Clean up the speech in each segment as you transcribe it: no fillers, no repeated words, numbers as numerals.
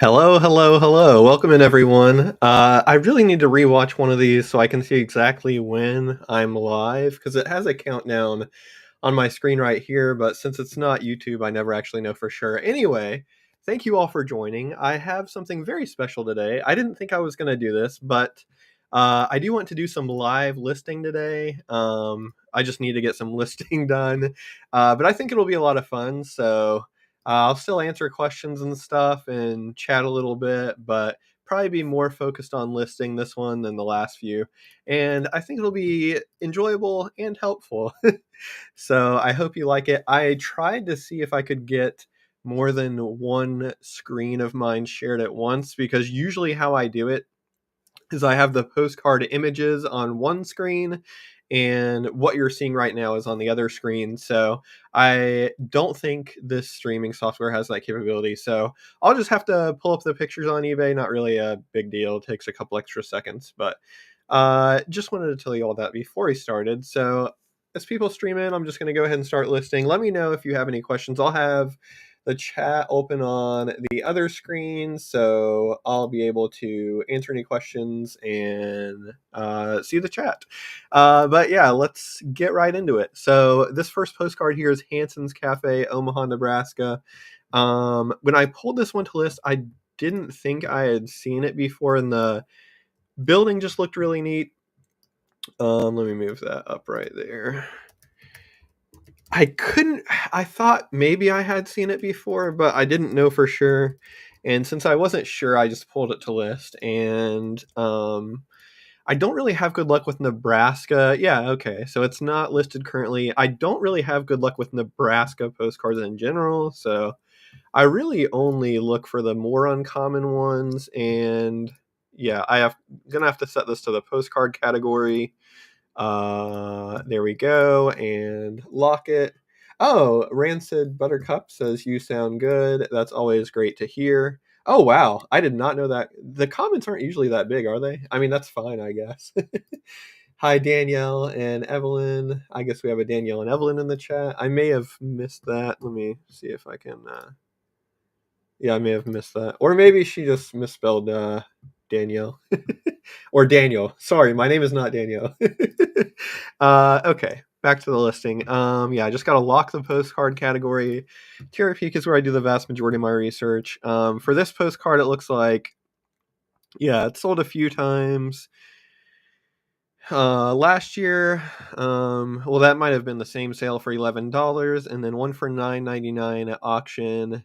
Hello, hello, hello. Welcome in, everyone. I really need to rewatch one of these so I can see exactly when I'm live because it has a countdown on my screen right here, but since it's not YouTube, I never actually know for sure. Anyway, thank you all for joining. I have something very special today. I didn't think I was going to do this, but I do want to do some live listing today. I just need to get some listing done, but I think it'll be a lot of fun. So I'll still answer questions and stuff and chat a little bit, but probably be more focused on listing this one than the last few. And I think it'll be enjoyable and helpful. So I hope you like it. I tried to see if I could get more than one screen of mine shared at once because usually how I do it is I have the postcard images on one screen and what you're seeing right now is on the other screen. So I don't think this streaming software has that capability. So I'll just have to pull up the pictures on eBay. Not really a big deal. It takes a couple extra seconds, but just wanted to tell you all that before we started. So as people stream in, I'm just going to go ahead and start listing. Let me know if you have any questions. I'll have the chat open on the other screen, so I'll be able to answer any questions and see the chat. But yeah, let's get right into it. So this first postcard here is Hansen's Cafe, Omaha, Nebraska. When I pulled this one to list, I didn't think I had seen it before, and the building just looked really neat. Let me move that up right there. I thought maybe I had seen it before, but I didn't know for sure. And since I wasn't sure, I just pulled it to list. And I don't really have good luck with Nebraska. Yeah, okay. So it's not listed currently. I don't really have good luck with Nebraska postcards in general. So I really only look for the more uncommon ones. And yeah, gonna have to set this to the postcard category. There we go, and lock it. Oh, Rancid Buttercup says you sound good. That's always great to hear. Oh wow, I did not know that. The comments aren't usually that big, are they? I mean, that's fine, I guess. Hi, Danielle and Evelyn. I guess we have a Danielle and Evelyn in the chat. I may have missed that. Let me see if I can. Yeah, I may have missed that, or maybe she just misspelled Danielle. Or Daniel. Sorry, my name is not Daniel. Okay, back to the listing. Yeah, I just got to lock the postcard category. Terra Peak is where I do the vast majority of my research. For this postcard, it looks like, yeah, it's sold a few times. Last year, well, that might have been the same sale for $11, and then one for $9.99 at auction.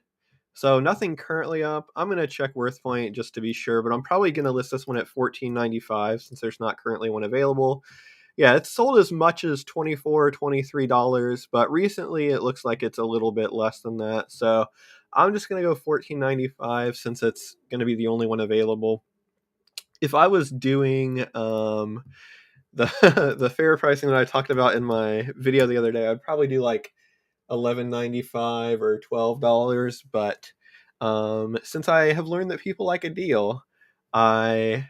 So nothing currently up. I'm gonna check WorthPoint just to be sure, but I'm probably gonna list this one at $14.95 since there's not currently one available. Yeah, it's sold as much as $24, $23, but recently it looks like it's a little bit less than that. So I'm just gonna go $14.95 since it's gonna be the only one available. If I was doing the the fair pricing that I talked about in my video the other day, I'd probably do like $11.95 or $12, but since I have learned that people like a deal, I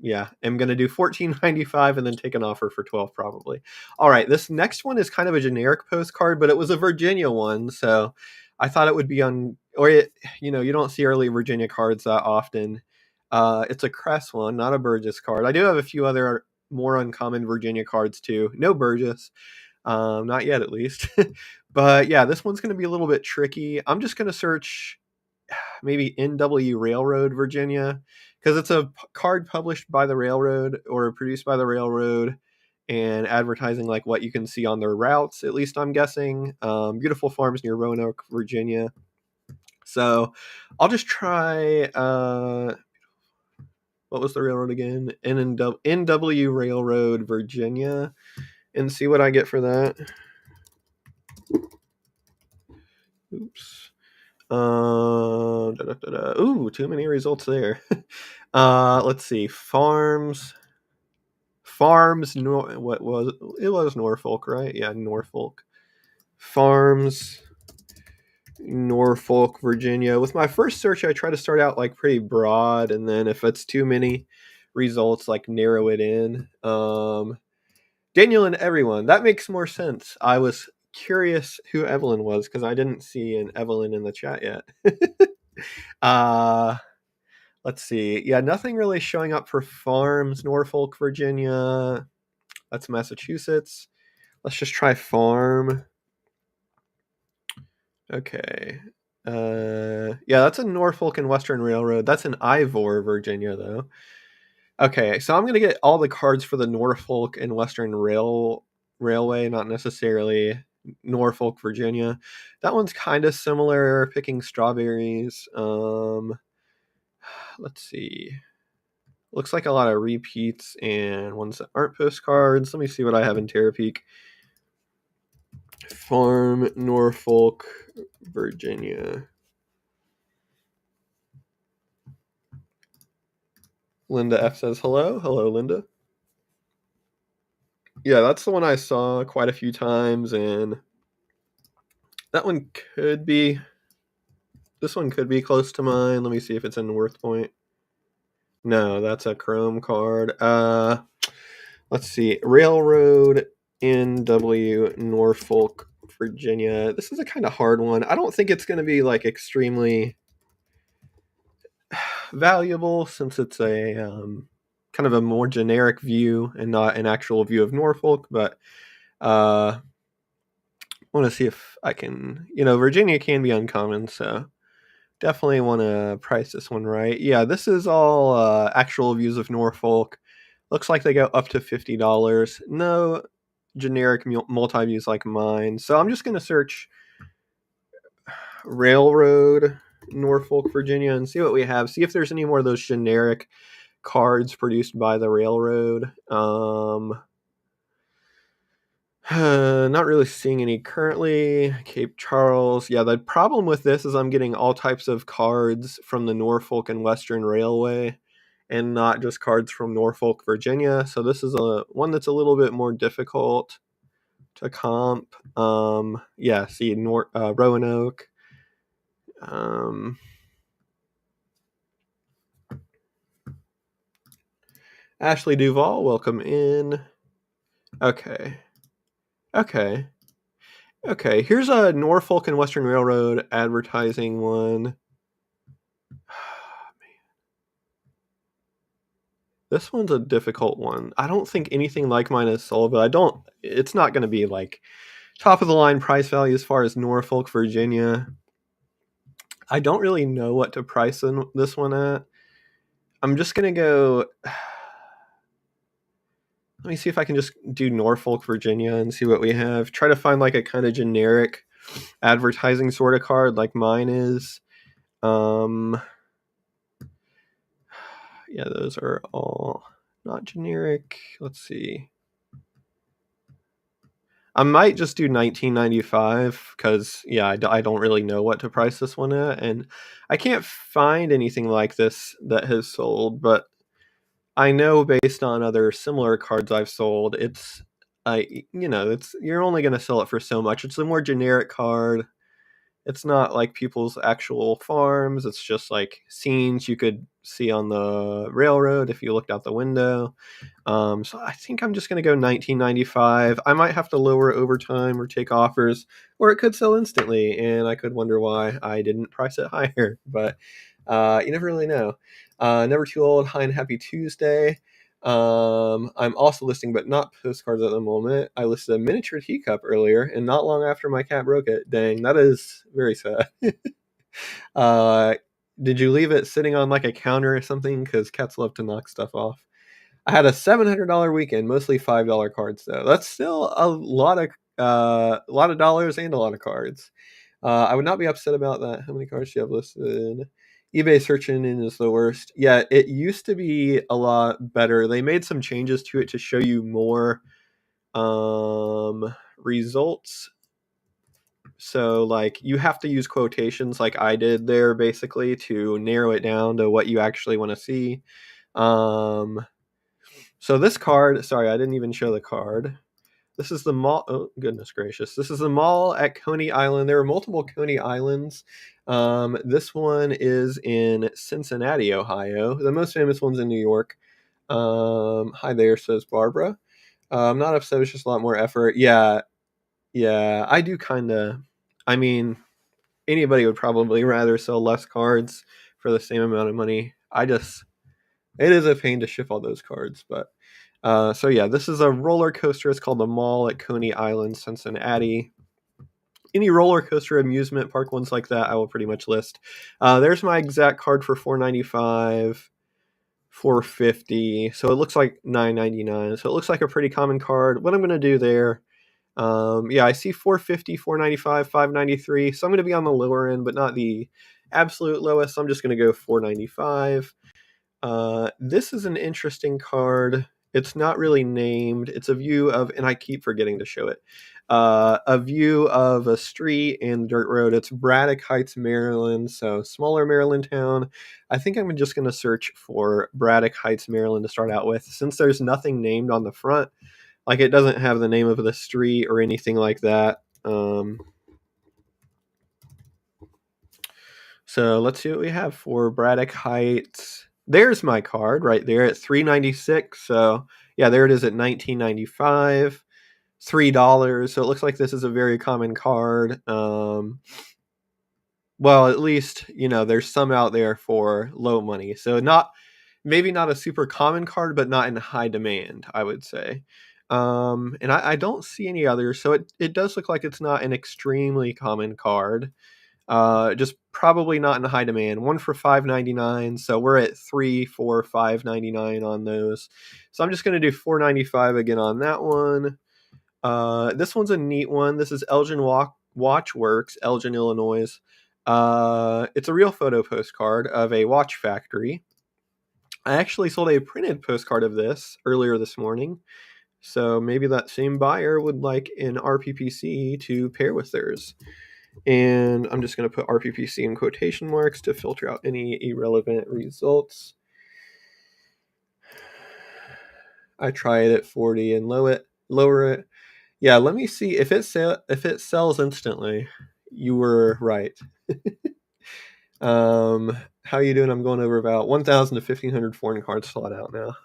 yeah, am gonna do $14.95 and then take an offer for 12 probably. All right, this next one is kind of a generic postcard, but it was a Virginia one, so I thought it would be on, or you don't see early Virginia cards that often. It's a Cress one, not a Burgess card. I do have a few other more uncommon Virginia cards too. No Burgess, not yet at least. But yeah, this one's going to be a little bit tricky. I'm just going to search maybe NW Railroad Virginia because it's a card published by the railroad or produced by the railroad and advertising like what you can see on their routes, at least I'm guessing. Beautiful farms near Roanoke, Virginia. So I'll just try what was the railroad again? NW Railroad Virginia and see what I get for that. Oops. Ooh, too many results there. Let's see. Farms. What was it? Was Norfolk, right? Yeah, Norfolk. Farms. Norfolk, Virginia. With my first search, I try to start out like pretty broad, and then if it's too many results, like narrow it in. Daniel and everyone. That makes more sense. I was curious who Evelyn was because I didn't see an Evelyn in the chat yet. uh, let's see. Yeah, nothing really showing up for farms. Norfolk, Virginia. That's Massachusetts. Let's just try farm. Okay. Yeah, that's a Norfolk and Western Railroad. That's an Ivor, Virginia, though. Okay, so I'm gonna get all the cards for the Norfolk and Western Railway, not necessarily Norfolk, Virginia. That one's kind of similar. Picking strawberries. Let's see. Looks like a lot of repeats and ones that aren't postcards. Let me see what I have in Terapeak. Farm, Norfolk, Virginia. Linda F says hello. Hello, Linda. Yeah, that's the one I saw quite a few times, and that one could be. This one could be close to mine. Let me see if it's in Worth Point. No, that's a Chrome card. Let's see. Railroad NW Norfolk, Virginia. This is a kind of hard one. I don't think it's going to be like extremely valuable since it's a kind of a more generic view and not an actual view of Norfolk, but I want to see if I can, Virginia can be uncommon, so definitely want to price this one right. Yeah, this is all actual views of Norfolk. Looks like they go up to $50. No generic multi-views like mine. So I'm just going to search Railroad Norfolk, Virginia, and see what we have. See if there's any more of those generic cards produced by the railroad. Not really seeing any currently. Cape Charles. Yeah, the problem with this is I'm getting all types of cards from the Norfolk and Western Railway and not just cards from Norfolk, Virginia. So this is a one that's a little bit more difficult to comp. Yeah, see Roanoke. Ashley Duvall, welcome in. Okay. Okay. Okay, here's a Norfolk and Western Railroad advertising one. This one's a difficult one. I don't think anything like mine is sold, but it's not going to be like top of the line price value as far as Norfolk, Virginia. I don't really know what to price this one at. I'm just going to go. Let me see if I can just do Norfolk, Virginia and see what we have. Try to find like a kind of generic advertising sort of card like mine is. Yeah, those are all not generic. Let's see. I might just do 1995 because, yeah, I don't really know what to price this one at. And I can't find anything like this that has sold, but I know based on other similar cards I've sold, you're only going to sell it for so much. It's a more generic card. It's not like people's actual farms. It's just like scenes you could see on the railroad if you looked out the window. So I think I'm just going to go 1995. I might have to lower overtime or take offers, or it could sell instantly, and I could wonder why I didn't price it higher. But you never really know. Never Too Old. Hi and Happy Tuesday. I'm also listing, but not postcards at the moment. I listed a miniature teacup earlier, and not long after my cat broke it. Dang, that is very sad. Did you leave it sitting on like a counter or something? Because cats love to knock stuff off. I had a $700 weekend, mostly $5 cards though. That's still a lot of dollars and a lot of cards. I would not be upset about that. How many cards do you have listed? eBay search engine is the worst. Yeah, it used to be a lot better. They made some changes to it to show you more results. So like you have to use quotations like I did there basically to narrow it down to what you actually want to see. So this card, sorry, I didn't even show the card. This is the mall. Oh, goodness gracious. This is the mall at Coney Island. There are multiple Coney Islands. This one is in Cincinnati, Ohio. The most famous one's in New York. Hi there, says Barbara. I'm not upset. It's just a lot more effort. Yeah. I do kind of. I mean, anybody would probably rather sell less cards for the same amount of money. It is a pain to ship all those cards, but so yeah, this is a roller coaster. It's called the Mall at Coney Island, Cincinnati. Any roller coaster amusement park ones like that, I will pretty much list. There's my exact card for $4.95, $4.50. So it looks like $9.99. So it looks like a pretty common card. What I'm going to do there, yeah, I see $4.50, $4.95, $5.93. So I'm going to be on the lower end, but not the absolute lowest. So I'm just going to go $4.95. This is an interesting card. It's not really named. It's a view of, and I keep forgetting to show it, a view of a street and dirt road. It's Braddock Heights, Maryland, so smaller Maryland town. I think I'm just going to search for Braddock Heights, Maryland to start out with, since there's nothing named on the front. Like, it doesn't have the name of the street or anything like that. So let's see what we have for Braddock Heights. There's my card right there at $3.96. So yeah, there it is at $19.95, $3. So it looks like this is a very common card. Well, at least, there's some out there for low money. So maybe not a super common card, but not in high demand, I would say. And I don't see any others. So it does look like it's not an extremely common card. Just probably not in high demand. One for $5.99, so we're at $3, $4, $5.99 on those. So I'm just going to do $4.95 again on that one. This one's a neat one. This is Elgin Watchworks, Elgin, Illinois. It's a real photo postcard of a watch factory. I actually sold a printed postcard of this earlier this morning, so maybe that same buyer would like an RPPC to pair with theirs. And I'm just going to put RPPC in quotation marks to filter out any irrelevant results. I try it at 40 and lower it. Yeah, let me see if it sells instantly. You were right. How you doing? I'm going over about 1,000 to 1,500 foreign cards slot out now.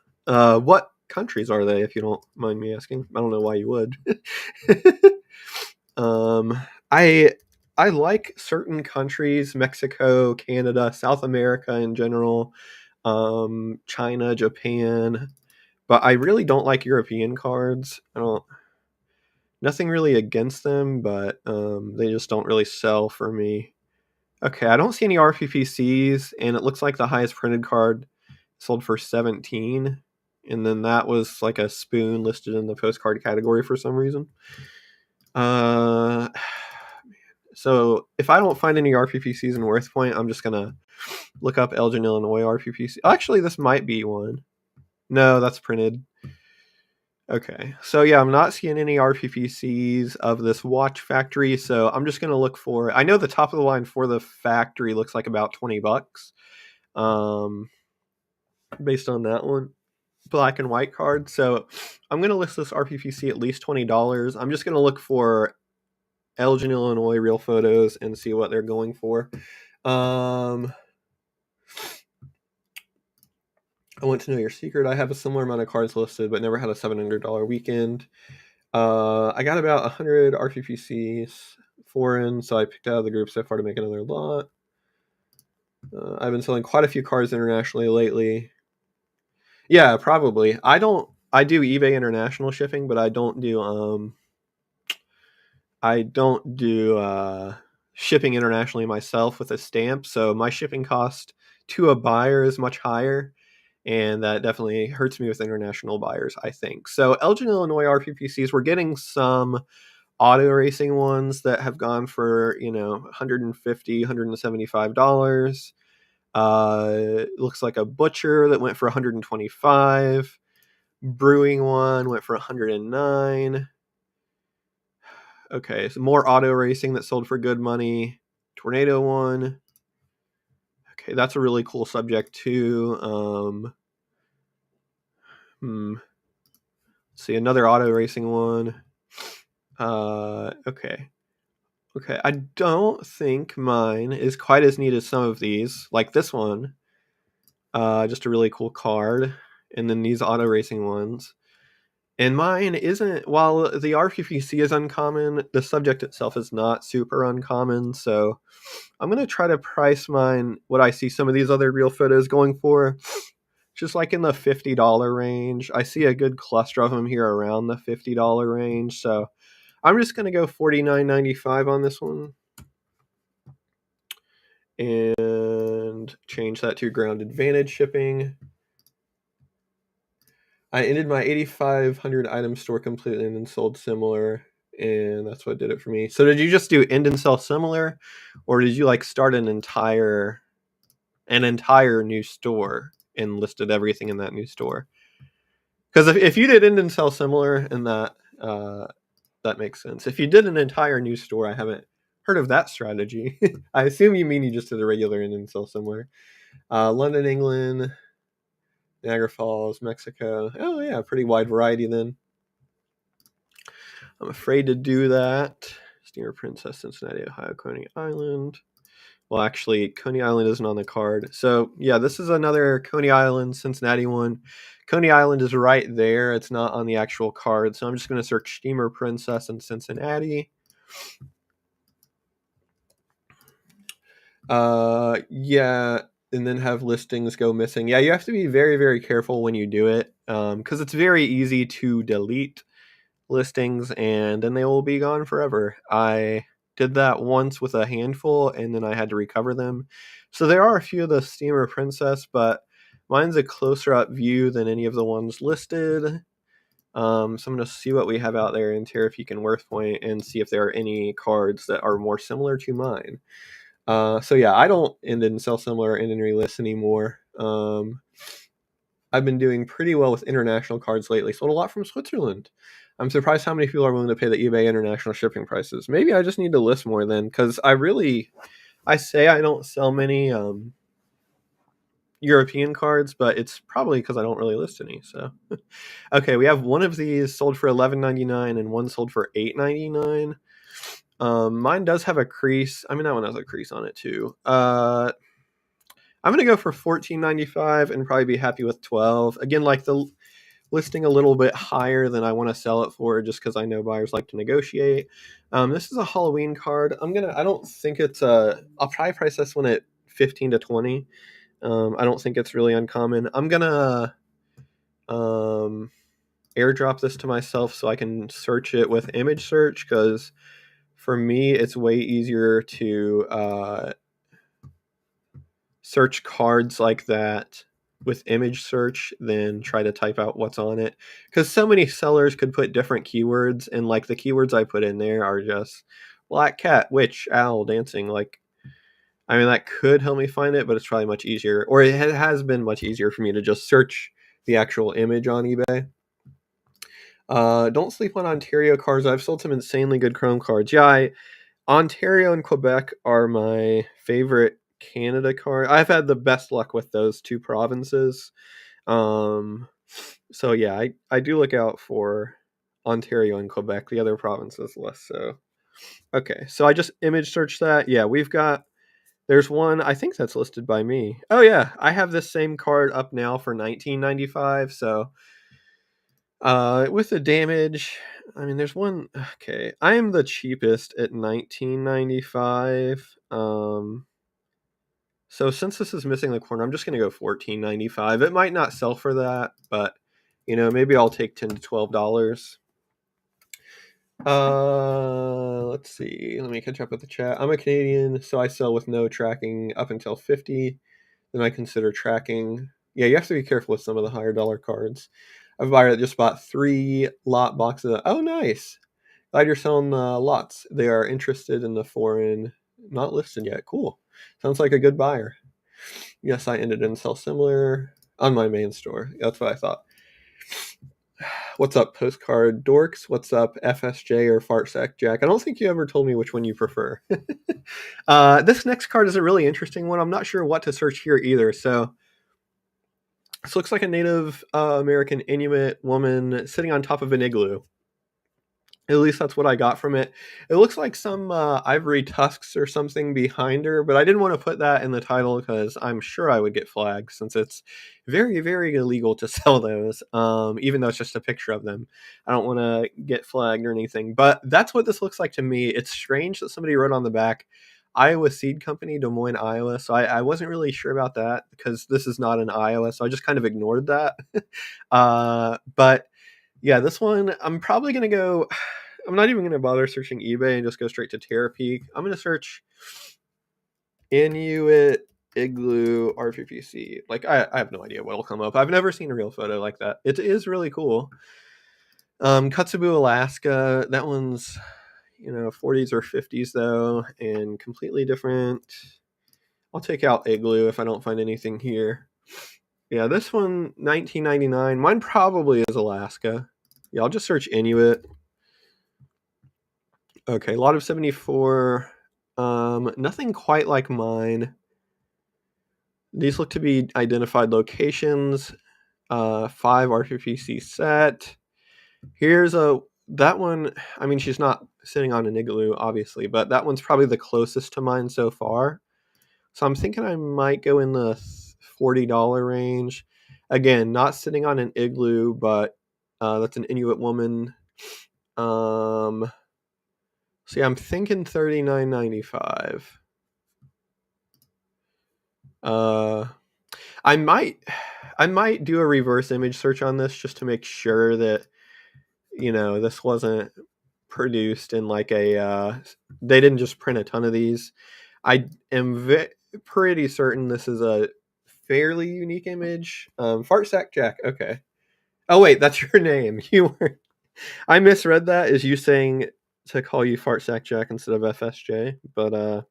What countries are they, if you don't mind me asking? I don't know why you would. I like certain countries, Mexico, Canada, South America in general, China, Japan, but I really don't like European cards. Nothing really against them, but they just don't really sell for me. Okay, I don't see any RPPCs, and it looks like the highest printed card sold for 17, and then that was like a spoon listed in the postcard category for some reason. So if I don't find any RPPCs in Worth Point, I'm just going to look up Elgin, Illinois RPPC. Actually, this might be one. No, that's printed. Okay. So yeah, I'm not seeing any RPPCs of this watch factory. So I'm just going to look for, I know the top of the line for the factory looks like about $20. Based on that one. Black and white card. So I'm going to list this RPPC at least $20. I'm just going to look for Elgin, Illinois real photos and see what they're going for. I want to know your secret. I have a similar amount of cards listed, but never had a $700 weekend. I got about 100 RPPCs foreign, so I picked out of the group so far to make another lot. I've been selling quite a few cards internationally lately. Yeah, probably. I do eBay international shipping, but I don't do shipping internationally myself with a stamp. So my shipping cost to a buyer is much higher, and that definitely hurts me with international buyers, I think. So Elgin, Illinois RPPCs, we're getting some auto racing ones that have gone for, $150, $175. It looks like a butcher that went for $125. Brewing one went for $109. Okay, so more auto racing that sold for good money. Tornado one. Okay, that's a really cool subject too. Let's see, another auto racing one. Okay, I don't think mine is quite as neat as some of these, like this one. Just a really cool card. And then these auto racing ones. And mine isn't, while the RPPC is uncommon, the subject itself is not super uncommon. So I'm going to try to price mine what I see some of these other real photos going for, just like in the $50 range. I see a good cluster of them here around the $50 range. So I'm just going to go $49.95 on this one and change that to ground advantage shipping. I ended my 8,500 item store completely and then sold similar, and that's what did it for me. So did you just do end and sell similar, or did you like start an entire new store and listed everything in that new store? Because if you did end and sell similar, and that makes sense. If you did an entire new store, I haven't heard of that strategy. I assume you mean you just did a regular end and sell similar. London, England, Niagara Falls, Mexico. Oh yeah, pretty wide variety then. I'm afraid to do that. Steamer Princess, Cincinnati, Ohio, Coney Island. Well, actually, Coney Island isn't on the card. So, yeah, this is another Coney Island, Cincinnati one. Coney Island is right there. It's not on the actual card. So I'm just going to search Steamer Princess in Cincinnati. Yeah, and then have listings go missing. Yeah, you have to be very, very careful when you do it because it's very easy to delete listings and then they will be gone forever. I did that once with a handful and then I had to recover them. So there are a few of the Steamer Princess, but mine's a closer up view than any of the ones listed. So I'm going to see what we have out there in Tariff and Worth Point and see if there are any cards that are more similar to mine. So yeah, I don't end and sell similar end and relist anymore. I've been doing pretty well with international cards lately. Sold a lot from Switzerland. I'm surprised how many people are willing to pay the eBay international shipping prices. Maybe I just need to list more then, because I say I don't sell many European cards, but it's probably because I don't really list any. So, okay, we have one of these sold for $11.99 and one sold for $8.99. Mine does have a crease. I mean, that one has a crease on it too. I'm gonna go for $14.95 and probably be happy with 12. Again, like the listing a little bit higher than I want to sell it for, just because I know buyers like to negotiate. This is a Halloween card. I don't think it's I'll probably price this one at 15 to 20. I don't think it's really uncommon. I'm gonna airdrop this to myself so I can search it with image search, because for me it's way easier to search cards like that with image search than try to type out what's on it, because so many sellers could put different keywords, and like the keywords I put in there are just black cat, witch, owl, dancing. Like, I mean, that could help me find it, but it's probably much easier, or it has been much easier for me to just search the actual image on eBay. Don't sleep on Ontario cards. I've sold some insanely good Chrome cards. Yeah, Ontario and Quebec are my favorite Canada card. I've had the best luck with those two provinces. So yeah, I do look out for Ontario and Quebec, the other provinces less so. Okay, so I just image searched that. Yeah, there's one, I think that's listed by me. Oh yeah, I have this same card up now for $19.95. So with the damage, I mean, there's one. Okay, I am the cheapest at $19.95. So since this is missing the corner, I'm just gonna go $14.95. It might not sell for that, but maybe I'll take $10 to $12. Let's see. Let me catch up with the chat. I'm a Canadian, so I sell with no tracking up until 50. Then I consider tracking. Yeah, you have to be careful with some of the higher dollar cards. I have a buyer that just bought 3 lot boxes. Oh, nice. Glad you're selling lots. They are interested in the foreign, not listed yet. Cool. Sounds like a good buyer. Yes, I ended in sell similar on my main store. That's what I thought. What's up, Postcard Dorks? What's up, FSJ or Fartsack Jack? I don't think you ever told me which one you prefer. This next card is a really interesting one. I'm not sure what to search here either. So this looks like a Native American Inuit woman sitting on top of an igloo. At least that's what I got from it. It looks like some ivory tusks or something behind her, but I didn't want to put that in the title because I'm sure I would get flagged since it's very, very illegal to sell those, even though it's just a picture of them. I don't want to get flagged or anything, but that's what this looks like to me. It's strange that somebody wrote on the back Iowa Seed Company, Des Moines, Iowa. So I wasn't really sure about that because this is not in Iowa. So I just kind of ignored that. But yeah, this one, I'm probably going to go. I'm not even going to bother searching eBay and just go straight to Terapeak. I'm going to search Inuit Igloo RPPC. Like, I have no idea what'll come up. I've never seen a real photo like that. It is really cool. Kotzebue, Alaska. That one's, 40s or 50s, though, and completely different. I'll take out Igloo if I don't find anything here. Yeah, this one, 1999. Mine probably is Alaska. Yeah, I'll just search Inuit. Okay, a lot of 74. Nothing quite like mine. These look to be identified locations. 5 RPPC set. Here's that one. I mean, she's not sitting on an igloo, obviously, but that one's probably the closest to mine so far. So I'm thinking I might go in the $40 range. Again, not sitting on an igloo, but that's an Inuit woman. See, I'm thinking $39.95. I might do a reverse image search on this just to make sure that this wasn't produced in like a they didn't just print a ton of these. I am pretty certain this is a fairly unique image. Fart Sack Jack. Okay. Oh wait, that's your name. You were. I misread that as you saying to call you Fart Sack Jack instead of FSJ. But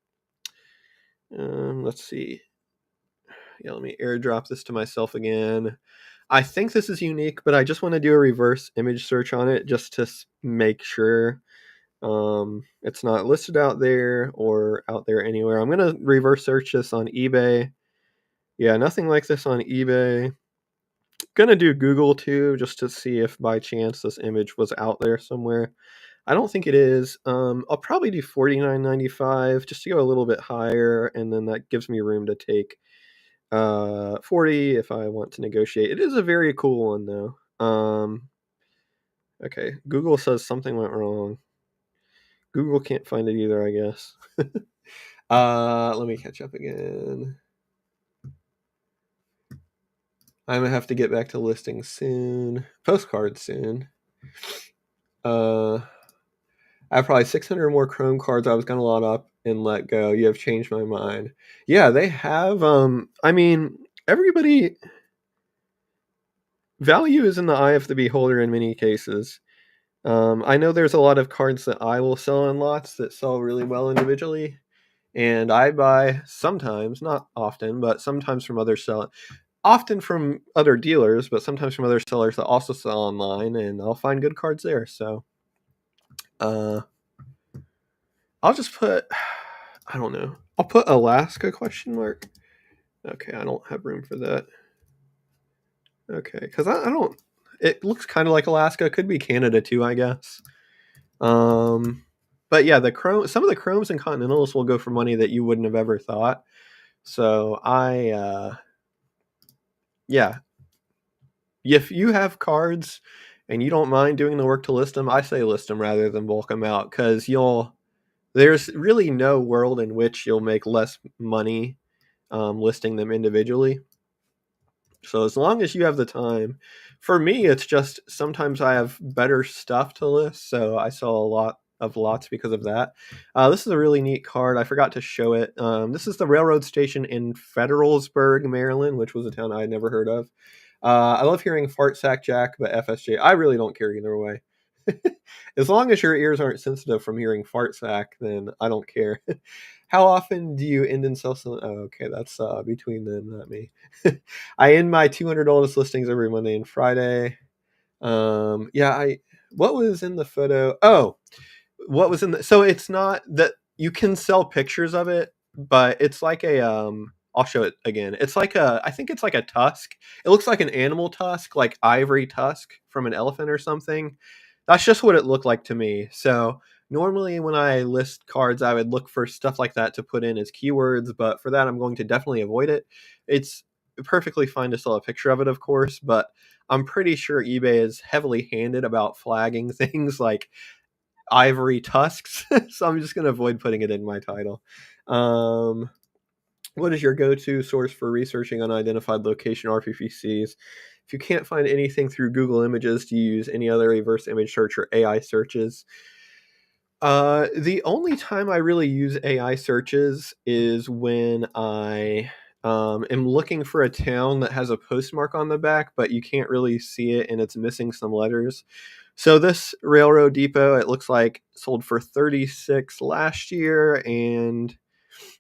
let's see. Yeah, let me airdrop this to myself again. I think this is unique, but I just want to do a reverse image search on it just to make sure it's not listed out there or out there anywhere. I'm going to reverse search this on eBay. Yeah, nothing like this on eBay. Going to do Google too, just to see if by chance this image was out there somewhere. I don't think it is. I'll probably do $49.95 just to go a little bit higher, and then that gives me room to take 40 if I want to negotiate. It is a very cool one though. Okay, Google says something went wrong. Google can't find it either, I guess. Let me catch up again. I'm gonna have to get back to listings soon. Postcards soon. I have probably 600 more Chrome cards I was gonna load up and let go. You have changed my mind. Yeah, they have. I mean, everybody. Value is in the eye of the beholder in many cases. I know there's a lot of cards that I will sell in lots that sell really well individually, and I buy sometimes, not often, but sometimes from other often from other dealers, but sometimes from other sellers that also sell online, and I'll find good cards there. So, I'll just put, I don't know, I'll put Alaska question mark. Okay, I don't have room for that. Okay, because I don't. It looks kind of like Alaska. It could be Canada too, I guess. But yeah, some of the chromes and continentals will go for money that you wouldn't have ever thought. So yeah, if you have cards and you don't mind doing the work to list them, I say list them rather than bulk them out because there's really no world in which you'll make less money listing them individually. So as long as you have the time, for me, it's just sometimes I have better stuff to list. So I sell a lot of lots because of that. This is a really neat card. I forgot to show it. This is the railroad station in Federalsburg, Maryland, which was a town I had never heard of. I love hearing Fart Sack Jack, but FSJ, I really don't care either way. As long as your ears aren't sensitive from hearing Fart Sack, then I don't care. How often do you end and sell some? Oh, okay, that's between them, not me. I end my $200 listings every Monday and Friday. Yeah, what was in the photo? Oh, what was in the? So it's not that you can sell pictures of it, but it's like a I'll show it again. It's like I think it's like a tusk. It looks like an animal tusk, like ivory tusk from an elephant or something. That's just what it looked like to me. So normally when I list cards, I would look for stuff like that to put in as keywords, but for that, I'm going to definitely avoid it. It's perfectly fine to sell a picture of it, of course, but I'm pretty sure eBay is heavily handed about flagging things like ivory tusks. So I'm just going to avoid putting it in my title. Um, what is your go-to source for researching unidentified location RPPCs? If you can't find anything through Google Images, do you use any other reverse image search or AI searches? The only time I really use AI searches is when I am looking for a town that has a postmark on the back, but you can't really see it and it's missing some letters. So this railroad depot, it looks like sold for 36 last year and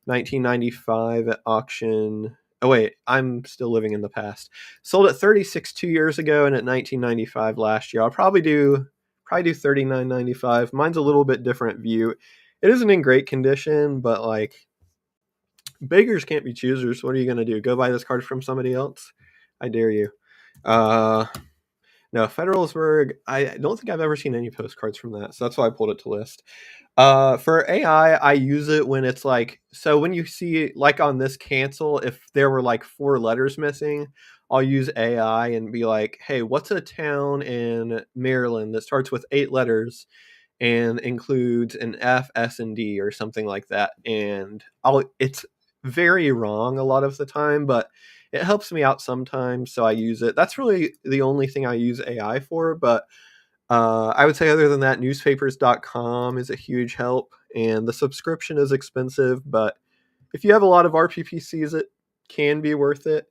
1995 at auction. Oh wait, I'm still living in the past. Sold at 36 2 years ago and at 1995 last year. I'll probably do 39.95. Mine's a little bit different view. It isn't in great condition, but like beggars can't be choosers. What are you gonna do? Go buy this card from somebody else? I dare you. Uh no, Federalsburg. I don't think I've ever seen any postcards from that, so that's why I pulled it to list. For AI, I use it when it's like, so when you see like on this cancel, if there were like 4 letters missing, I'll use AI and be like, hey, what's a town in Maryland that starts with 8 letters and includes an F, S, and D or something like that? And it's very wrong a lot of the time, but it helps me out sometimes, so I use it. That's really the only thing I use AI for, but I would say other than that, newspapers.com is a huge help, and the subscription is expensive, but if you have a lot of RPPCs, it can be worth it.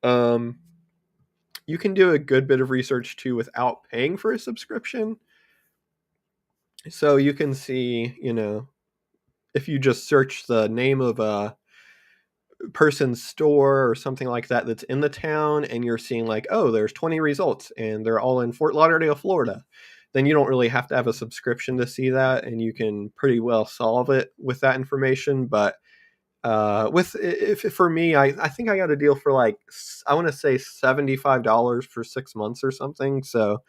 Um, you can do a good bit of research too without paying for a subscription. So you can see, if you just search the name of a person's store or something like that that's in the town and you're seeing like, oh, there's 20 results and they're all in Fort Lauderdale, Florida, then you don't really have to have a subscription to see that, and you can pretty well solve it with that information. But with if for me, I think I got a deal for like, I want to say $75 for 6 months or something. So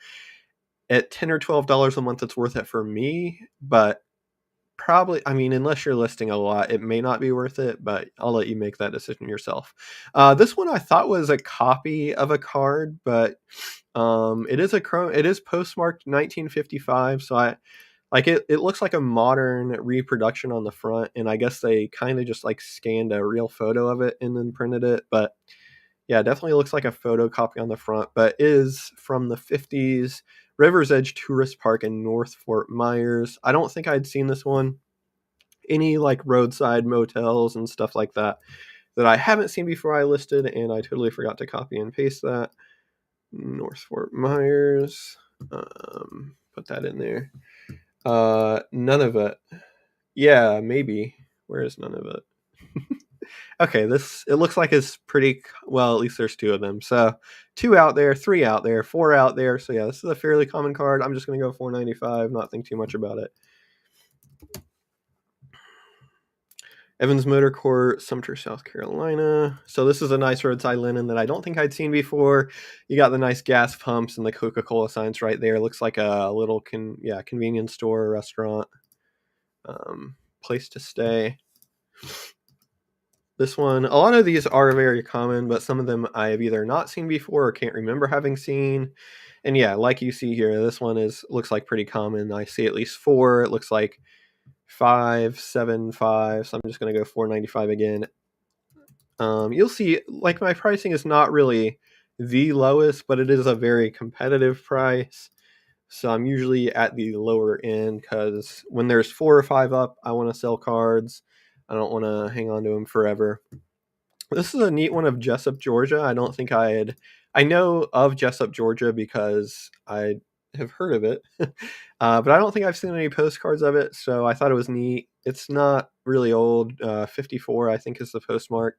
at $10 or $12 a month, it's worth it for me. But probably, I mean, unless you're listing a lot, it may not be worth it, but I'll let you make that decision yourself. This one I thought was a copy of a card, but it is postmarked 1955, so I like it looks like a modern reproduction on the front, and I guess they kind of just like scanned a real photo of it and then printed it. But yeah, it definitely looks like a photocopy on the front, but is from the 50s. River's Edge Tourist Park in North Fort Myers. I don't think I'd seen this one. Any like roadside motels and stuff like that I haven't seen before I listed, and I totally forgot to copy and paste that. North Fort Myers. Put that in there. None of it. Yeah, maybe. Where is none of it? Okay, it looks like it's pretty well. At least there's 2 of them. So 2 out there, 3 out there, 4 out there. So yeah, this is a fairly common card. I'm just gonna go $4.95. Not think too much about it. Evans Motor Court, Sumter, South Carolina. So this is a nice roadside linen that I don't think I'd seen before. You got the nice gas pumps and the Coca-Cola signs right there. Looks like a little convenience store, restaurant, place to stay. This one, a lot of these are very common, but some of them I have either not seen before or can't remember having seen. And yeah, like you see here, this one looks like pretty common. I see at least 4. It looks like 575. So I'm just gonna go $4.95 again. You'll see, like, my pricing is not really the lowest, but it is a very competitive price. So I'm usually at the lower end because when there's 4 or 5 up, I want to sell cards. I don't want to hang on to them forever. This is a neat one of Jessup, Georgia. I know of Jessup, Georgia because I have heard of it, but I don't think I've seen any postcards of it. So I thought it was neat. It's not really old. 54, I think, is the postmark.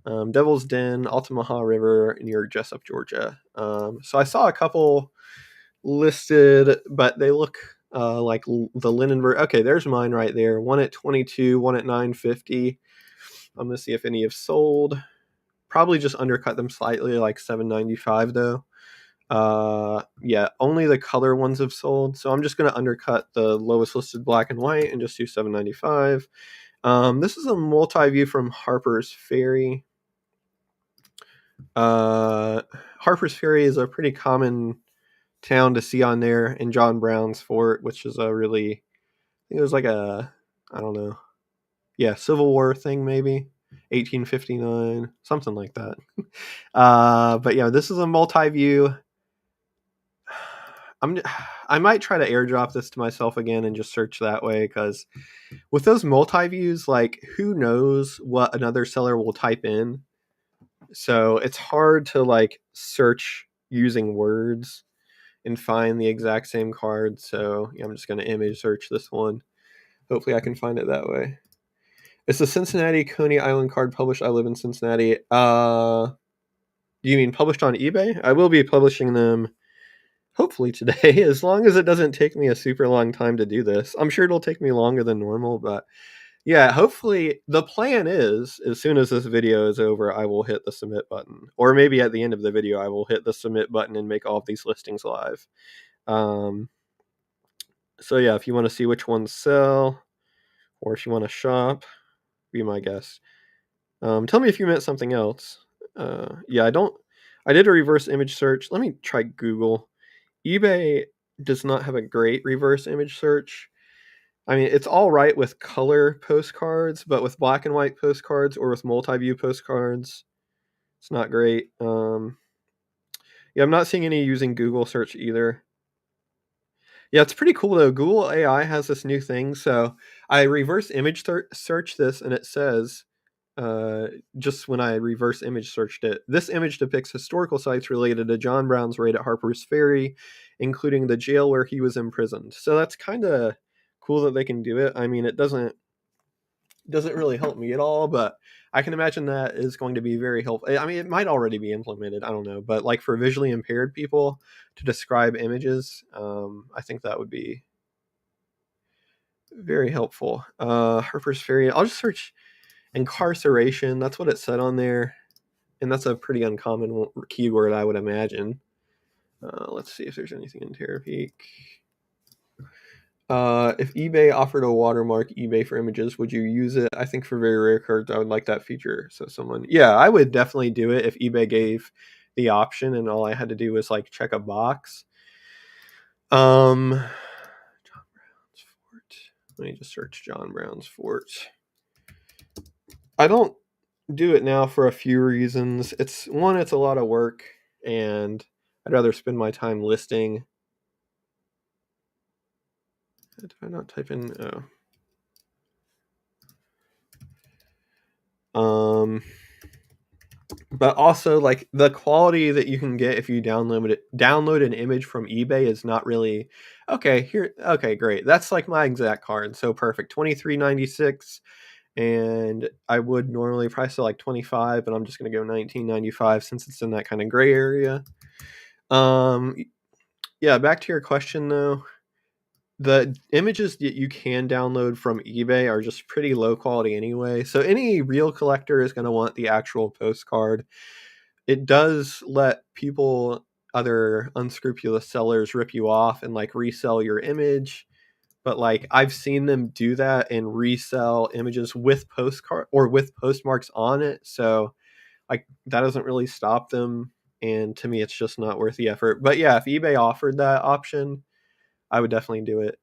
Devil's Den, Altamaha River near Jessup, Georgia. So I saw a couple listed, but they look like the Lindenberg. Okay, there's mine right there. One at 22, one at 950. I'm gonna see if any have sold. Probably just undercut them slightly, like 795 though. Yeah, only the color ones have sold, so I'm just going to undercut the lowest listed black and white and just do $7.95. This is a multi-view from Harper's Ferry. Harper's Ferry is a pretty common town to see on there in John Brown's fort, which is a really, I think it was like a, I don't know, yeah, Civil War thing maybe, 1859, something like that. But yeah, this is a multi-view. I might try to airdrop this to myself again and just search that way, because with those multi-views, like, who knows what another seller will type in. So it's hard to like search using words and find the exact same card. So yeah, I'm just going to image search this one. Hopefully I can find it that way. It's the Cincinnati Coney Island card published. I live in Cincinnati. Do you mean published on eBay? I will be publishing them hopefully today, as long as it doesn't take me a super long time to do this. I'm sure it'll take me longer than normal, but yeah, hopefully the plan is as soon as this video is over, I will hit the submit button. Or maybe at the end of the video, I will hit the submit button and make all of these listings live. So yeah, if you want to see which ones sell, or if you want to shop, be my guest. Tell me if you meant something else. Yeah, I did a reverse image search. Let me try Google. eBay does not have a great reverse image search. I mean, it's all right with color postcards, but with black and white postcards or with multi-view postcards, it's not great. Yeah, I'm not seeing any using Google search either. Yeah, it's pretty cool though. Google AI has this new thing. So I reverse image search this, and it says, uh, just when I reverse image searched it, this image depicts historical sites related to John Brown's raid at Harper's Ferry, including the jail where he was imprisoned. So that's kind of cool that they can do it. I mean, it doesn't really help me at all, but I can imagine that is going to be very helpful. I mean, it might already be implemented. I don't know, but like for visually impaired people to describe images, I think that would be very helpful. Harper's Ferry. I'll just search incarceration. That's what it said on there, and that's a pretty uncommon keyword, I would imagine. Let's see if there's anything in Terapeak. If eBay offered a watermark eBay for images, would you use it? I think for very rare cards, I would like that feature. So yeah, I would definitely do it if eBay gave the option and all I had to do was like check a box. John Brown's Fort. Let me just search John Brown's Fort. I don't do it now for a few reasons. It's a lot of work, and I'd rather spend my time listing. Did I not type in? But also, like, the quality that you can get if you download an image from eBay is not really okay. Okay, great. That's like my exact card. So perfect. $23.96, and I would normally price it like $25, but I'm just gonna go $19.95 since it's in that kind of gray area. Yeah. Back to your question though. The images that you can download from eBay are just pretty low quality anyway. So any real collector is going to want the actual postcard. It does let people, other unscrupulous sellers, rip you off and like resell your image. But like I've seen them do that and resell images with postcard or with postmarks on it. So like that doesn't really stop them. And to me, it's just not worth the effort. But yeah, if eBay offered that option, I would definitely do it,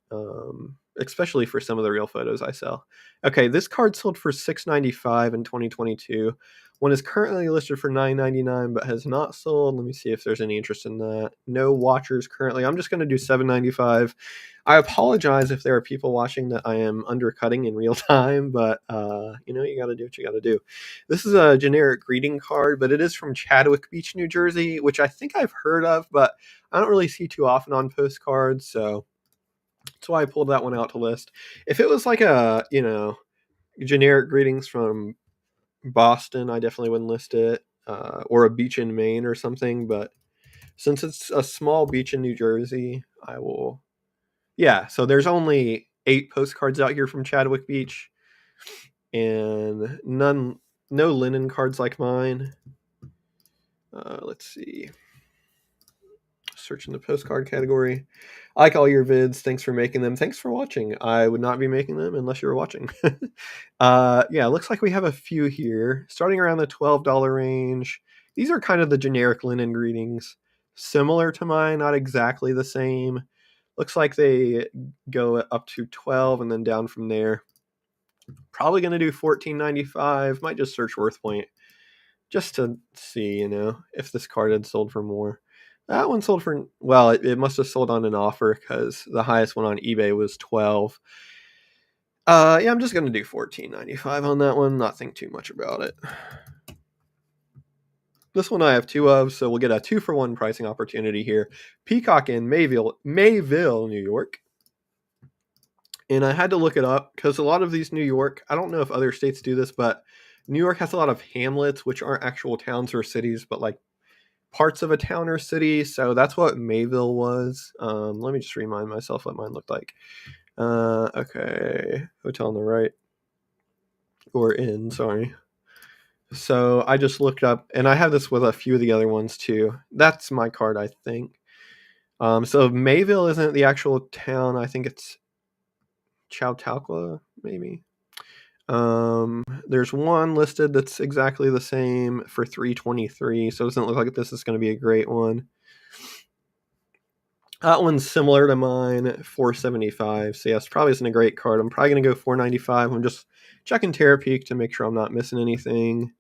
especially for some of the real photos I sell. Okay, this card sold for $6.95 in 2022. One is currently listed for $9.99 but has not sold. Let me see if there's any interest in that. No watchers currently. I'm just going to do $7.95. I apologize if there are people watching that I am undercutting in real time, but you know, you got to do what you got to do. This is a generic greeting card, but it is from Chadwick Beach, New Jersey, which I think I've heard of, but I don't really see too often on postcards, so that's why I pulled that one out to list. If it was like a, you know, generic greetings from Boston, I definitely wouldn't list it, or a beach in Maine or something, but since it's a small beach in New Jersey, I will. Yeah, so there's only 8 postcards out here from Chadwick Beach, and no linen cards like mine. Let's see. search in the postcard category. I like all your vids. Thanks for making them. Thanks for watching. I would not be making them unless you were watching. Yeah, looks like we have a few here. Starting around the $12 range. These are kind of the generic linen greetings. Similar to mine, not exactly the same. Looks like they go up to 12 and then down from there. Probably going to do $14.95. Might just search WorthPoint just to see, if this card had sold for more. That one sold for, well, it must have sold on an offer because the highest one on eBay was 12. Yeah, I'm just going to do $14.95 on that one. Not think too much about it. This one I have two of, so we'll get a 2-for-1 pricing opportunity here. Peacock in Mayville, New York. And I had to look it up because a lot of these New York, I don't know if other states do this, but New York has a lot of hamlets, which aren't actual towns or cities, but like parts of a town or city. So that's what Mayville was. Let me just remind myself what mine looked like. Okay. Hotel on the right. Or inn, sorry. So I just looked up, and I have this with a few of the other ones too. That's my card, I think. So Mayville isn't the actual town. I think it's Chautauqua, maybe. There's one listed that's exactly the same for $323, so it doesn't look like this is going to be a great one. That one's similar to mine, $475. So yes, probably isn't a great card. I'm probably going to go $495. I'm just checking Terapeak to make sure I'm not missing anything.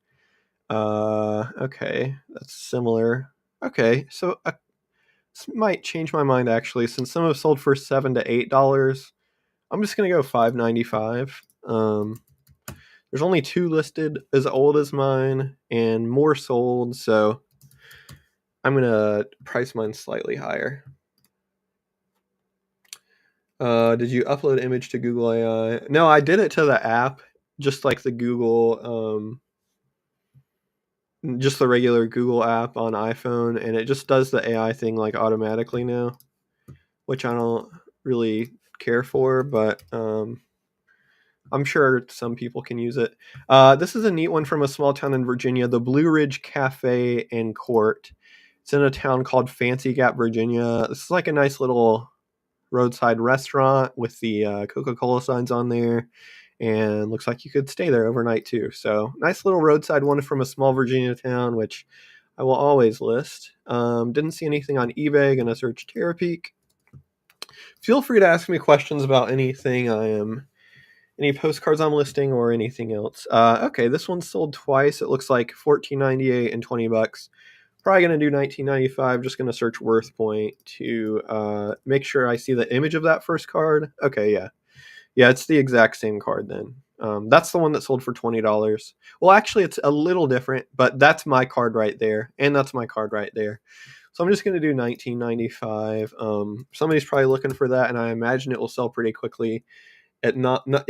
Okay, that's similar. Okay, so this might change my mind actually, since some have sold for $7 to $8. I'm just going to go $5.95. There's only 2 listed as old as mine and more sold, so I'm going to price mine slightly higher. Did you upload image to Google AI? No, I did it to the app, just like the Google, just the regular Google app on iPhone, and it just does the AI thing like automatically now, which I don't really care for, but I'm sure some people can use it. This is a neat one from a small town in Virginia, the Blue Ridge Cafe and Court. It's in a town called Fancy Gap, Virginia. This is like a nice little roadside restaurant with the Coca-Cola signs on there, and looks like you could stay there overnight too. So nice little roadside one from a small Virginia town, which I will always list. Didn't see anything on eBay. Gonna search Terapeak. Feel free to ask me questions about anything any postcards I'm listing or anything else. Okay, this one sold twice. It looks like $14.98 and $20. Probably going to do $19.95. Just going to search WorthPoint to make sure I see the image of that first card. Okay, yeah. Yeah, it's the exact same card then. That's the one that sold for $20. Well, actually, it's a little different, but that's my card right there, and that's my card right there. So I'm just going to do $19.95. Somebody's probably looking for that, and I imagine it will sell pretty quickly. If not at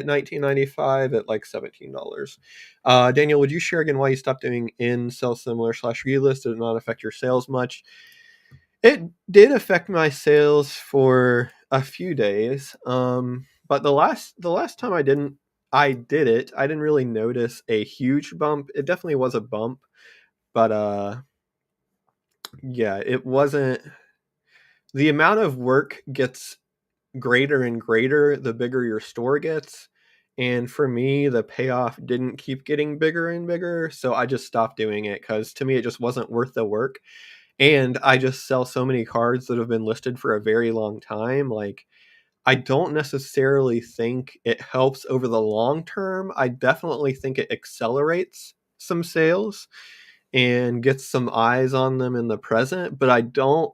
$19.95, at like $17. Daniel, would you share again why you stopped doing in sell similar / relist? Did it not affect your sales much? It did affect my sales for a few days, but the last time I did it, I didn't really notice a huge bump. It definitely was a bump, but yeah, it wasn't. The amount of work gets greater and greater the bigger your store gets, and for me the payoff didn't keep getting bigger and bigger, so I just stopped doing it because to me it just wasn't worth the work. And I just sell so many cards that have been listed for a very long time. Like, I don't necessarily think it helps over the long term. I definitely think it accelerates some sales and gets some eyes on them in the present, but I don't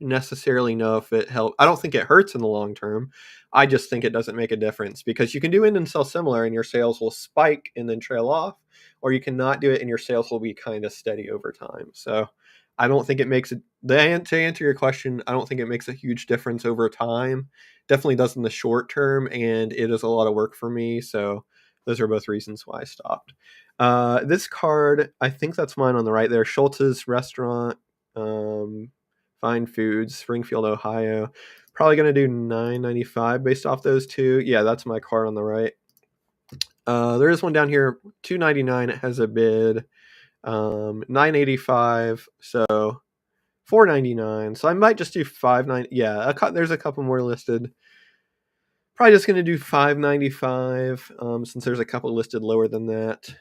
necessarily know if it helps. I don't think it hurts in the long term. I just think it doesn't make a difference because you can do in and sell similar and your sales will spike and then trail off, or you cannot do it and your sales will be kind of steady over time. So I don't think it makes it, to answer your question, I don't think it makes a huge difference over time. Definitely does in the short term, and it is a lot of work for me. So those are both reasons why I stopped. This card, I think that's mine on the right there. Schultz's Restaurant, Fine Foods, Springfield, Ohio. Probably going to do $9.95 based off those two. Yeah, that's my card on the right. There is one down here, $2.99. It has a bid, $9.85. So $4.99. So I might just do $5.99. Yeah, there's a couple more listed. Probably just gonna do $5.95. Since there's a couple listed lower than that.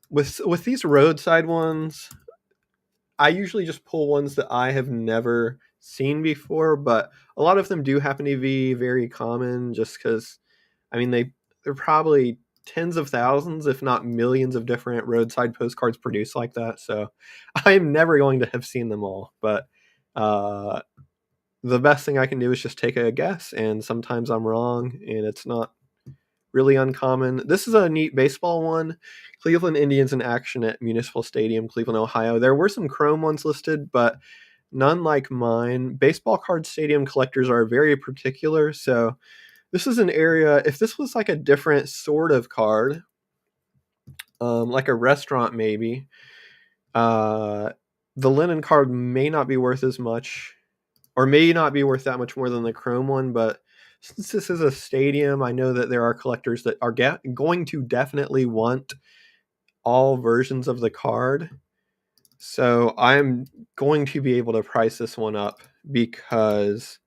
With these roadside ones, I usually just pull ones that I have never seen before, but a lot of them do happen to be very common just because, I mean, they're probably tens of thousands, if not millions of different roadside postcards produced like that. So I'm never going to have seen them all, but uh, the best thing I can do is just take a guess, and sometimes I'm wrong, and it's not really uncommon. This is a neat baseball one. Cleveland Indians in action at Municipal Stadium, Cleveland, Ohio. There were some chrome ones listed, but none like mine. Baseball card stadium collectors are very particular, so this is an area, if this was like a different sort of card, like a restaurant maybe, uh, the linen card may not be worth as much, or may not be worth that much more than the chrome one, but since this is a stadium, I know that there are collectors that are going to definitely want all versions of the card. So I'm going to be able to price this one up because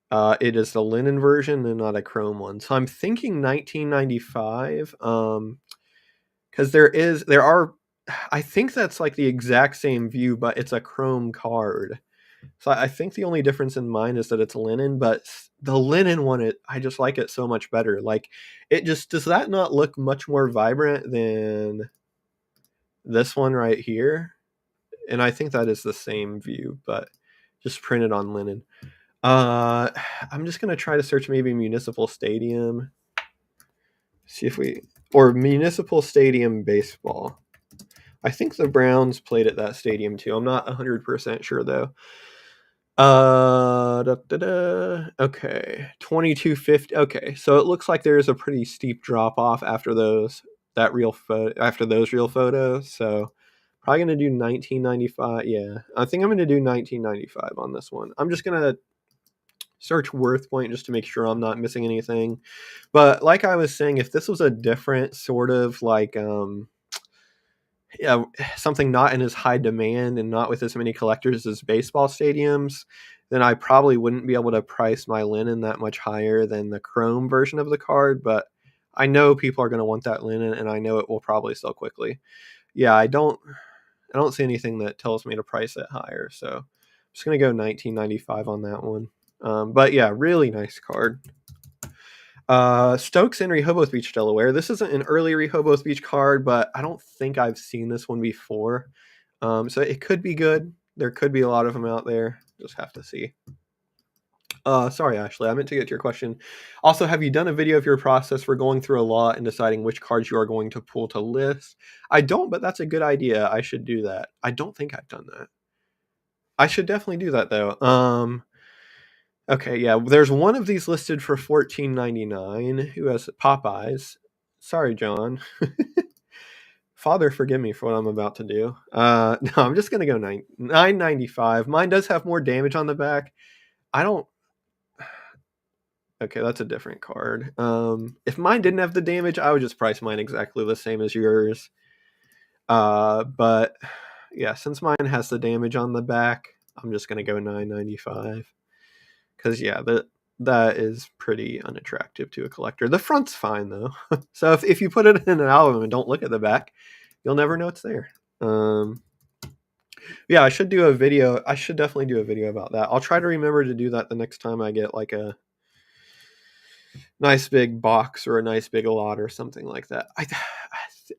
it is the linen version and not a chrome one. So I'm thinking $19.95. Because there are, I think that's like the exact same view, but it's a chrome card. So I think the only difference in mine is that it's linen, but the linen one, I just like it so much better. Like, does that not look much more vibrant than this one right here? And I think that is the same view, but just printed on linen. I'm just gonna try to search maybe Municipal Stadium. See if or Municipal Stadium baseball. I think the Browns played at that stadium too. I'm not 100% sure though. Okay, 2250. Okay, so it looks like there's a pretty steep drop off after those real photos. So probably gonna do 1995. Yeah, I think I'm gonna do 1995 on this one. I'm just gonna search Worth Point just to make sure I'm not missing anything. But like I was saying, if this was a different sort of like yeah, something not in as high demand and not with as many collectors as baseball stadiums, then I probably wouldn't be able to price my linen that much higher than the chrome version of the card. But I know people are going to want that linen, and I know it will probably sell quickly. Yeah, I don't see anything that tells me to price it higher, so I'm just going to go 1995 on that one. But yeah, really nice card. Stokes in Rehoboth Beach, Delaware. This isn't an early Rehoboth Beach card, but I don't think I've seen this one before. So it could be good. There could be a lot of them out there. Just have to see. Sorry, Ashley, I meant to get to your question. Also, have you done a video of your process for going through a lot and deciding which cards you are going to pull to list? I don't, but that's a good idea. I should do that. I don't think I've done that. I should definitely do that, though. Okay, yeah, there's one of these listed for $14.99. Who has Popeyes? Sorry, John. Father, forgive me for what I'm about to do. No, I'm just gonna go $9.95. Mine does have more damage on the back. I don't. Okay, that's a different card. If mine didn't have the damage, I would just price mine exactly the same as yours. But yeah, since mine has the damage on the back, I'm just gonna go $9.95. Because yeah, that is pretty unattractive to a collector. The front's fine though. So if you put it in an album and don't look at the back, you'll never know it's there. Yeah, I should do a video. I should definitely do a video about that. I'll try to remember to do that the next time I get like a nice big box or a nice big lot or something like that.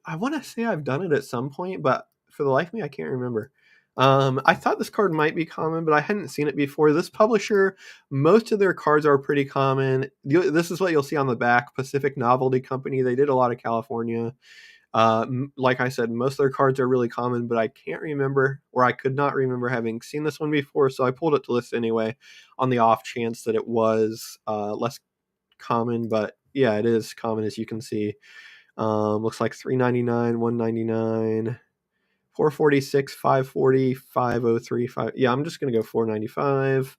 I want to say I've done it at some point, but for the life of me, I can't remember. I thought this card might be common, but I hadn't seen it before. This publisher, most of their cards are pretty common. This is what you'll see on the back. Pacific Novelty Company. They did a lot of California. Like I said, most of their cards are really common, but I can't remember, or I could not remember having seen this one before, so I pulled it to list anyway on the off chance that it was less common. But yeah, it is common, as you can see. Looks like $3.99, $1.99, $4.46, $5.40, $5.03, $5. Yeah, I'm just gonna go $4.95.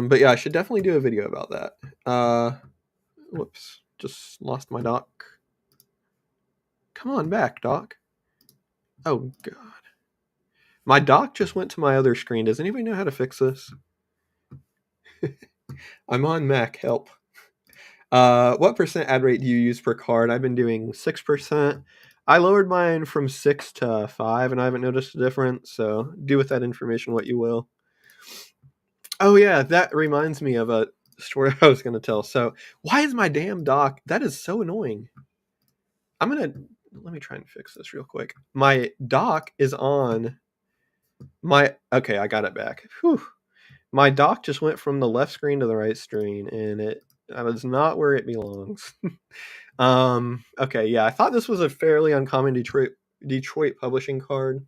But yeah, I should definitely do a video about that. Whoops, just lost my doc. Come on back, doc. Oh god. My dock just went to my other screen. Does anybody know how to fix this? I'm on Mac. Help. What percent ad rate do you use per card? I've been doing 6%. I lowered mine from 6 to 5, and I haven't noticed a difference. So do with that information what you will. Oh yeah, that reminds me of a story I was going to tell. So why is my damn dock? That is so annoying. Let me try and fix this real quick. My dock is on my. Okay, I got it back. Whew. My dock just went from the left screen to the right screen, and that is not where it belongs. Okay, yeah, I thought this was a fairly uncommon Detroit publishing card.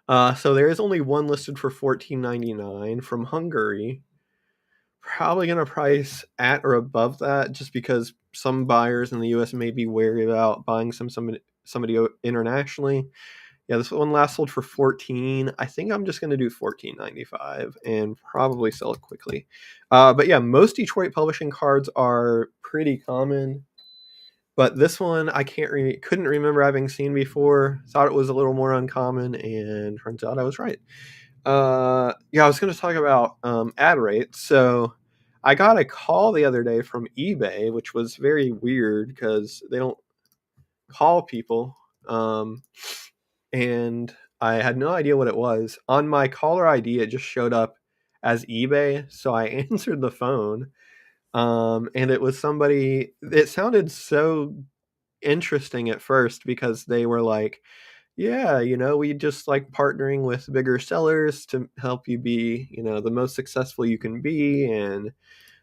So there is only one listed for $14.99 from Hungary. Probably gonna price at or above that, just because some buyers in the U.S. may be wary about buying somebody internationally. Yeah, this one last sold for 14. I think I'm just gonna do 14.95 and probably sell it quickly. But yeah, most Detroit publishing cards are pretty common. But this one I couldn't remember having seen before. Thought it was a little more uncommon, and turns out I was right. Yeah, I was going to talk about ad rates. So I got a call the other day from eBay, which was very weird because they don't call people. And I had no idea what it was. On my caller ID, it just showed up as eBay. So I answered the phone. And it was somebody, it sounded so interesting at first because they were like, yeah, we just like partnering with bigger sellers to help you be, the most successful you can be. And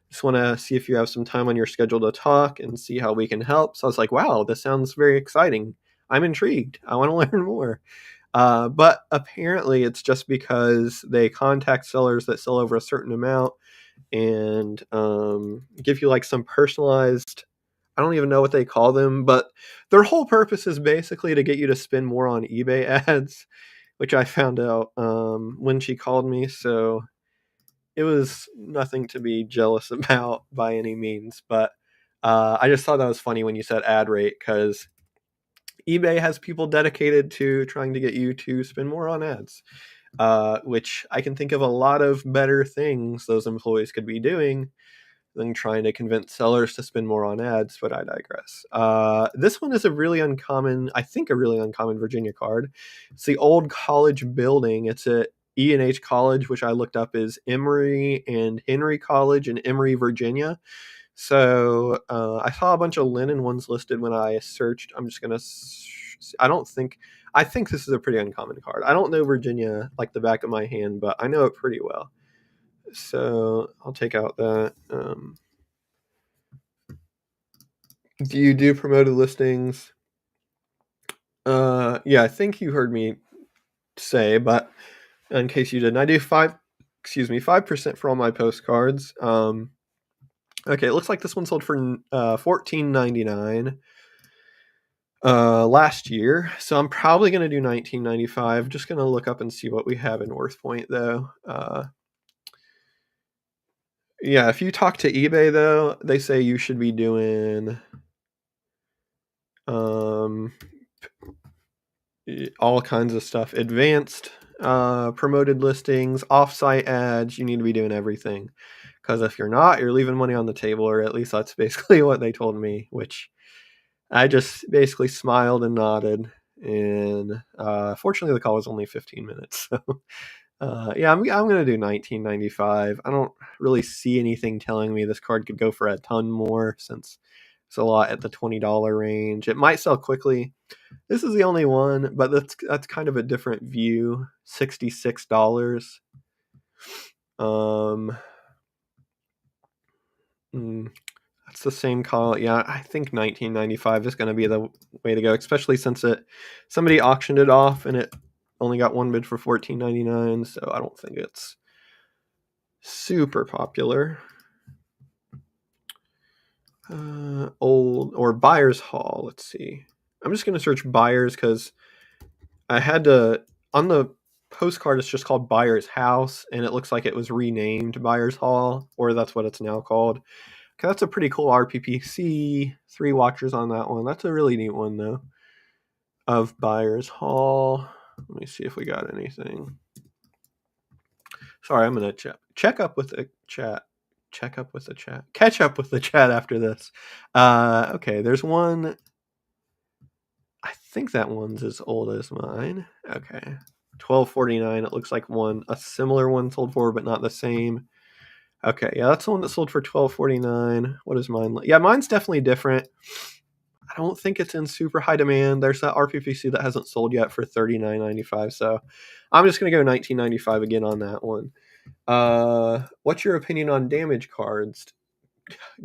just want to see if you have some time on your schedule to talk and see how we can help. So I was like, wow, this sounds very exciting. I'm intrigued. I want to learn more. But apparently it's just because they contact sellers that sell over a certain amount and give you like some personalized, I don't even know what they call them, but their whole purpose is basically to get you to spend more on eBay ads, which I found out when she called me. So it was nothing to be jealous about by any means. But I just thought that was funny when you said ad rate, because eBay has people dedicated to trying to get you to spend more on ads, which I can think of a lot of better things those employees could be doing than trying to convince sellers to spend more on ads, but I digress. This one is I think a really uncommon Virginia card. It's the old college building. It's at E&H College, which I looked up is Emory and Henry College in Emory, Virginia. So I saw a bunch of linen ones listed when I searched. I'm just going to, I think this is a pretty uncommon card. I don't know Virginia like the back of my hand, but I know it pretty well. So I'll take out that. Do you do promoted listings? Yeah, I think you heard me say, but in case you didn't, I do 5% for all my postcards. Okay, it looks like this one sold for $14.99 last year, so I'm probably gonna do $19.95. Just gonna look up and see what we have in North Point though. Yeah, if you talk to eBay though, they say you should be doing all kinds of stuff. Advanced promoted listings, offsite ads, you need to be doing everything. Because if you're not, you're leaving money on the table, or at least that's basically what they told me, which I just basically smiled and nodded. And fortunately, the call was only 15 minutes. So yeah, I'm going to do $19.95. I don't really see anything telling me this card could go for a ton more, since it's a lot at the $20 range. It might sell quickly. This is the only one, but that's kind of a different view. $66. Um, that's the same call. Yeah, I think $19.95 is going to be the way to go, especially since somebody auctioned it off and it only got one bid for $14.99. So I don't think it's super popular. Old or buyer's hall. Let's see. I'm just going to search buyers because I had to, on the postcard, it's just called Buyer's House, and it looks like it was renamed Buyer's Hall, or that's what it's now called. Okay, that's a pretty cool RPPC. 3 watchers on that one. That's a really neat one, though, of Buyer's Hall. Let me see if we got anything. Sorry, I'm gonna check up with the chat. Check up with the chat. Catch up with the chat after this. Okay, there's one. I think that one's as old as mine. Okay. 1249. It looks like a similar one sold for, but not the same. Okay, yeah, that's the one that sold for 1249. What is mine? Yeah, mine's definitely different. I don't think it's in super high demand. There's that RPPC that hasn't sold yet for $39.95. So I'm just gonna go $19.95 again on that one. What's your opinion on damaged cards?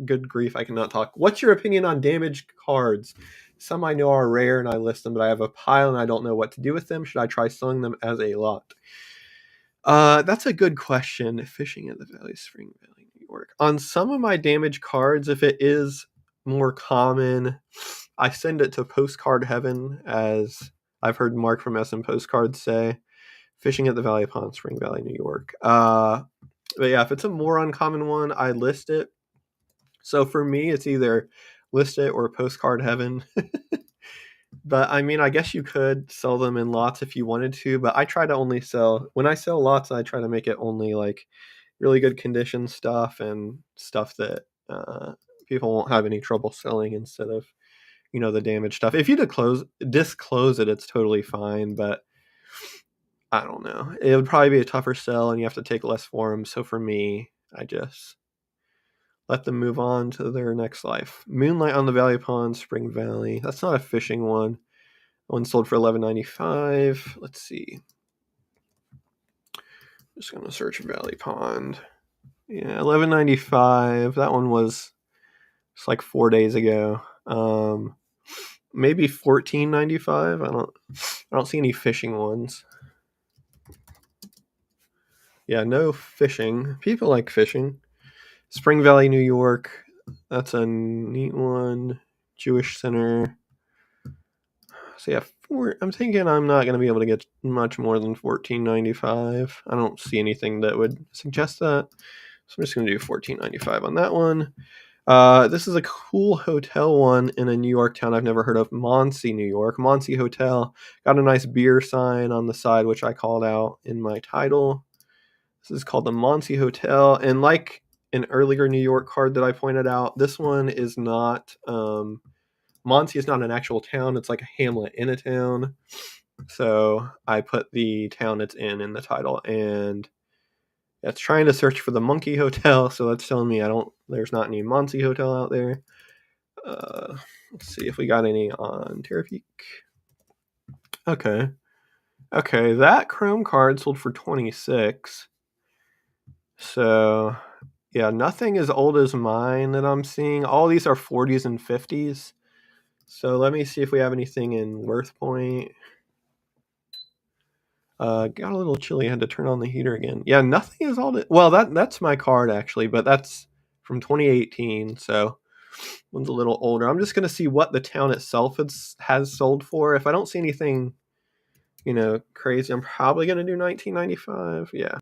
Good grief, I cannot talk. What's your opinion on damaged cards? Some I know are rare and I list them, but I have a pile and I don't know what to do with them. Should I try selling them as a lot? That's a good question. Fishing at the Valley, Spring Valley, New York. On some of my damaged cards, if it is more common, I send it to Postcard Heaven, as I've heard Mark from SM Postcards say. Fishing at the Valley Pond, Spring Valley, New York. But yeah, if it's a more uncommon one, I list it. So for me, it's either list it or Postcard Heaven. But I mean, I guess you could sell them in lots if you wanted to, but I try to only when I sell lots, I try to make it only like really good condition stuff and stuff that people won't have any trouble selling instead of, the damaged stuff. If you disclose it, it's totally fine, but I don't know. It would probably be a tougher sell and you have to take less for them. So for me, I just let them move on to their next life. Moonlight on the Valley Pond, Spring Valley. That's not a fishing one. One sold for $11.95. Let's see. Just gonna search Valley Pond. Yeah, $11.95. That one was just like 4 days ago. Maybe $14.95. I don't see any fishing ones. Yeah, no fishing. People like fishing. Spring Valley, New York. That's a neat one. Jewish Center. So yeah, I'm thinking I'm not going to be able to get much more than $14.95. I don't see anything that would suggest that. So I'm just going to do $14.95 on that one. This is a cool hotel one in a New York town I've never heard of, Monsey, New York. Monsey Hotel. Got a nice beer sign on the side, which I called out in my title. This is called the Monsey Hotel. And like an earlier New York card that I pointed out, this one is not... Monsey is not an actual town. It's like a hamlet in a town. So I put the town it's in the title. And it's trying to search for the Monkey Hotel. So that's telling me there's not any Monsey Hotel out there. Let's see if we got any on Terra Peak. Okay, that Chrome card sold for $26. So yeah, nothing as old as mine that I'm seeing. All these are 40s and 50s. So let me see if we have anything in Worth Point. Got a little chilly. I had to turn on the heater again. Yeah, nothing is all that. Well, that's my card actually, but that's from 2018. So one's a little older. I'm just gonna see what the town itself has sold for. If I don't see anything, crazy, I'm probably gonna do $19.95. Yeah.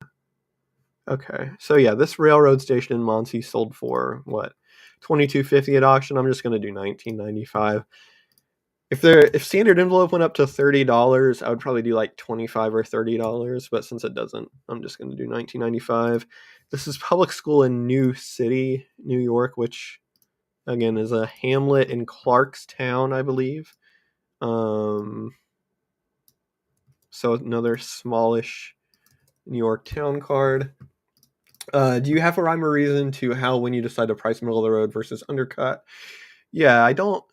Okay. So yeah, this railroad station in Monsey sold for what? $22.50 at auction. I'm just gonna do $19.95. If standard envelope went up to $30, I would probably do like $25 or $30. But since it doesn't, I'm just going to do $19.95. This is public school in New City, New York, which again is a hamlet in Clarkstown, I believe. So another smallish New York town card. Do you have a rhyme or reason to when you decide to price middle of the road versus undercut? Yeah, I don't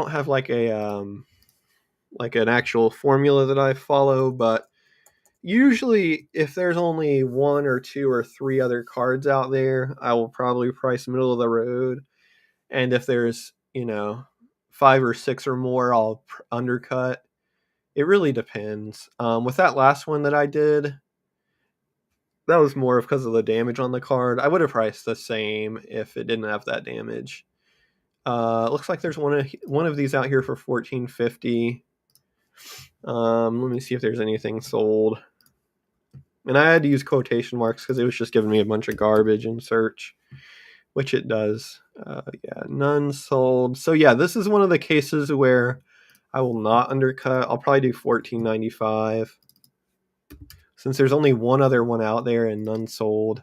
have like an actual formula that I follow, but usually if there's only one or two or three other cards out there, I will probably price middle of the road. And if there's, 5 or 6 or more, I'll undercut. It really depends. With that last one that I did, that was more because of the damage on the card. I would have priced the same if it didn't have that damage. Looks like there's one of these out here for $14.50. Let me see if there's anything sold. And I had to use quotation marks because it was just giving me a bunch of garbage in search, which it does. Yeah, none sold. So yeah, this is one of the cases where I will not undercut. I'll probably do $14.95. Since there's only one other one out there and none sold,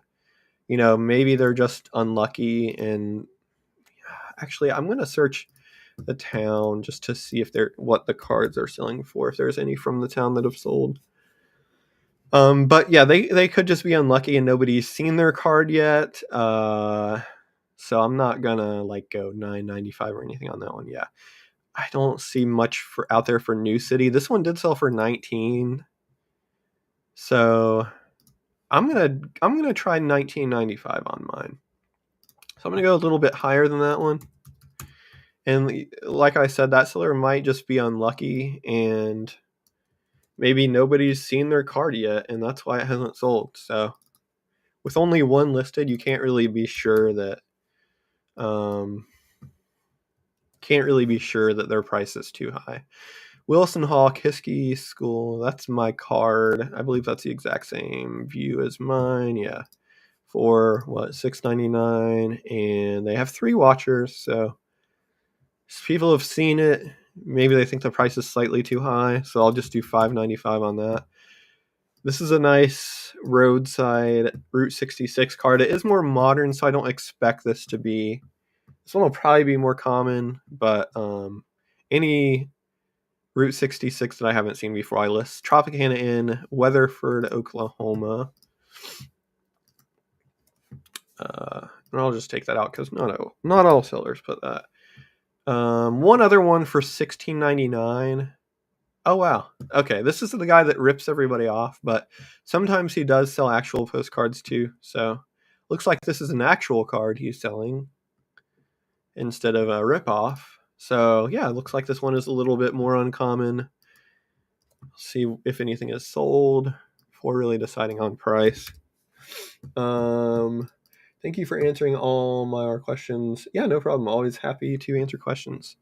maybe they're just unlucky. And actually, I'm going to search the town just to see what the cards are selling for, if there's any from the town that have sold. But yeah, they could just be unlucky and nobody's seen their card yet. So I'm not gonna go $9.95 or anything on that one. Yeah, I don't see much out there for New City. This one did sell for $19, so I'm gonna try $19.95 on mine. So I'm gonna go a little bit higher than that one. And like I said, that seller might just be unlucky and maybe nobody's seen their card yet, and that's why it hasn't sold. So with only one listed, you can't really be sure that their price is too high. Wilson Hall, Kiski School, that's my card. I believe that's the exact same view as mine. Yeah. For $6.99, and they have 3 watchers, so people have seen it. Maybe they think the price is slightly too high, so I'll just do $5.95 on that. This is a nice roadside Route 66 card. It is more modern, so I don't expect this to be. This one will probably be more common, but any Route 66 that I haven't seen before, I list. Tropicana Inn, Weatherford, Oklahoma. And I'll just take that out because not all sellers put that. One other one for $16.99. Oh wow. Okay, this is the guy that rips everybody off, but sometimes he does sell actual postcards too. So looks like this is an actual card he's selling instead of a ripoff. So yeah, it looks like this one is a little bit more uncommon. See if anything is sold before really deciding on price. Thank you for answering all my questions. Yeah, no problem. Always happy to answer questions.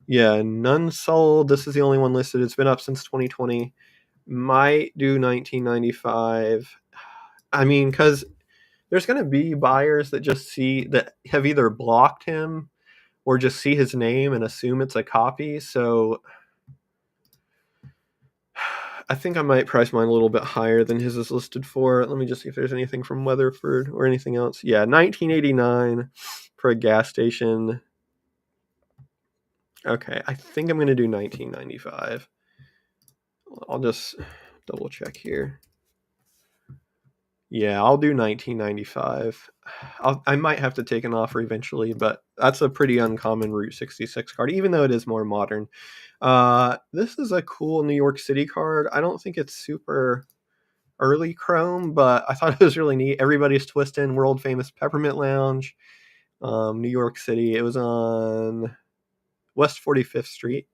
Yeah, none sold. This is the only one listed. It's been up since 2020. Might do $19.95. I mean, because there's going to be buyers that have either blocked him or just see his name and assume it's a copy. So I think I might price mine a little bit higher than his is listed for. Let me just see if there's anything from Weatherford or anything else. Yeah, $19.89 for a gas station. Okay, I think I'm going to do $19.95. I'll just double check here. Yeah, I'll do $19.95. I might have to take an offer eventually, but that's a pretty uncommon Route 66 card, even though it is more modern. This is a cool New York City card. I don't think it's super early chrome, but I thought it was really neat. Everybody's Twistin', world famous Peppermint Lounge, New York City. It was on West 45th Street.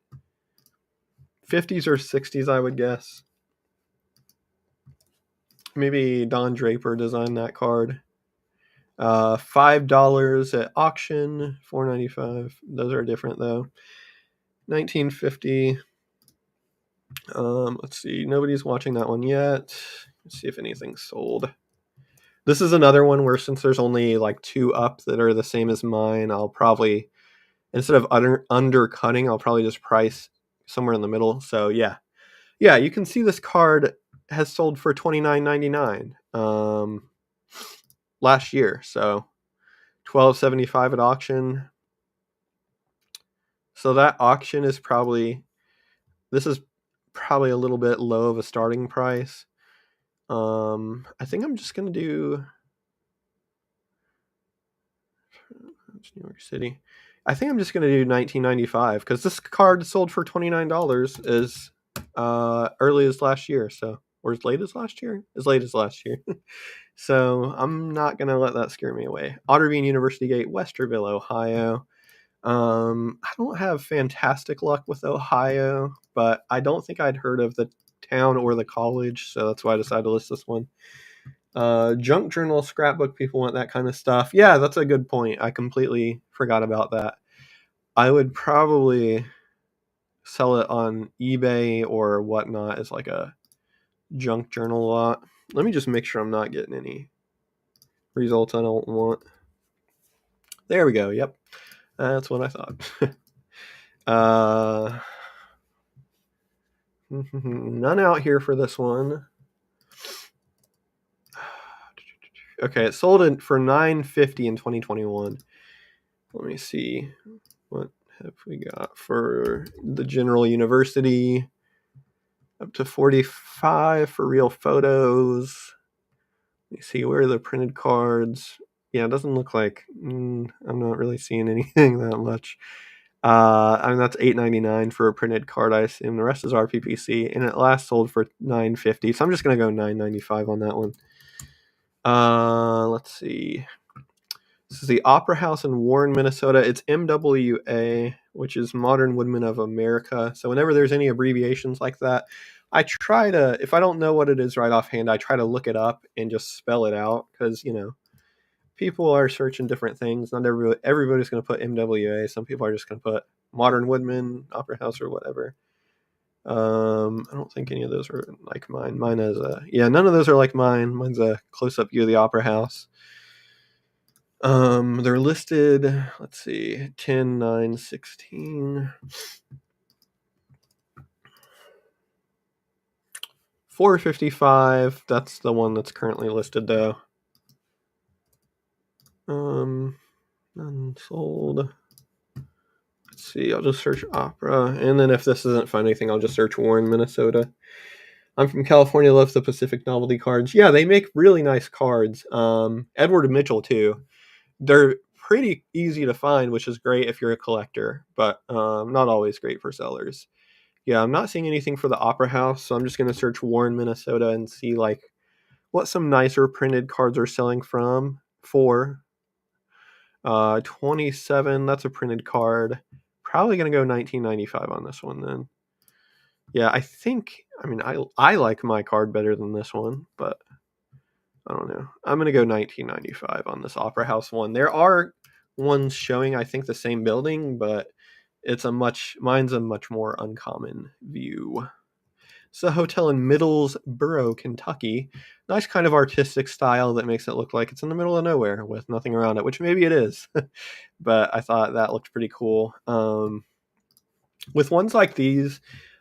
50s or 60s, I would guess. Maybe Don Draper designed that card. $5 at auction, $4.95. Those are different though. 1950. Let's see. Nobody's watching that one yet. Let's see if anything's sold. This is another one where since there's only 2 up that are the same as mine, I'll probably, instead of undercutting, I'll probably just price somewhere in the middle. So yeah, you can see this card has sold for $29.99 last year. So $12.75 at auction. So that auction is this is probably a little bit low of a starting price. I think I'm just gonna do New York City. I think I'm just gonna do $19.95 because this card sold for $29 as early as last year. So, or as late as last year? As late as last year. So I'm not gonna let that scare me away. Otterbein University Gate, Westerville, Ohio. I don't have fantastic luck with Ohio, but I don't think I'd heard of the town or the college, so that's why I decided to list this one. Junk journal, scrapbook, people want that kind of stuff. Yeah, that's a good point. I completely forgot about that. I would probably sell it on eBay or whatnot as a junk journal lot. Let me just make sure I'm not getting any results I don't want. There we go. Yep. That's what I thought. None out here for this one. Okay, it sold for $9.50 in 2021. Let me see. What have we got for the General University? Up to $45 for real photos. Let me see, where are the printed cards? Yeah, it doesn't look like I'm not really seeing anything that much. That's $8.99 for a printed card, I assume. The rest is RPPC, and it last sold for $9.50. So I'm just gonna go $9.95 on that one. Let's see. This is the Opera House in Warren, Minnesota. It's MWA, which is Modern Woodmen of America. So whenever there's any abbreviations like that, I try to, if I don't know what it is right offhand, I try to look it up and just spell it out because, people are searching different things. Not everybody's going to put MWA. Some people are just going to put Modern Woodman, Opera House, or whatever. I don't think any of those are like mine. Mine is none of those are like mine. Mine's a close-up view of the Opera House. They're listed, let's see, 10, 9, 16. $4.55. That's the one that's currently listed though. Unsold. Let's see, I'll just search Opera, and then if this doesn't find anything, I'll just search Warren, Minnesota. I'm from California, love the Pacific Novelty cards. Yeah, they make really nice cards. Edward Mitchell too. They're pretty easy to find, which is great if you're a collector, but not always great for sellers. Yeah, I'm not seeing anything for the Opera House, so I'm just going to search Warren, Minnesota and see like what some nicer printed cards are selling for. 27, that's a printed card. Probably going to go $19.95 on this one then. Yeah, I like my card better than this one, but I don't know. I'm going to go $19.95 on this Opera House one. There are ones showing, I think, the same building, but mine's a much more uncommon view. It's a hotel in Middlesboro, Kentucky. Nice kind of artistic style that makes it look like it's in the middle of nowhere with nothing around it, which maybe it is. But I thought that looked pretty cool. With ones like these,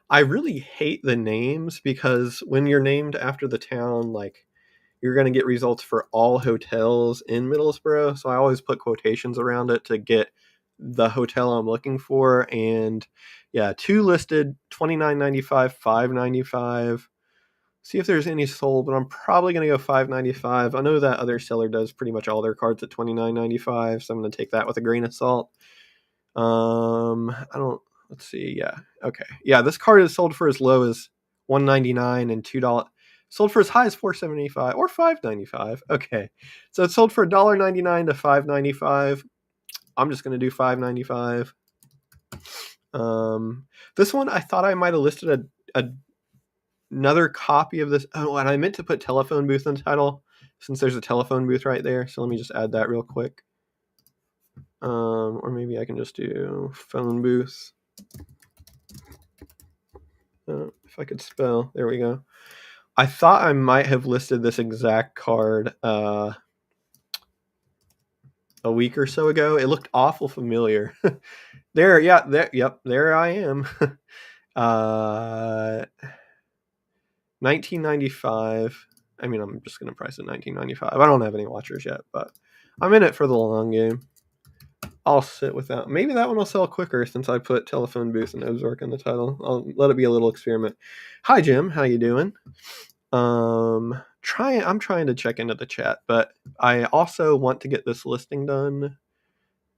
I really hate the names because when you're named after the town, like, you're going to get results for all hotels in Middlesboro. So I always put quotations around it to get the hotel I'm looking for. And yeah, 2 listed, $29.95, $5.95. See if there's any sold, but I'm probably going to go $5.95. I know that other seller does pretty much all their cards at $29.95, so I'm going to take that with a grain of salt. Let's see. Yeah. Okay. Yeah, this card is sold for as low as $1.99 and $2. Sold for as high as $4.75 or $5.95. Okay. So it's sold for $1.99 to $5.95. I'm just going to do $5.95. This one, I thought I might have listed another copy of this. Oh, and I meant to put telephone booth in the title since there's a telephone booth right there. So let me just add that real quick. Or maybe I can just do phone booth. If I could spell, there we go. I thought I might have listed this exact card a week or so ago. It looked awful familiar. There I am. 1995. I mean, I'm just going to price it $19.95. I don't have any watchers yet, but I'm in it for the long game. I'll sit with that. Maybe that one will sell quicker since I put telephone booth and Ozark in the title. I'll let it be a little experiment. Hi, Jim. How you doing? I'm trying to check into the chat, but I also want to get this listing done.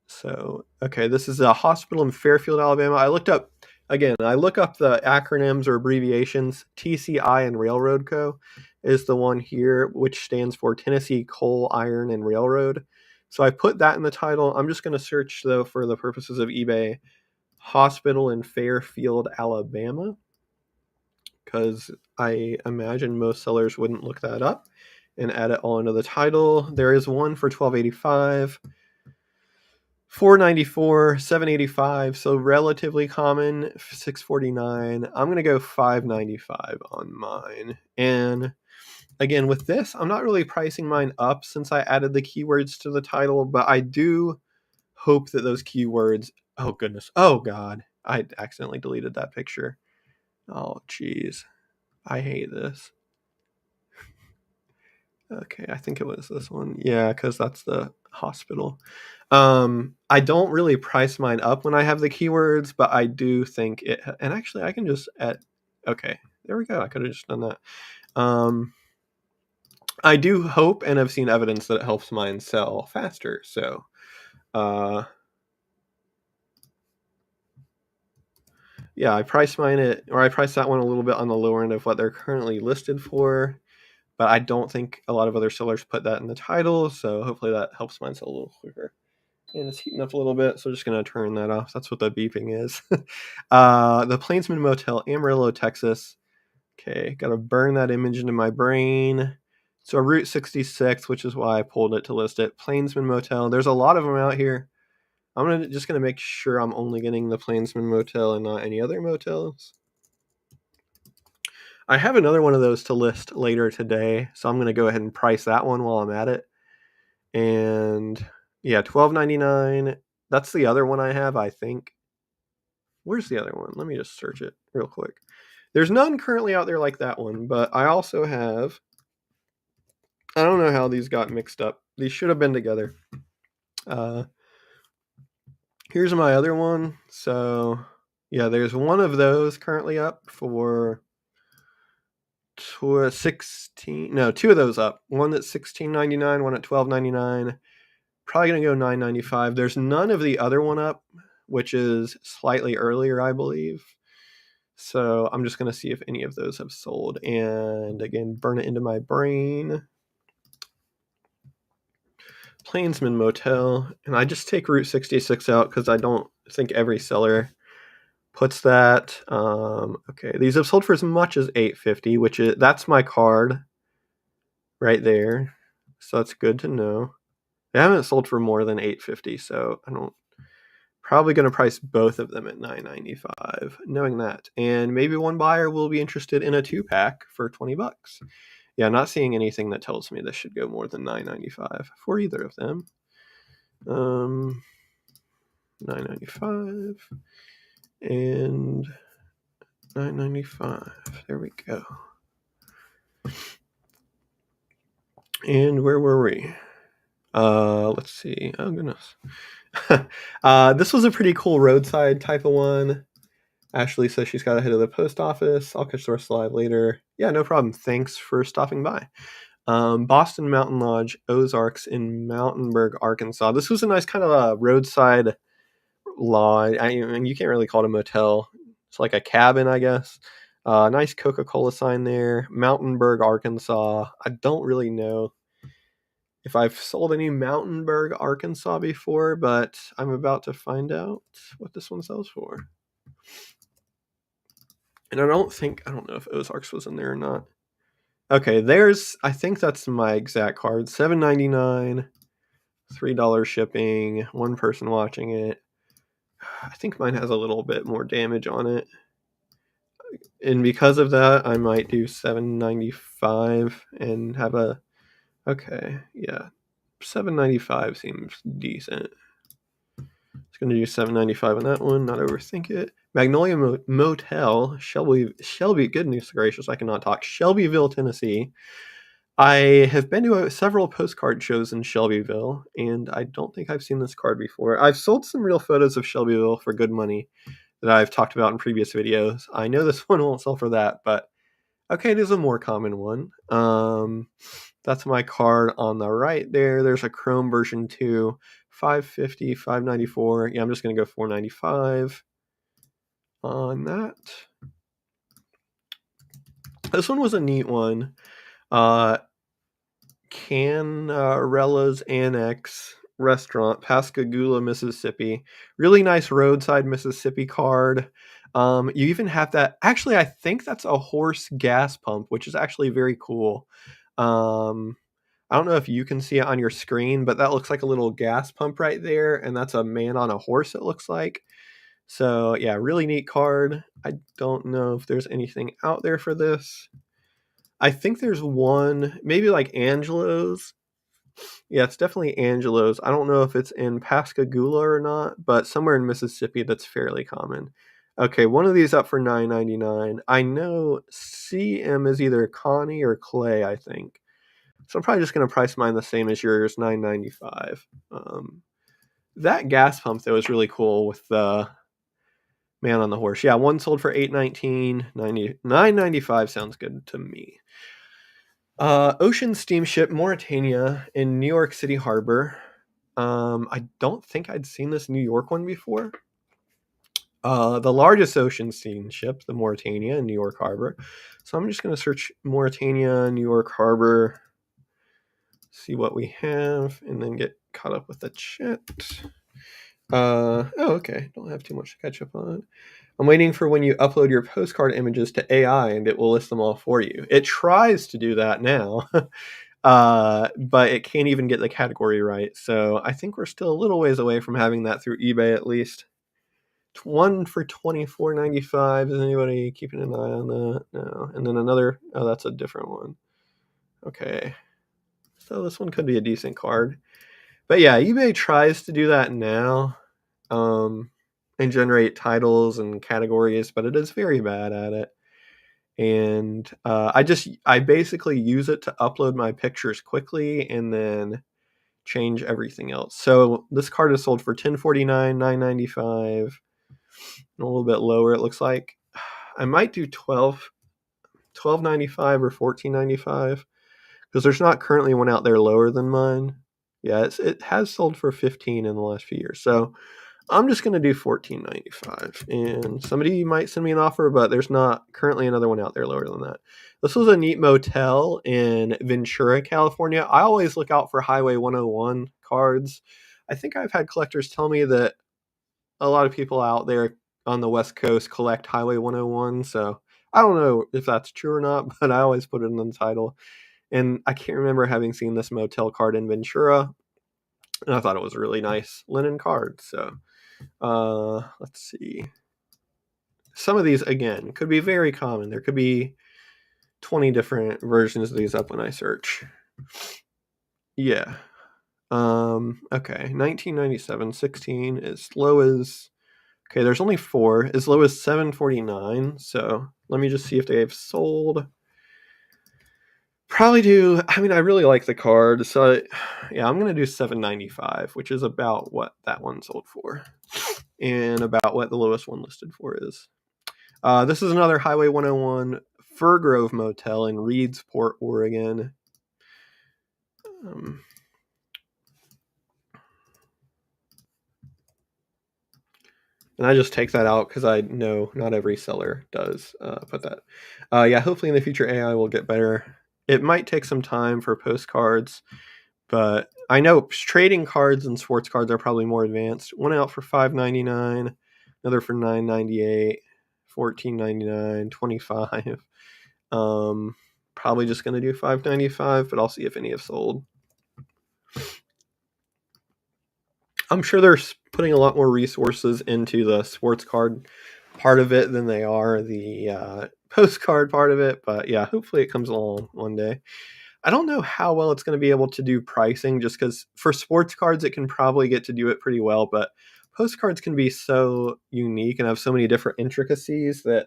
So, okay, this is a hospital in Fairfield, Alabama. I look up the acronyms or abbreviations. TCI and Railroad Co. is the one here, which stands for Tennessee Coal, Iron, and Railroad. So I put that in the title. I'm just going to search, though, for the purposes of eBay, hospital in Fairfield, Alabama, because I imagine most sellers wouldn't look that up and add it all into the title. There is one for $12.85. $4.94, $7.85, so relatively common. $6.49. I'm going to go $5.95 on mine. And again, with this, I'm not really pricing mine up since I added the keywords to the title, but I do hope that those keywords... Oh, goodness. Oh, God. I accidentally deleted that picture. Oh, jeez. I hate this. Okay, I think it was this one. Yeah, because that's the hospital. I don't really price mine up when I have the keywords, but I do think it. And actually, I can just add. Okay, there we go. I could have just done that. I do hope and have seen evidence that it helps mine sell faster. So, uh, yeah, I price that one a little bit on the lower end of what they're currently listed for. But I don't think a lot of other sellers put that in the title, so hopefully that helps mine sell a little quicker. And it's heating up a little bit, so I'm just going to turn that off. That's what the beeping is. The Plainsman Motel, Amarillo, Texas. Okay, got to burn that image into my brain. So Route 66, which is why I pulled it to list it. Plainsman Motel. There's a lot of them out here. I'm just gonna make sure I'm only getting the Plainsman Motel and not any other motels. I have another one of those to list later today, so I'm gonna go ahead and price that one while I'm at it. And yeah, $12.99. That's the other one I have, I think. Where's the other one? Let me just search it real quick. There's none currently out there like that one, but I also have. I don't know how these got mixed up. These should have been together. Here's my other one. So, yeah, there's one of those currently up for 16. No, two of those up. One that's $16.99, one at $12.99. Probably gonna go $9.95. There's none of the other one up, which is slightly earlier, I believe. So I'm just gonna see if any of those have sold, and again, burn it into my brain. Plainsman Motel, and I just take Route 66 out because I don't think every seller puts that. Okay, these have sold for as much as $8.50, that's my card right there, so that's good to know. They haven't sold for more than $8.50, so I don't. Probably going to price both of them at $9.95, knowing that, and maybe one buyer will be interested in a 2-pack for $20. Yeah, not seeing anything that tells me this should go more than $9.95 for either of them. $9.95 and $9.95. There we go. And where were we? Let's see. Oh goodness. This was a pretty cool roadside type of one. Ashley says she's got to head to the post office. I'll catch the rest live later. Yeah, no problem. Thanks for stopping by. Boston Mountain Lodge, Ozarks in Mountainburg, Arkansas. This was a nice kind of a roadside lodge. I mean, you can't really call it a motel. It's like a cabin, I guess. Nice Coca-Cola sign there. Mountainburg, Arkansas. I don't really know if I've sold any Mountainburg, Arkansas before, but I'm about to find out what this one sells for. And I don't know if Ozarks was in there or not. Okay, I think that's my exact card. $7.99, $3 shipping, one person watching it. I think mine has a little bit more damage on it. And because of that, I might do $7.95 and have a. Okay, yeah. $7.95 seems decent. It's going to do $7.95 on that one, not overthink it. Magnolia Motel, Shelby, goodness gracious, I cannot talk. Shelbyville, Tennessee. I have been to several postcard shows in Shelbyville, and I don't think I've seen this card before. I've sold some real photos of Shelbyville for good money that I've talked about in previous videos. I know this one won't sell for that, but okay, it is a more common one. That's my card on the right there. There's a Chrome version 2, $5.50, $5.94. Yeah, I'm just going to go $4.95 on that. This one was a neat one. Canarella's Annex Restaurant, Pascagoula, Mississippi. Really nice roadside Mississippi card. You even have that. Actually, I think that's a horse gas pump, which is actually very cool. I don't know if you can see it on your screen, but that looks like a little gas pump right there, and that's a man on a horse, it looks like. So, yeah, really neat card. I don't know if there's anything out there for this. I think there's one, maybe like Angelo's. Yeah, it's definitely Angelo's. I don't know if it's in Pascagoula or not, but somewhere in Mississippi that's fairly common. Okay, one of these up for $9.99. I know CM is either Connie or Clay, I think. So I'm probably just going to price mine the same as yours, $9.95. That gas pump, though, is really cool with the man on the horse. Yeah, one sold for $8.19. $9.95 sounds good to me. Ocean steamship Mauritania in New York City Harbor. I don't think I'd seen this New York one before. The largest ocean steamship, the Mauritania in New York Harbor. So I'm just going to search Mauritania, New York Harbor, see what we have, and then get caught up with the chat. Okay. Don't have too much to catch up on. I'm waiting for when you upload your postcard images to AI and it will list them all for you. It tries to do that now, but it can't even get the category right. So I think we're still a little ways away from having that through eBay at least. One for $24.95. Is anybody keeping an eye on that? No. And then another. Oh, that's a different one. Okay. So this one could be a decent card. But yeah, eBay tries to do that now, and generate titles and categories, but it is very bad at it. And I basically use it to upload my pictures quickly and then change everything else. So this card is sold for $10.49, $9.95, and a little bit lower. It looks like I might do $12.95 or $14.95 because there's not currently one out there lower than mine. Yeah, it has sold for $15 in the last few years. So I'm just going to do $14.95. And somebody might send me an offer, but there's not currently another one out there lower than that. This was a neat motel in Ventura, California. I always look out for Highway 101 cards. I think I've had collectors tell me that a lot of people out there on the West Coast collect Highway 101. So I don't know if that's true or not, but I always put it in the title. And I can't remember having seen this motel card in Ventura. And I thought it was a really nice linen card. So let's see. Some of these, again, could be very common. There could be 20 different versions of these up when I search. Yeah. Okay. 1997, 16, as low as... Okay, there's only 4. As low as $7.49. So let me just see if they've sold. Probably do. I mean, I really like the card, so yeah, I'm gonna do $7.95, which is about what that one sold for, and about what the lowest one listed for is. This is another Highway 101 Fir Grove Motel in Reedsport, Oregon. And I just take that out because I know not every seller does put that. Yeah, hopefully in the future AI will get better. It might take some time for postcards, but I know trading cards and sports cards are probably more advanced. One out for $5.99, another for $9.98, $14.99, $25. Probably just going to do $5.95, but I'll see if any have sold. I'm sure they're putting a lot more resources into the sports card part of it than they are the postcard part of it. But yeah, hopefully it comes along one day. I don't know how well it's going to be able to do pricing, just because for sports cards it can probably get to do it pretty well, but postcards can be so unique and have so many different intricacies that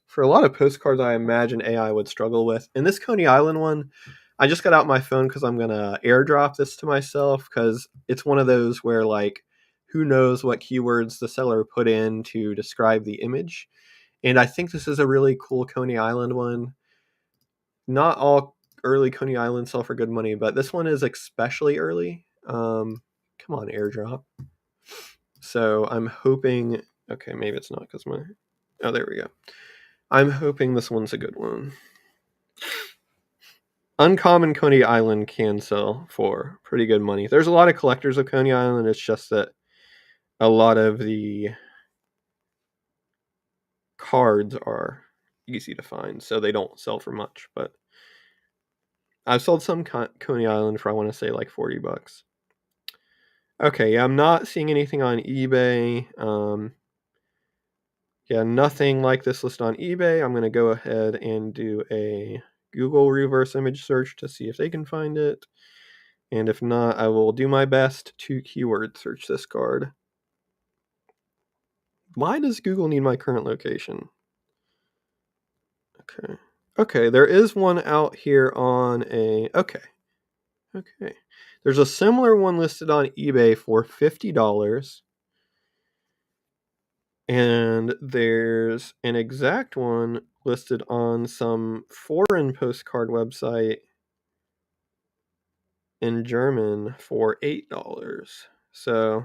for a lot of postcards I imagine AI would struggle with. And this Coney Island one, I just got out my phone because I'm going to airdrop this to myself because it's one of those where, like, who knows what keywords the seller put in to describe the image. And I think this is a really cool Coney Island one. Not all early Coney Island sell for good money, but this one is especially early. Come on, airdrop. So I'm hoping... Okay, maybe it's not because my... Oh, there we go. I'm hoping this one's a good one. Uncommon Coney Island can sell for pretty good money. There's a lot of collectors of Coney Island. It's just that a lot of the cards are easy to find, so they don't sell for much. But I've sold some Coney Island for, I want to say, like $40. Okay, yeah, I'm not seeing anything on eBay. Yeah, nothing like this listed on eBay. I'm going to go ahead and do a Google reverse image search to see if they can find it. And if not, I will do my best to keyword search this card. Why does Google need my current location? Okay. Okay, there is one out here on a... Okay. There's a similar one listed on eBay for $50. And there's an exact one listed on some foreign postcard website in German for $8. So,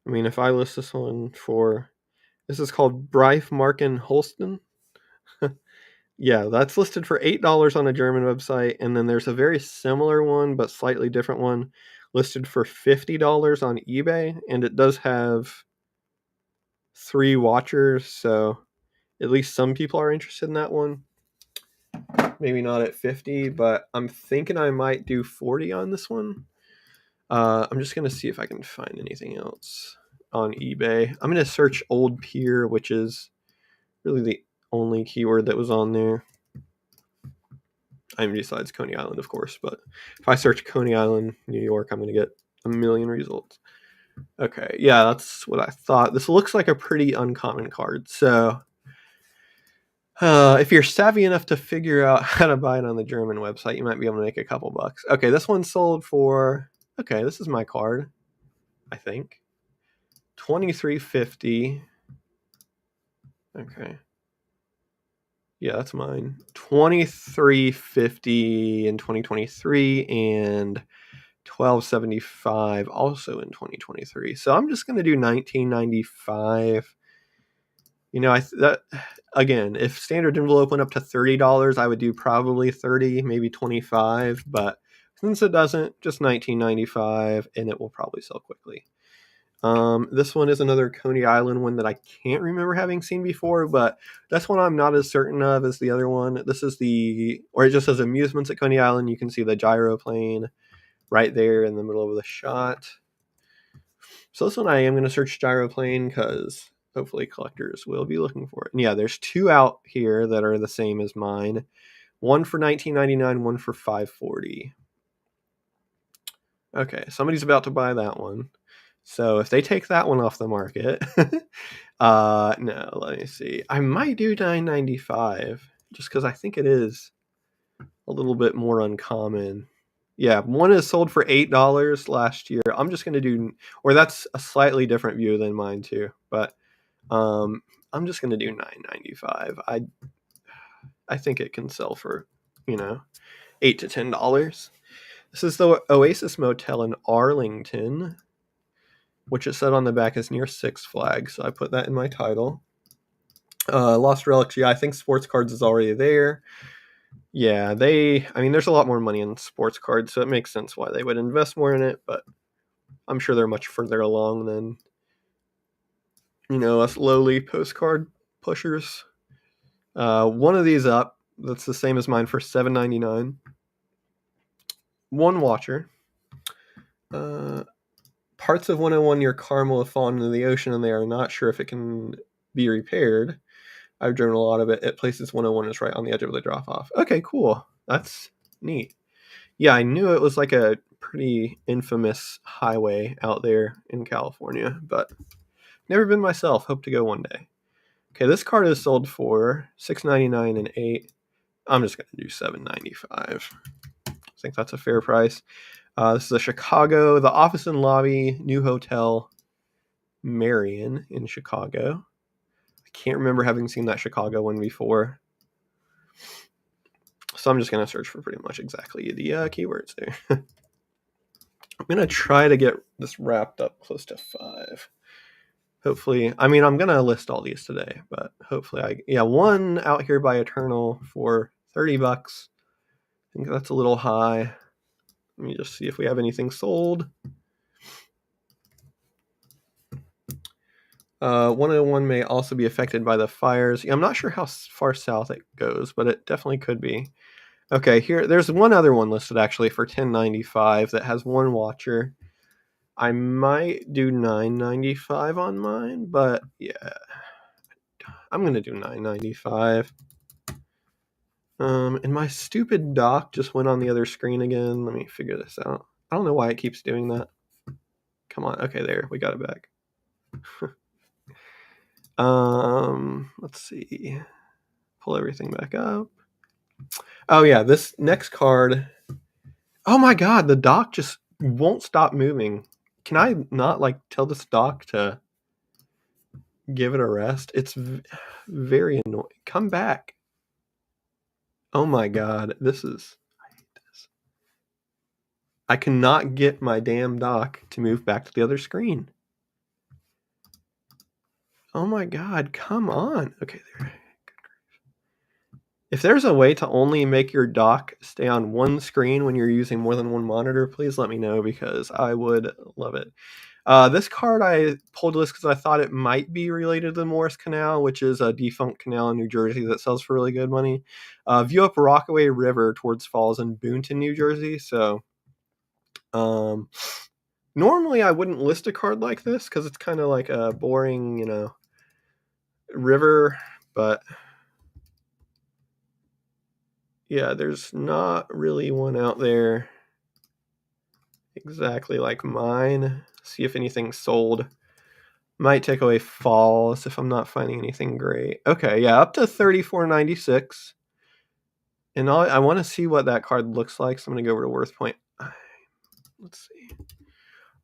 I mean, if I list this one for... This is called Briefmarken Holsten. Yeah, that's listed for $8 on a German website, and then there's a very similar one, but slightly different one, listed for $50 on eBay, and it does have 3 watchers, so at least some people are interested in that one. Maybe not at 50, but I'm thinking I might do 40 on this one. I'm just going to see if I can find anything else on eBay. I'm going to search Old Pier, which is really the only keyword that was on there. I mean, besides Coney Island, of course, but if I search Coney Island, New York, I'm going to get a million results. Okay, yeah, that's what I thought. This looks like a pretty uncommon card, so if you're savvy enough to figure out how to buy it on the German website, you might be able to make a couple bucks. Okay, this one sold for... Okay, this is my card, I think. $23.50. Okay. Yeah, that's mine. $23.50 in 2023 and $12.75 also in 2023. So I'm just going to do $19.95. You know, again, if standard envelope went up to $30, I would do probably 30, maybe 25, but since it doesn't, just $19.95, and it will probably sell quickly. This one is another Coney Island one that I can't remember having seen before, but that's one I'm not as certain of as the other one. This is or it just says amusements at Coney Island. You can see the gyroplane right there in the middle of the shot. So this one I am going to search gyroplane because hopefully collectors will be looking for it. And yeah, there's 2 out here that are the same as mine. One for $19.99, one for $5.40. Okay, somebody's about to buy that one. So if they take that one off the market, no, let me see. I might do $9.95 just because I think it is a little bit more uncommon. Yeah, one is sold for $8 last year. I'm just going to do, or that's a slightly different view than mine too, but I'm just going to do $9.95. I think it can sell for, $8 to $10. This is the Oasis Motel in Arlington, which it said on the back is near Six Flags, so I put that in my title. Lost Relics, yeah, I think Sports Cards is already there. Yeah, there's a lot more money in sports cards, so it makes sense why they would invest more in it, but I'm sure they're much further along than, us lowly postcard pushers. One of these up, that's the same as mine for $7.99. One watcher. Parts of 101 near Carmel have fallen into the ocean, and they are not sure if it can be repaired. I've driven a lot of it. At places 101 is right on the edge of the drop-off. Okay, cool. That's neat. Yeah, I knew it was like a pretty infamous highway out there in California, but never been myself. Hope to go one day. Okay, this card is sold for $6.99 and $8. I'm just going to do $7.95. I think that's a fair price. This is a Chicago, the Office and Lobby, New Hotel, Marion in Chicago. I can't remember having seen that Chicago one before. So I'm just going to search for pretty much exactly the keywords there. I'm going to try to get this wrapped up close to 5. Hopefully, I'm going to list all these today, but hopefully one out here by Eternal for $30. I think that's a little high. Let me just see if we have anything sold. 101 may also be affected by the fires. I'm not sure how far south it goes, but it definitely could be. Okay, there's one other one listed actually for $10.95 that has one watcher. I might do $9.95 on mine, but yeah, I'm going to do $9.95. And my stupid dock just went on the other screen again. Let me figure this out. I don't know why it keeps doing that. Come on. Okay, there. We got it back. Let's see. Pull everything back up. Oh yeah, this next card. Oh my god, the dock just won't stop moving. Can I not like tell this dock to give it a rest? It's very annoying. Come back. Oh my god, this is. I hate this. I cannot get my damn dock to move back to the other screen. Oh my god, come on. Okay, there. If there's a way to only make your dock stay on one screen when you're using more than one monitor, please let me know because I would love it. This card I pulled this because I thought it might be related to the Morris Canal, which is a defunct canal in New Jersey that sells for really good money. View up Rockaway River towards Falls in Boonton, New Jersey. So, normally I wouldn't list a card like this because it's kind of like a boring, river. But yeah, there's not really one out there exactly like mine. See if anything's sold. Might take away Falls if I'm not finding anything great. Okay, yeah, up to $34.96. And I want to see what that card looks like, so I'm going to go over to Worth Point. Let's see.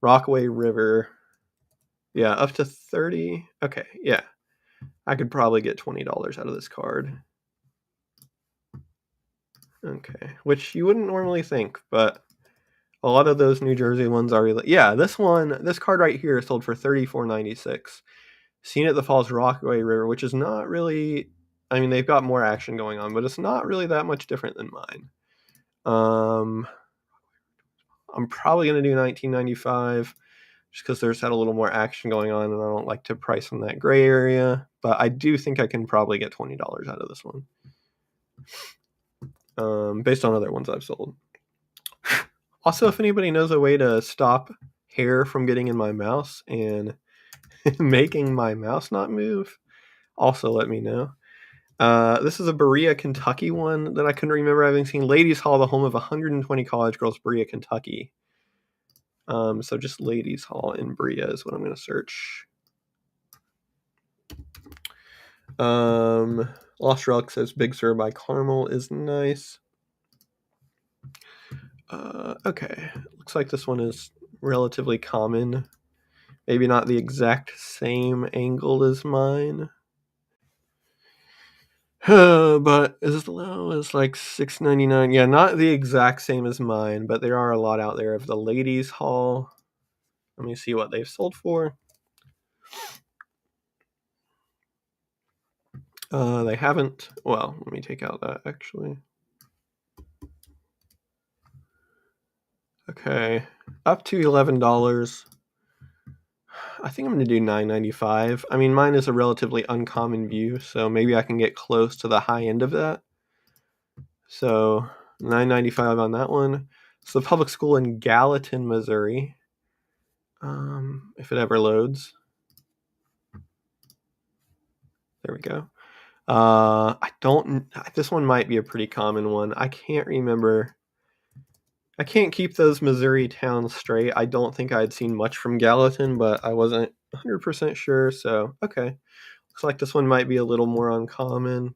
Rockaway River. Yeah, up to 30. Okay, yeah. I could probably get $20 out of this card. Okay, which you wouldn't normally think, but a lot of those New Jersey ones are really. Yeah, this card right here is sold for $34.96. Seen at the Falls Rockaway River, which is not really. I mean, they've got more action going on, but it's not really that much different than mine. I'm probably going to do $19.95 just because there's had a little more action going on, and I don't like to price in that gray area. But I do think I can probably get $20 out of this one, based on other ones I've sold. Also, if anybody knows a way to stop hair from getting in my mouse and making my mouse not move, also let me know. This is a Berea, Kentucky one that I couldn't remember having seen. Ladies Hall, the home of 120 college girls, Berea, Kentucky. So just Ladies Hall in Berea is what I'm going to search. Lost Relic says Big Sur by Carmel is nice. Okay, looks like this one is relatively common. Maybe not the exact same angle as mine. But as low as like $6.99. Yeah, not the exact same as mine, but there are a lot out there of the Ladies Hall. Let me see what they've sold for. They haven't. Well, let me take out that actually. Okay, up to $11. I think I'm going to do $9.95. I mean, mine is a relatively uncommon view, so maybe I can get close to the high end of that. So $9.95 on that one. It's the public school in Gallatin, Missouri. If it ever loads. There we go. This one might be a pretty common one. I can't remember. I can't keep those Missouri towns straight. I don't think I had seen much from Gallatin, but I wasn't 100% sure. So, okay. Looks like this one might be a little more uncommon.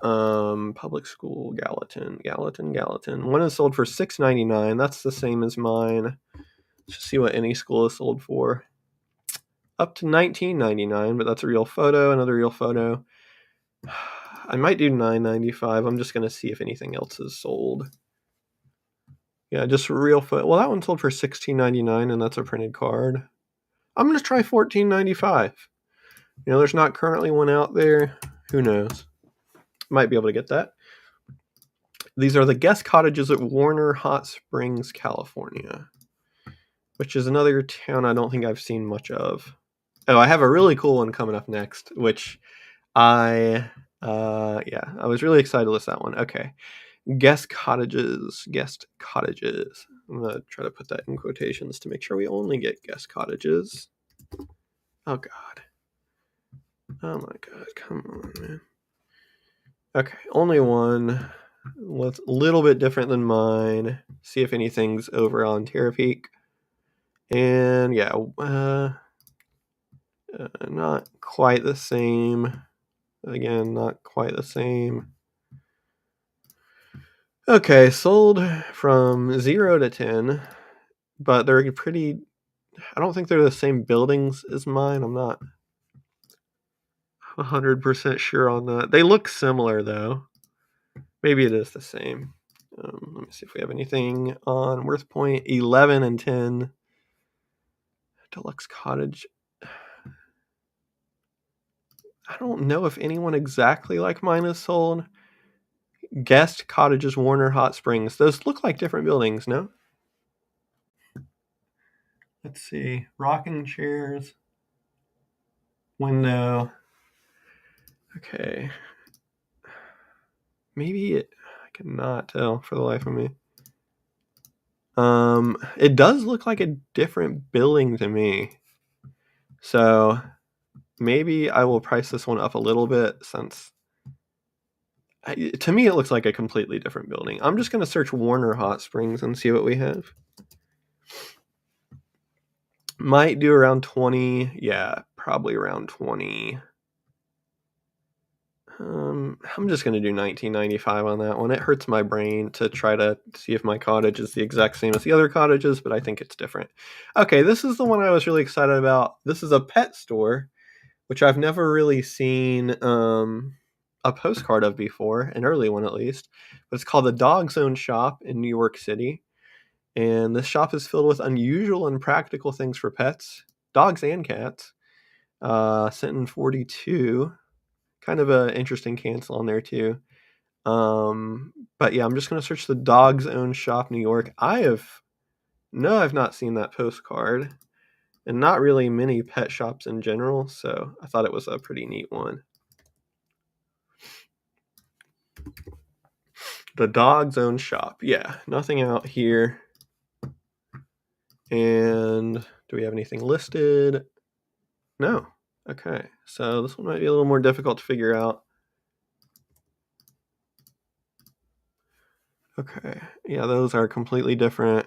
Public school, Gallatin. One is sold for $6.99. That's the same as mine. Let's just see what any school is sold for. Up to $19.99, but that's a real photo. Another real photo. I might do $9.95. I'm just going to see if anything else is sold. Yeah, just real photo. Well, that one sold for $16.99, and that's a printed card. I'm going to try $14.95. There's not currently one out there. Who knows? Might be able to get that. These are the guest cottages at Warner Hot Springs, California, which is another town I don't think I've seen much of. Oh, I have a really cool one coming up next, which I was really excited to list that one. Okay. Guest cottages. I'm going to try to put that in quotations to make sure we only get guest cottages. Oh, God. Oh, my God. Come on, man. Okay. Only one. What's a little bit different than mine. See if anything's over on Terra Peak. And, yeah. Not quite the same. Again, not quite the same. Okay, sold from 0 to 10, but they're pretty... I don't think they're the same buildings as mine. I'm not 100% sure on that. They look similar, though. Maybe it is the same. Let me see if we have anything on Worth Point. 11 and 10. Deluxe Cottage. I don't know if anyone exactly like mine is sold. Guest Cottages, Warner Hot Springs. Those look like different buildings, no? Let's see. Rocking chairs. Window. Okay. Maybe I cannot tell for the life of me. It does look like a different building to me. So maybe I will price this one up a little bit since to me it looks like a completely different building. I'm just going to search Warner Hot Springs and see what we have. Might do around 20. Yeah, probably around 20. I'm just going to do $19.95 on that one. It hurts my brain to try to see if my cottage is the exact same as the other cottages, but I think it's different. Okay, this is the one I was really excited about. This is a pet store, which I've never really seen a postcard of before, an early one at least. But it's called the Dog Zone Shop in New York City. And this shop is filled with unusual and practical things for pets, dogs and cats. Sent in 42. Kind of an interesting cancel on there too. But yeah, I'm just going to search the Dog's Own Shop New York. I've not seen that postcard, and not really many pet shops in general, so I thought it was a pretty neat one. The Dog's Own Shop. Yeah, nothing out here. And do we have anything listed? No. Okay, so this one might be a little more difficult to figure out. Okay, yeah, those are completely different.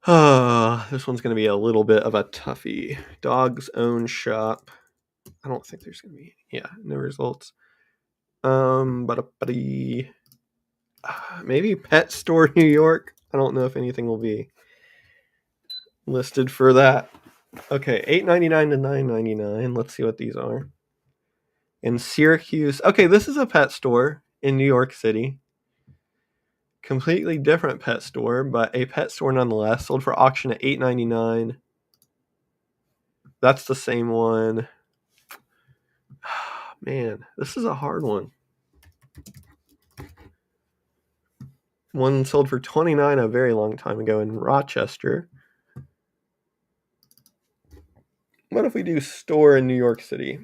This one's going to be a little bit of a toughie. Dog's Own Shop. I don't think there's going to be... Yeah, no results. Maybe Pet Store New York. I don't know if anything will be listed for that. Okay, $8.99 to $9.99. Let's see what these are. In Syracuse. Okay, this is a pet store in New York City. Completely different pet store, but a pet store nonetheless. Sold for auction at $8.99. That's the same one. Man, this is a hard one. One sold for $29 a very long time ago in Rochester. What if we do store in New York City?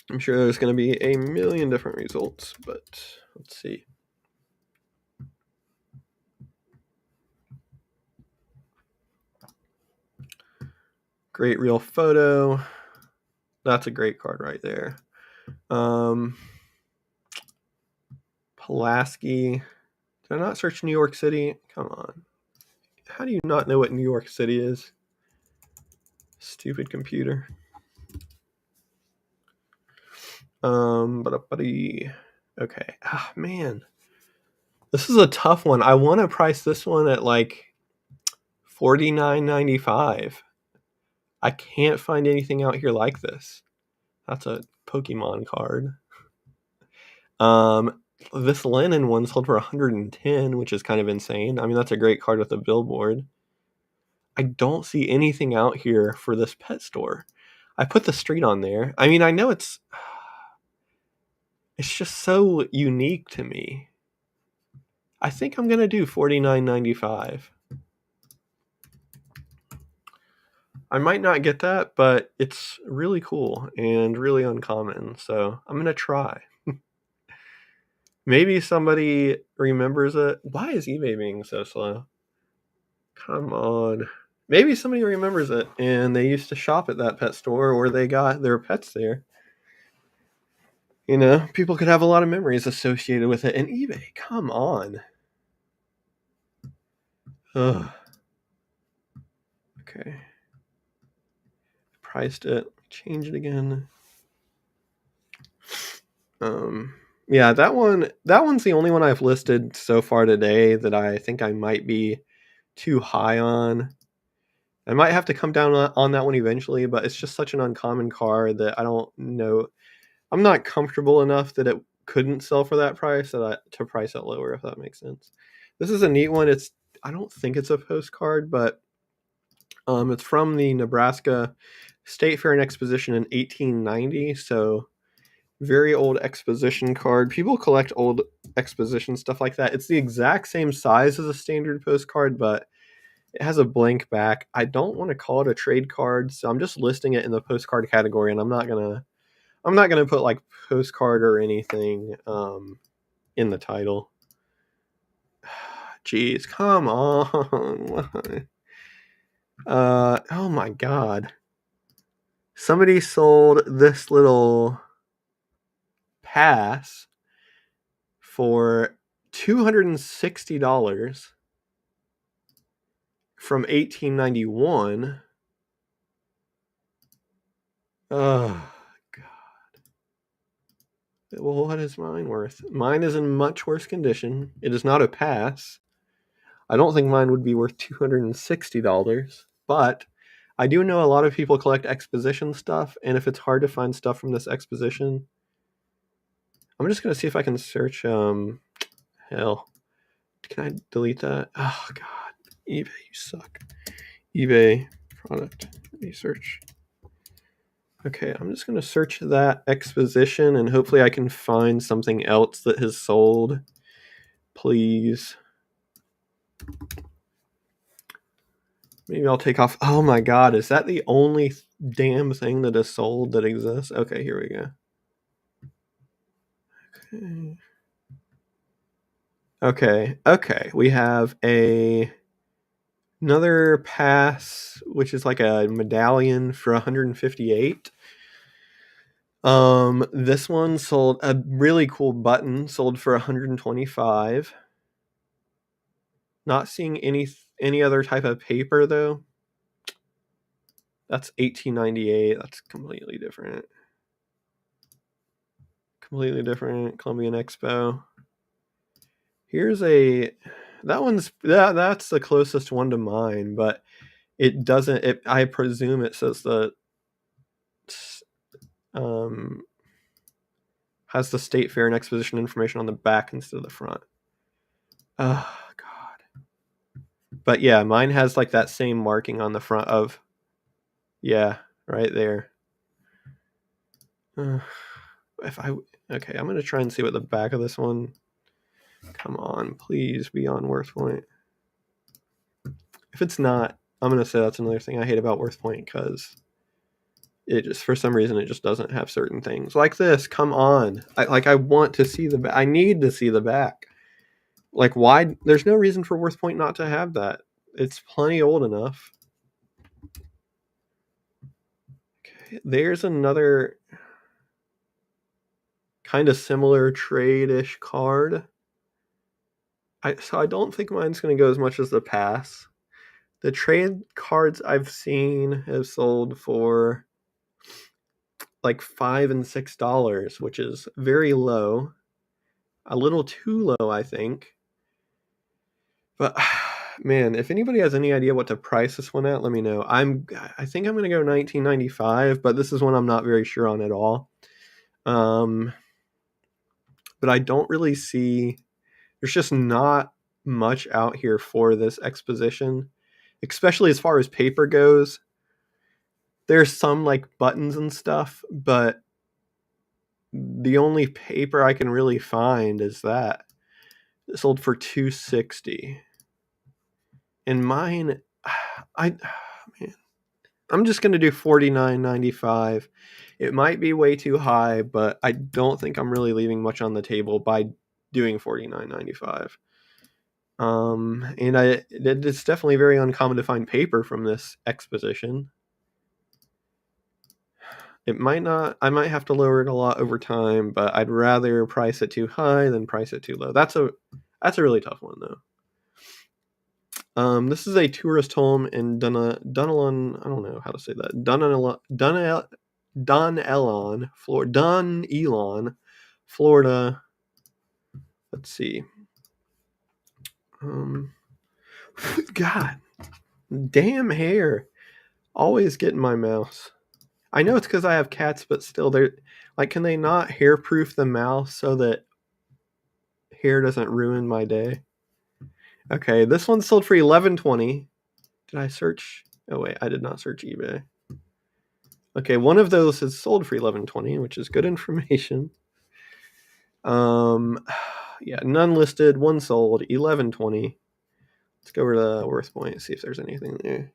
I'm sure there's going to be a million different results, but let's see. Great real photo. That's a great card right there. Pulaski. Did I not search New York City? Come on. How do you not know what New York City is? Stupid computer. Okay. Man. This is a tough one. I want to price this one at like $49.95. I can't find anything out here like this. That's a Pokemon card. This Lennon one sold for $110, which is kind of insane. I mean, that's a great card with a billboard. I don't see anything out here for this pet store. I put the street on there. I mean, I know it's just so unique to me. I think I'm going to do $49.95. I might not get that, but it's really cool and really uncommon, so I'm going to try. Maybe somebody remembers it. Why is eBay being so slow? Come on. Maybe somebody remembers it and they used to shop at that pet store or they got their pets there. You know, people could have a lot of memories associated with it. And eBay, come on. Ugh. Okay. priced it. Change it again. Yeah, that one's the only one I've listed so far today that I think I might be too high on. I might have to come down on that one eventually, but it's just such an uncommon card that I don't know. I'm not comfortable enough that it couldn't sell for that price to price it lower, if that makes sense. This is a neat one. I don't think it's a postcard, but it's from the Nebraska State Fair and Exposition in 1890. So very old exposition card. People collect old exposition stuff like that. It's the exact same size as a standard postcard, but it has a blank back. I don't want to call it a trade card, so I'm just listing it in the postcard category, and I'm not gonna put like postcard or anything in the title. Jeez, come on. Oh my god. Somebody sold this little pass for $260 from 1891. Oh god. Well, what is mine worth? Mine is in much worse condition. It is not a pass. I don't think mine would be worth $260, but I do know a lot of people collect exposition stuff, and if it's hard to find stuff from this exposition, I'm just gonna see if I can search. Hell, can I delete that? Oh god, eBay, you suck. eBay product research. Okay, I'm just gonna search that exposition, and hopefully I can find something else that has sold. Please. Maybe I'll take off. Oh my god, is that the only damn thing that is sold that exists? Okay, here we go. Okay. We have another pass, which is like a medallion for 158. This one sold a really cool button, sold for 125. Not seeing any other type of paper though. That's 1898. That's completely different. Columbian Expo. Here's that's the closest one to mine, but it doesn't. I presume it says has the State Fair and Exposition information on the back instead of the front. Oh god. But yeah, mine has like that same marking on the front of. Yeah, right there. Okay, I'm gonna try and see what the back of this one. Come on, please be on Worth Point. If it's not, I'm gonna say that's another thing I hate about Worth Point, because it just, for some reason, it just doesn't have certain things like this. Come on, I want to see the back. I need to see the back. Like, why? There's no reason for Worth Point not to have that. It's plenty old enough. Okay, there's another kind of similar trade-ish card. So I don't think mine's going to go as much as the pass. The trade cards I've seen have sold for like $5 and $6, which is very low. A little too low, I think. But man, if anybody has any idea what to price this one at, let me know. I think I'm going to go $19.95, but this is one I'm not very sure on at all. But I don't really see. There's just not much out here for this exposition, especially as far as paper goes. There's some like buttons and stuff, but the only paper I can really find is that. It sold for $260. And mine, man, I'm just gonna do $49.95. It might be way too high, but I don't think I'm really leaving much on the table by doing $49.95. And it's definitely very uncommon to find paper from this exposition. It might not. I might have to lower it a lot over time, but I'd rather price it too high than price it too low. That's a really tough one though. This is a tourist home in Dunelon. I don't know how to say that. Dunelon, Florida. Let's see. God, damn hair. Always getting my mouse. I know it's because I have cats, but still, they're like, can they not hairproof the mouse so that hair doesn't ruin my day? Okay, this one's sold for $11.20. Did I search? Oh wait, I did not search eBay. Okay, one of those is sold for $11.20, which is good information. Yeah, none listed, one sold, $11.20. Let's go over to Worth Point, see if there's anything there.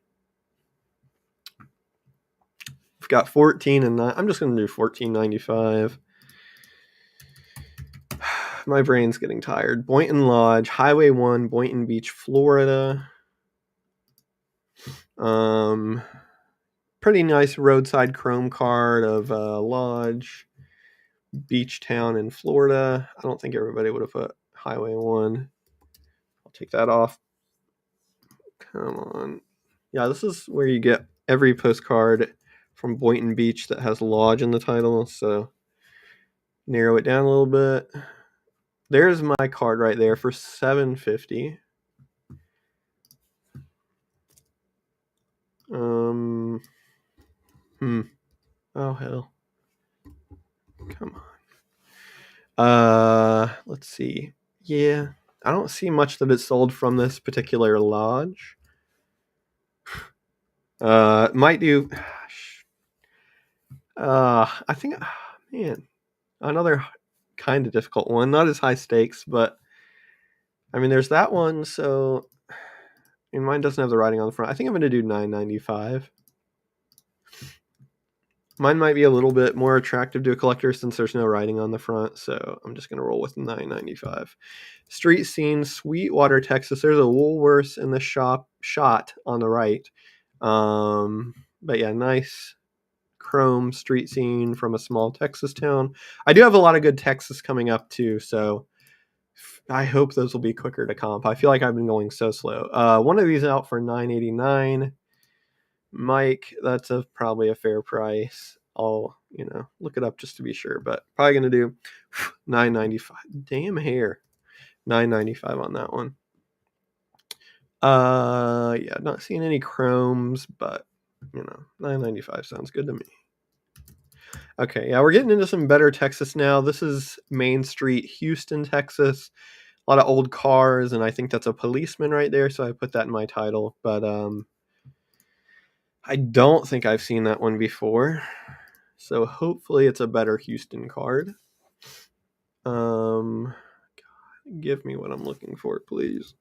We've got 14 and 9. I'm just going to do $14.95. My brain's getting tired. Boynton Lodge, Highway 1, Boynton Beach, Florida. Pretty nice roadside chrome card of Lodge, beach town in Florida. I don't think everybody would have put Highway 1. I'll take that off. Come on. Yeah, this is where you get every postcard from Boynton Beach that has Lodge in the title, so narrow it down a little bit. There's my card right there for $7.50. Oh hell. Come on. Let's see. Yeah, I don't see much that is sold from this particular lodge. Might do. I think, man, another kind of difficult one. Not as high stakes, but I mean, there's that one. So, and mine doesn't have the writing on the front. I think I'm going to do $9.95. Mine might be a little bit more attractive to a collector since there's no writing on the front, so I'm just going to roll with $9.95. Street scene, Sweetwater, Texas. There's a Woolworths in the shot on the right. But yeah, nice chrome street scene from a small Texas town. I do have a lot of good Texas coming up too, so I hope those will be quicker to comp. I feel like I've been going so slow. One of these out for $9.89. Mike, that's probably a fair price. I'll look it up just to be sure, but probably gonna do $9.95. Damn hair, $9.95 on that one. Yeah, not seeing any chromes, but $9.95 sounds good to me. Okay, yeah, we're getting into some better Texas now. This is Main Street, Houston, Texas. A lot of old cars, and I think that's a policeman right there, so I put that in my title. But I don't think I've seen that one before. So hopefully it's a better Houston card. God, give me what I'm looking for, please.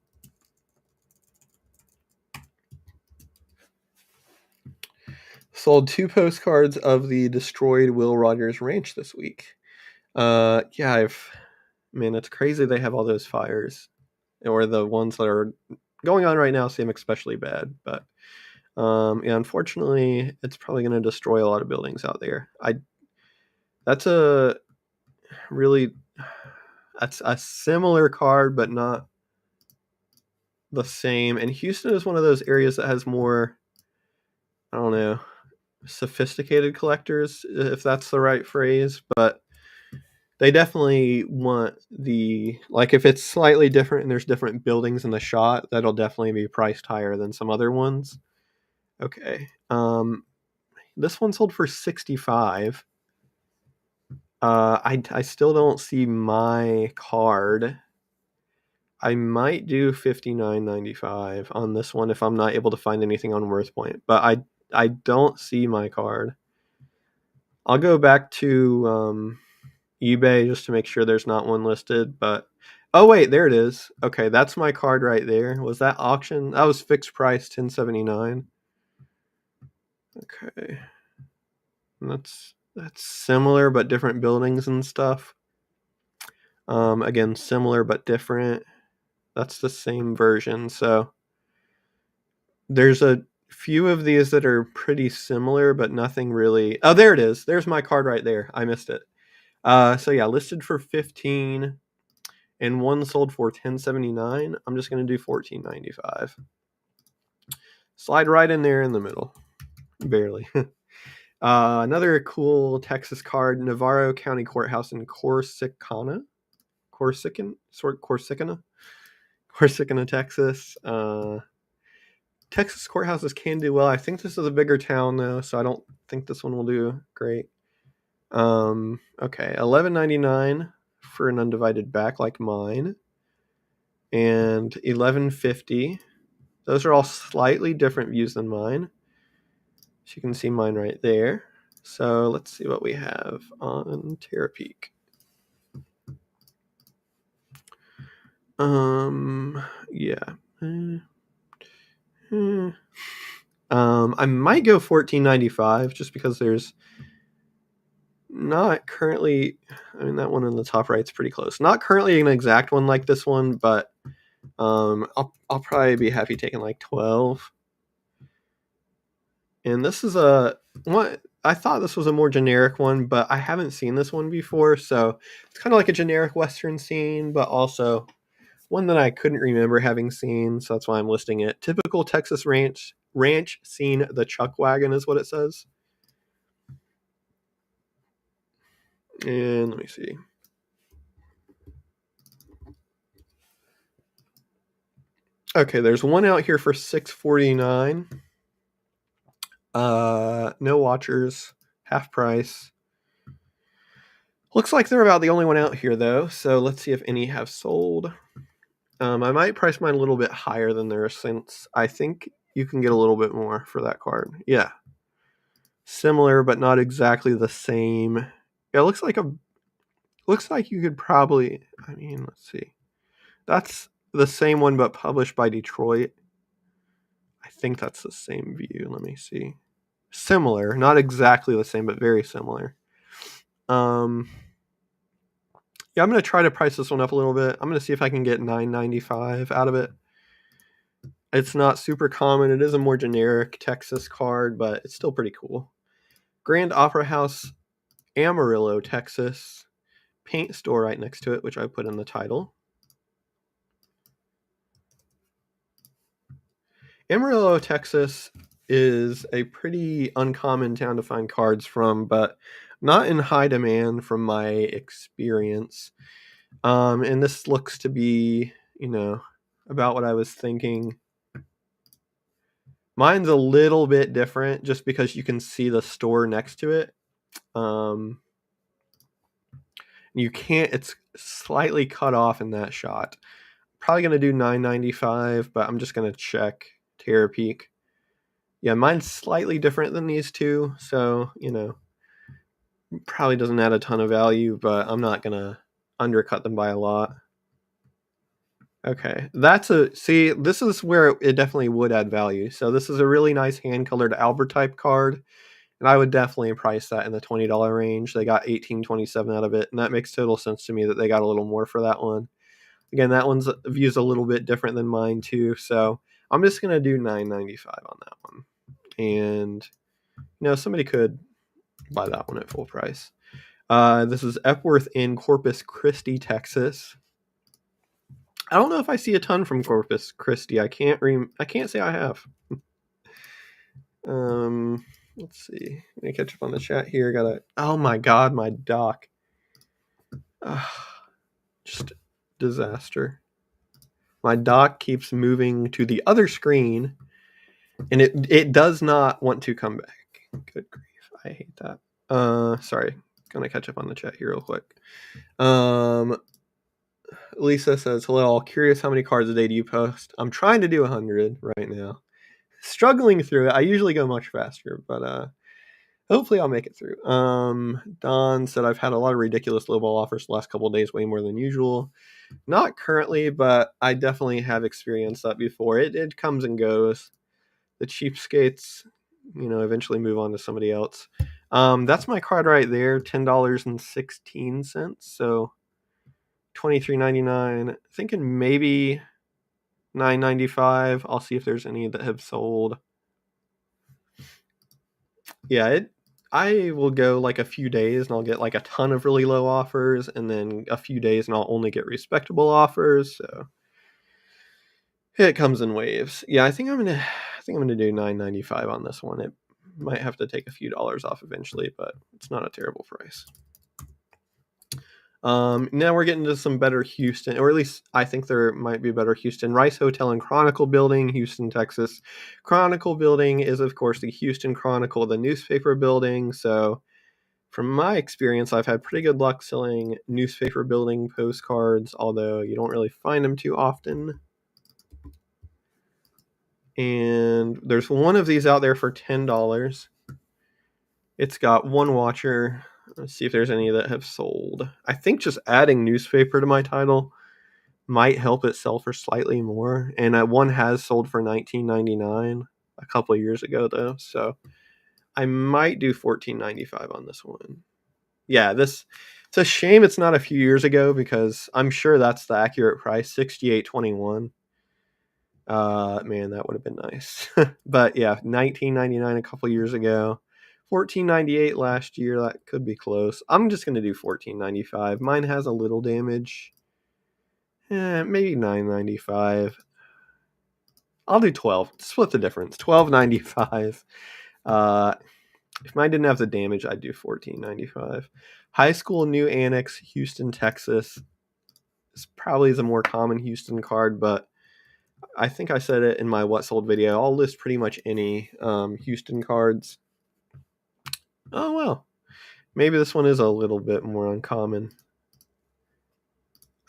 Sold 2 postcards of the destroyed Will Rogers Ranch this week. Yeah, man, it's crazy they have all those fires. Or the ones that are going on right now seem especially bad. But yeah, unfortunately, it's probably going to destroy a lot of buildings out there. That's a similar card, but not the same. And Houston is one of those areas that has more, I don't know, sophisticated collectors, if that's the right phrase. But they definitely want if it's slightly different and there's different buildings in the shot, that'll definitely be priced higher than some other ones. Okay. This one sold for $65. I still don't see my card. I might do $59.95 on this one if I'm not able to find anything on Worth Point, but I don't see my card. I'll go back to eBay just to make sure there's not one listed, but oh wait, there it is. Okay, that's my card right there. Was that auction? That was fixed price, $10.79. Okay. And that's similar but different buildings and stuff. Again, similar but different. That's the same version. So there's a few of these that are pretty similar, but nothing really. Oh, there it is. There's my card right there. I missed it. So yeah, listed for $15 and one sold for $10.79. I'm just going to do $14.95. Slide right in there in the middle. Barely. Another cool Texas card, Navarro County Courthouse in Corsicana, Texas. Texas courthouses can do well. I think this is a bigger town though, so I don't think this one will do great. Okay, $11.99 for an undivided back like mine, and $11.50. Those are all slightly different views than mine. So you can see mine right there. So let's see what we have on Terapeak. Yeah. I might go $14.95 just because there's not currently, I mean, that one in the top right's pretty close. Not currently an exact one like this one, but I'll probably be happy taking like 12. And this is one. I thought this was a more generic one, but I haven't seen this one before, so it's kind of like a generic Western scene, but also one that I couldn't remember having seen, so that's why I'm listing it. Typical Texas ranch scene, the chuck wagon is what it says. And let me see. Okay, there's one out here for $6.49. No watchers, half price. Looks like they're about the only one out here though, so let's see if any have sold. I might price mine a little bit higher than theirs since I think you can get a little bit more for that card. Yeah. Similar, but not exactly the same. Yeah, looks like you could probably, I mean, let's see. That's the same one, but published by Detroit. I think that's the same view. Let me see. Similar, not exactly the same, but very similar. Yeah, I'm going to try to price this one up a little bit. I'm going to see if I can get $9.95 out of it. It's not super common. It is a more generic Texas card, but it's still pretty cool. Grand Opera House, Amarillo, Texas. Paint store right next to it, which I put in the title. Amarillo, Texas is a pretty uncommon town to find cards from, but not in high demand from my experience. And this looks to be, about what I was thinking. Mine's a little bit different just because you can see the store next to it. You can't, it's slightly cut off in that shot. Probably going to do $9.95, but I'm just going to check Terapeak. Yeah, mine's slightly different than these two, so, probably doesn't add a ton of value, but I'm not going to undercut them by a lot. Okay, see, this is where it definitely would add value. So this is a really nice hand-colored Albert type card, and I would definitely price that in the $20 range. They got $18.27 out of it, and that makes total sense to me that they got a little more for that one. Again, that one's view's a little bit different than mine too, so I'm just going to do $9.95 on that one. And, somebody could buy that one at full price. This is Epworth in Corpus Christi, Texas. I don't know if I see a ton from Corpus Christi. I can't say I have. Let's see. Let me catch up on the chat here. Oh my god, my dock. Just disaster. My dock keeps moving to the other screen, and it does not want to come back. Good grief, I hate that. Sorry, gonna catch up on the chat here real quick. Lisa says, hello, curious how many cards a day do you post? I'm trying to do 100 right now. Struggling through it. I usually go much faster, but hopefully I'll make it through. Don said, I've had a lot of ridiculous lowball offers the last couple of days, way more than usual. Not currently, but I definitely have experienced that before. It comes and goes. The cheapskates, eventually move on to somebody else. That's my card right there, $10.16. So $23.99. Thinking maybe $9.95. I'll see if there's any that have sold. Yeah, I will go like a few days and I'll get like a ton of really low offers, and then a few days and I'll only get respectable offers. So it comes in waves. Yeah, I think think I'm going to do $9.95 on this one. It might have to take a few dollars off eventually, but it's not a terrible price. Now we're getting to some better Houston, or at least I think there might be better Houston. Rice Hotel and Chronicle Building, Houston, Texas. Chronicle Building is, of course, the Houston Chronicle, the newspaper building. So from my experience, I've had pretty good luck selling newspaper building postcards, although you don't really find them too often. And there's one of these out there for $10. It's got one watcher. Let's see if there's any that have sold. I think just adding newspaper to my title might help it sell for slightly more. And one has sold for $19.99 a couple of years ago, though. So I might do $14.95 on this one. Yeah, it's a shame it's not a few years ago, because I'm sure that's the accurate price, $68.21. Man, that would have been nice. But yeah, $19.99 a couple years ago. $14.98 last year. That could be close. I'm just gonna do $14.95. Mine has a little damage. Maybe $9.95. I'll do $12. Split the difference. $12.95. If mine didn't have the damage, I'd do $14.95. High School New Annex, Houston, Texas. This probably is a more common Houston card, but I think I said it in my What Sold video. I'll list pretty much any Houston cards. Oh, well. Maybe this one is a little bit more uncommon.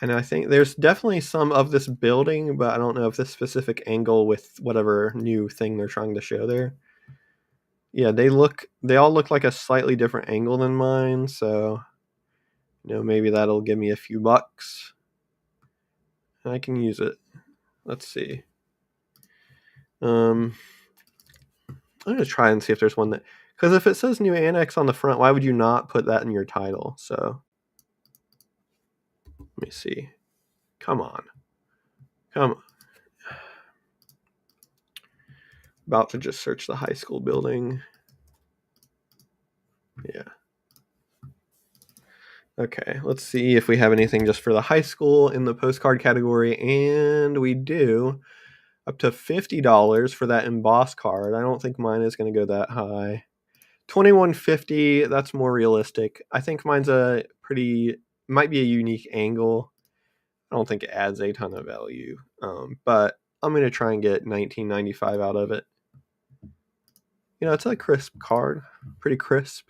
And I think there's definitely some of this building, but I don't know if this specific angle with whatever new thing they're trying to show there. Yeah, they all look like a slightly different angle than mine, so maybe that'll give me a few bucks. I can use it. Let's see. I'm gonna try and see if there's one that, because if it says New Annex on the front, why would you not put that in your title? So let me see. Come on. About to just search the high school building. Yeah. Okay, let's see if we have anything just for the high school in the postcard category, and we do. Up to $50 for that embossed card. I don't think mine is going to go that high. $21.50, that's more realistic. I think mine's might be a unique angle. I don't think it adds a ton of value, but I'm going to try and get $19.95 out of it. It's a crisp card, pretty crisp.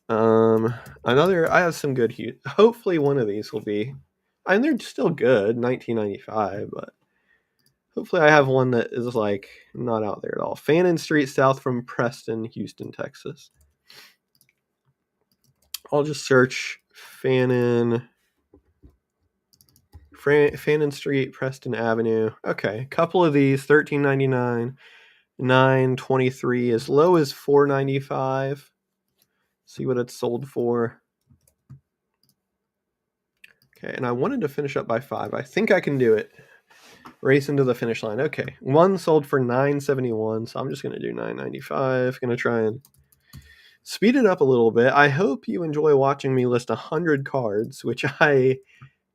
I have some good, hopefully one of these will be, and they're still good, $19.95, but hopefully I have one that is like not out there at all. Fannin Street south from Preston, Houston, Texas. I'll just search Fannin Street, Preston Avenue. Okay, couple of these, $13.99, $9.23, as low as $4.95. See what it's sold for. Okay, and I wanted to finish up by 5. I think I can do it. Race into the finish line. Okay, one sold for $9.71, so I'm just going to do $9.95. Going to try and speed it up a little bit. I hope you enjoy watching me list 100 cards, which I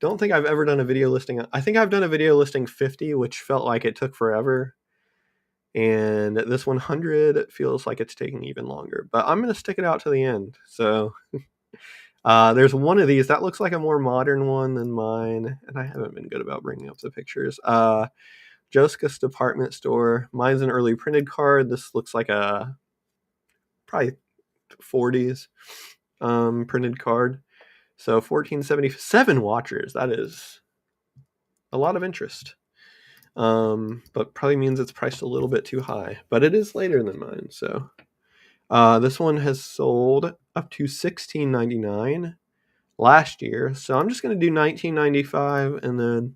don't think I've ever done a video listing. I think I've done a video listing 50, which felt like it took forever. And this 100 feels like it's taking even longer. But I'm going to stick it out to the end. So there's one of these. That looks like a more modern one than mine. And I haven't been good about bringing up the pictures. Joskus Department Store. Mine's an early printed card. This looks like a probably 40s printed card. So 1477 watchers. That is a lot of interest. But probably means it's priced a little bit too high. But it is later than mine. So this one has sold up to $16.99 last year. So I'm just going to do $19.95, and then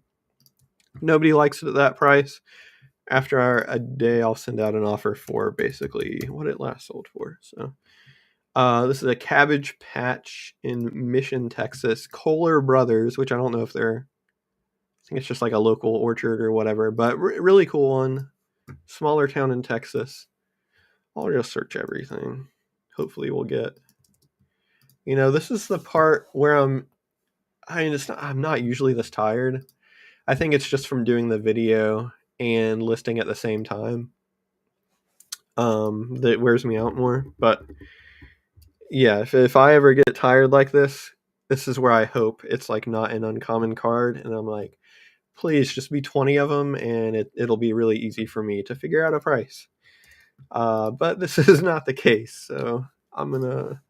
if nobody likes it at that price, after a day, I'll send out an offer for basically what it last sold for. So this is a Cabbage Patch in Mission, Texas. Kohler Brothers, which I don't know if they're, I think it's just like a local orchard or whatever, but really cool one. Smaller town in Texas. I'll just search everything. Hopefully we'll get, this is the part where I'm not usually this tired. I think it's just from doing the video and listing at the same time. That wears me out more. But yeah, if I ever get tired like this is where I hope it's like not an uncommon card, and I'm like, please just be 20 of them, and it'll be really easy for me to figure out a price. But this is not the case, so I'm gonna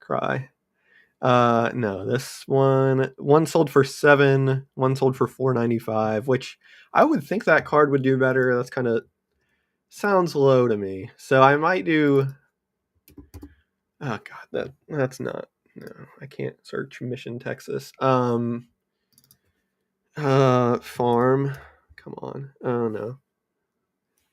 cry. No, this one sold for $7, one sold for $4.95, which I would think that card would do better. That's kind of sounds low to me. So I might do. Oh God, that's not. No, I can't search Mission, Texas. Farm. Come on. Oh no.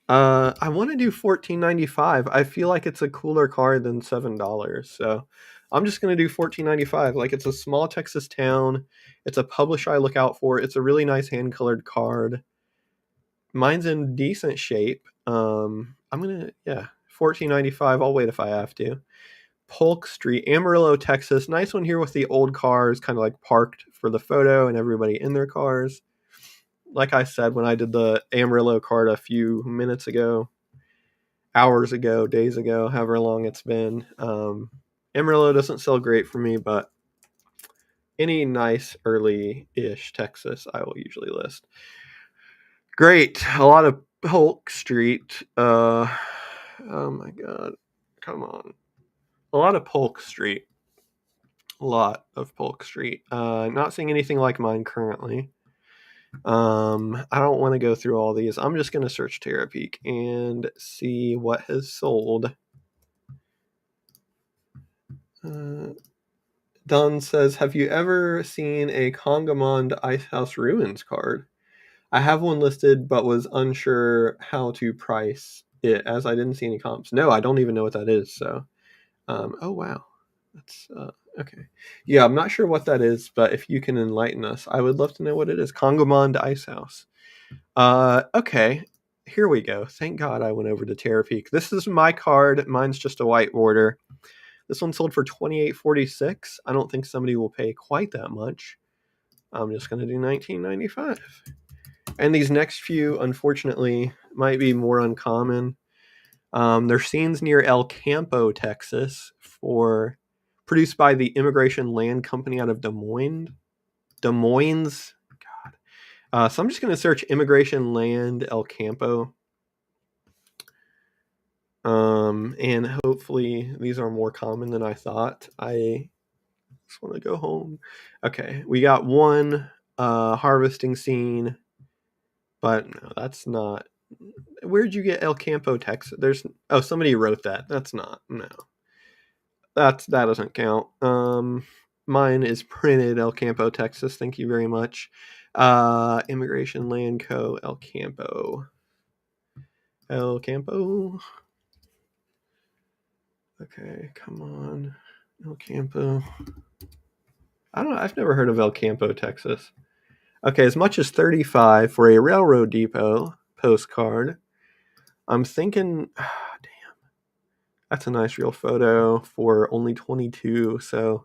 I want to do $14.95. I feel like it's a cooler card than $7, so I'm just gonna do $14.95. Like, it's a small Texas town. It's a publisher I look out for. It's a really nice hand colored card. Mine's in decent shape. I'm gonna $14.95. I'll wait if I have to. Polk Street, Amarillo, Texas. Nice one here with the old cars, kind of like parked for the photo and everybody in their cars. Like I said when I did the Amarillo card a few minutes ago, hours ago, days ago, however long it's been. Amarillo doesn't sell great for me, but any nice early-ish Texas I will usually list. Great. A lot of Polk Street. Oh my God. Come on. A lot of Polk Street. A lot of Polk Street. Not seeing anything like mine currently. I don't want to go through all these. I'm just going to search Terapeak and see what has sold. Don says, have you ever seen a Congamond Icehouse Ruins card? I have one listed, but was unsure how to price it as I didn't see any comps. No, I don't even know what that is. So, oh wow, that's okay. Yeah, I'm not sure what that is, but if you can enlighten us, I would love to know what it is. Congamond Icehouse. Okay, here we go. Thank God I went over to Terapeak. This is my card. Mine's just a white border. This one sold for $28.46. I don't think somebody will pay quite that much. I'm just going to do $19.95. And these next few, unfortunately, might be more uncommon. They're scenes near El Campo, Texas, produced by the Immigration Land Company out of Des Moines. God. So I'm just going to search Immigration Land El Campo. And hopefully these are more common than I thought. I just want to go home. Okay, we got one harvesting scene, but no, that's not. Where'd you get El Campo, Texas? Somebody wrote that. That's not. No, that doesn't count. Mine is printed El Campo, Texas. Thank you very much. Immigration Land Co. El Campo. El Campo. Okay, come on. El Campo. I've never heard of El Campo, Texas. Okay, as much as $35 for a Railroad Depot postcard. I'm thinking, damn, that's a nice real photo for only $22, so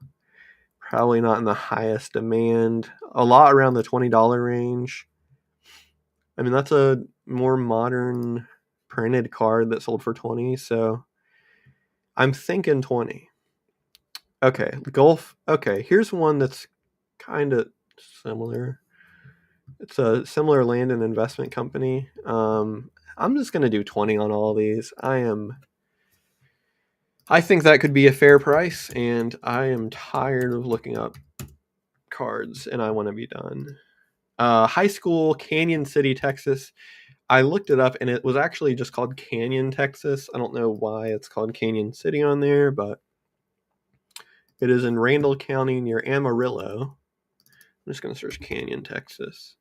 probably not in the highest demand. A lot around the $20 range. I mean, that's a more modern printed card that sold for $20, so I'm thinking $20. Okay, Gulf. Okay, here's one that's kind of similar. It's a similar land and investment company. I'm just going to do 20 on all these. I think that could be a fair price, and I am tired of looking up cards, and I want to be done. High School, Canyon City, Texas. I looked it up, and it was actually just called Canyon, Texas. I don't know why it's called Canyon City on there, but it is in Randall County near Amarillo. I'm just going to search Canyon, Texas.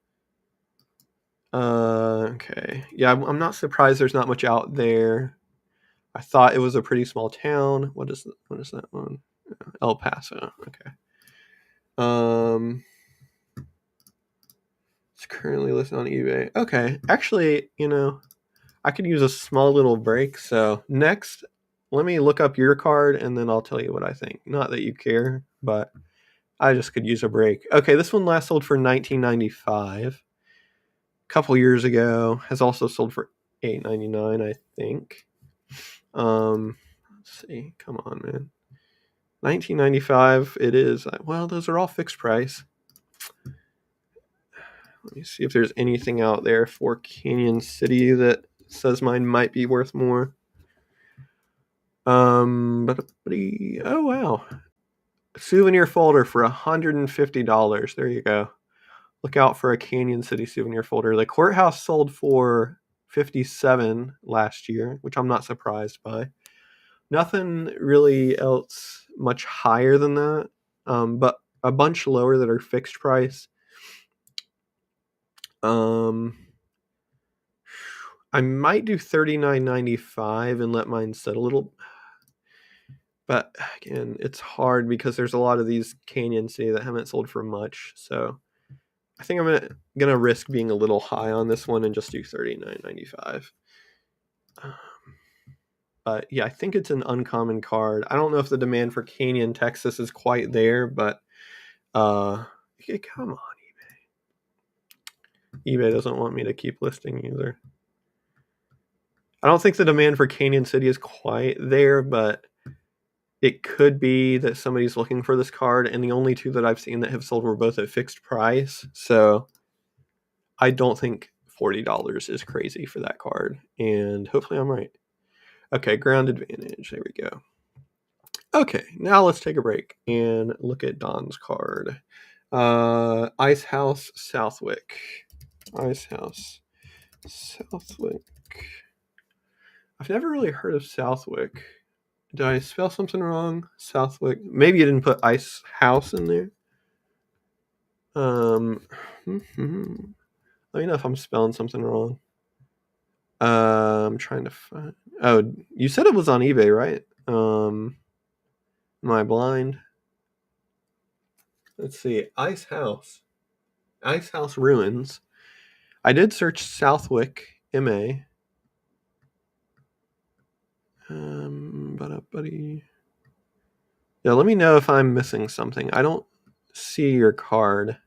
Okay. Yeah, I'm not surprised there's not much out there. I thought it was a pretty small town. What is that one? El Paso. Okay. It's currently listed on eBay. Okay. Actually, I could use a small little break. So next, let me look up your card and then I'll tell you what I think. Not that you care, but I just could use a break. Okay, this one last sold for $19.95. couple years ago. Has also sold for $8.99, I think. Let's see. Come on, man. 1995. It is. Well, those are all fixed price. Let me see if there's anything out there for Canyon City that says mine might be worth more. Oh wow. Souvenir folder for $150. There you go. Look out for a Canyon City souvenir folder. The courthouse sold for $57 last year, which I'm not surprised by. Nothing really else much higher than that, but a bunch lower that are fixed price. I might do $39.95 and let mine sit a little. But again, it's hard because there's a lot of these Canyon City that haven't sold for much. So I think I'm gonna risk being a little high on this one and just do $39.95. But yeah, I think it's an uncommon card. I don't know if the demand for Canyon, Texas is quite there, but okay, come on, eBay. eBay doesn't want me to keep listing either. I don't think the demand for Canyon City is quite there, but it could be that somebody's looking for this card, and the only two that I've seen that have sold were both at fixed price. So I don't think $40 is crazy for that card, and hopefully I'm right. Okay, ground advantage. There we go. Okay, now let's take a break and look at Don's card. Ice House Southwick. Ice House Southwick. I've never really heard of Southwick. Did I spell something wrong? Southwick. Maybe you didn't put Ice House in there. Let me know if I'm spelling something wrong. I'm trying to find. Oh, you said it was on eBay, right? Am I blind? Let's see. Ice House Ruins. I did search Southwick, MA. Buddy. Yeah, let me know if I'm missing something. I don't see your card.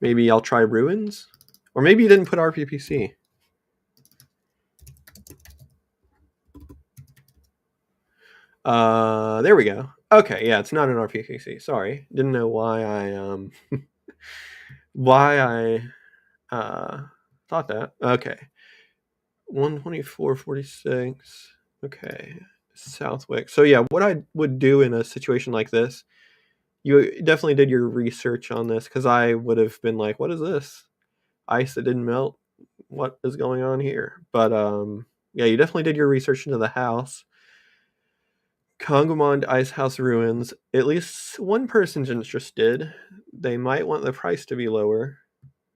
Maybe I'll try Ruins? Or maybe you didn't put RPPC. There we go. Okay, yeah, it's not an RPPC. Sorry. Didn't know why I thought that. Okay. 124.46. Okay. Southwick. So yeah, what I would do in a situation like this, you definitely did your research on this, because I would have been like, what is this? Ice that didn't melt? What is going on here? But yeah, you definitely did your research into the house. Congamond Ice House Ruins. At least one person's interested. They might want the price to be lower,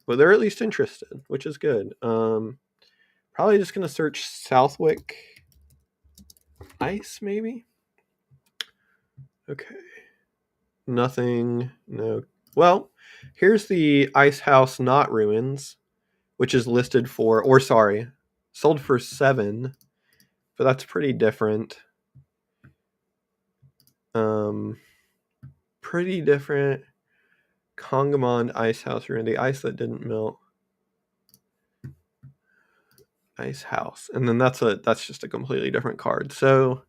but they're at least interested, which is good. Probably just gonna search Southwick Ice, maybe. Okay. Nothing. No. Well, here's the Ice House Not Ruins, which is listed for, or sorry, sold for $7, but that's pretty different. Pretty different. Congamond Ice House Ruin, the ice that didn't melt. Ice House, and then that's just a completely different card. So,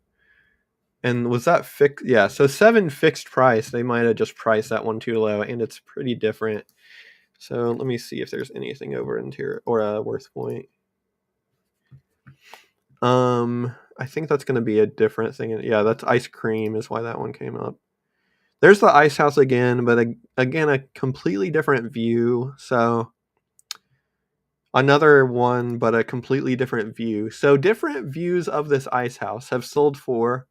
and was that fixed? Yeah, so 7 fixed price. They might have just priced that one too low, and it's pretty different. So let me see if there's anything over interior or a worth point. I think that's going to be a different thing. Yeah, that's ice cream is why that one came up. There's the Ice House again, but again, a completely different view. So another one, but a completely different view. So different views of this Ice House have sold for,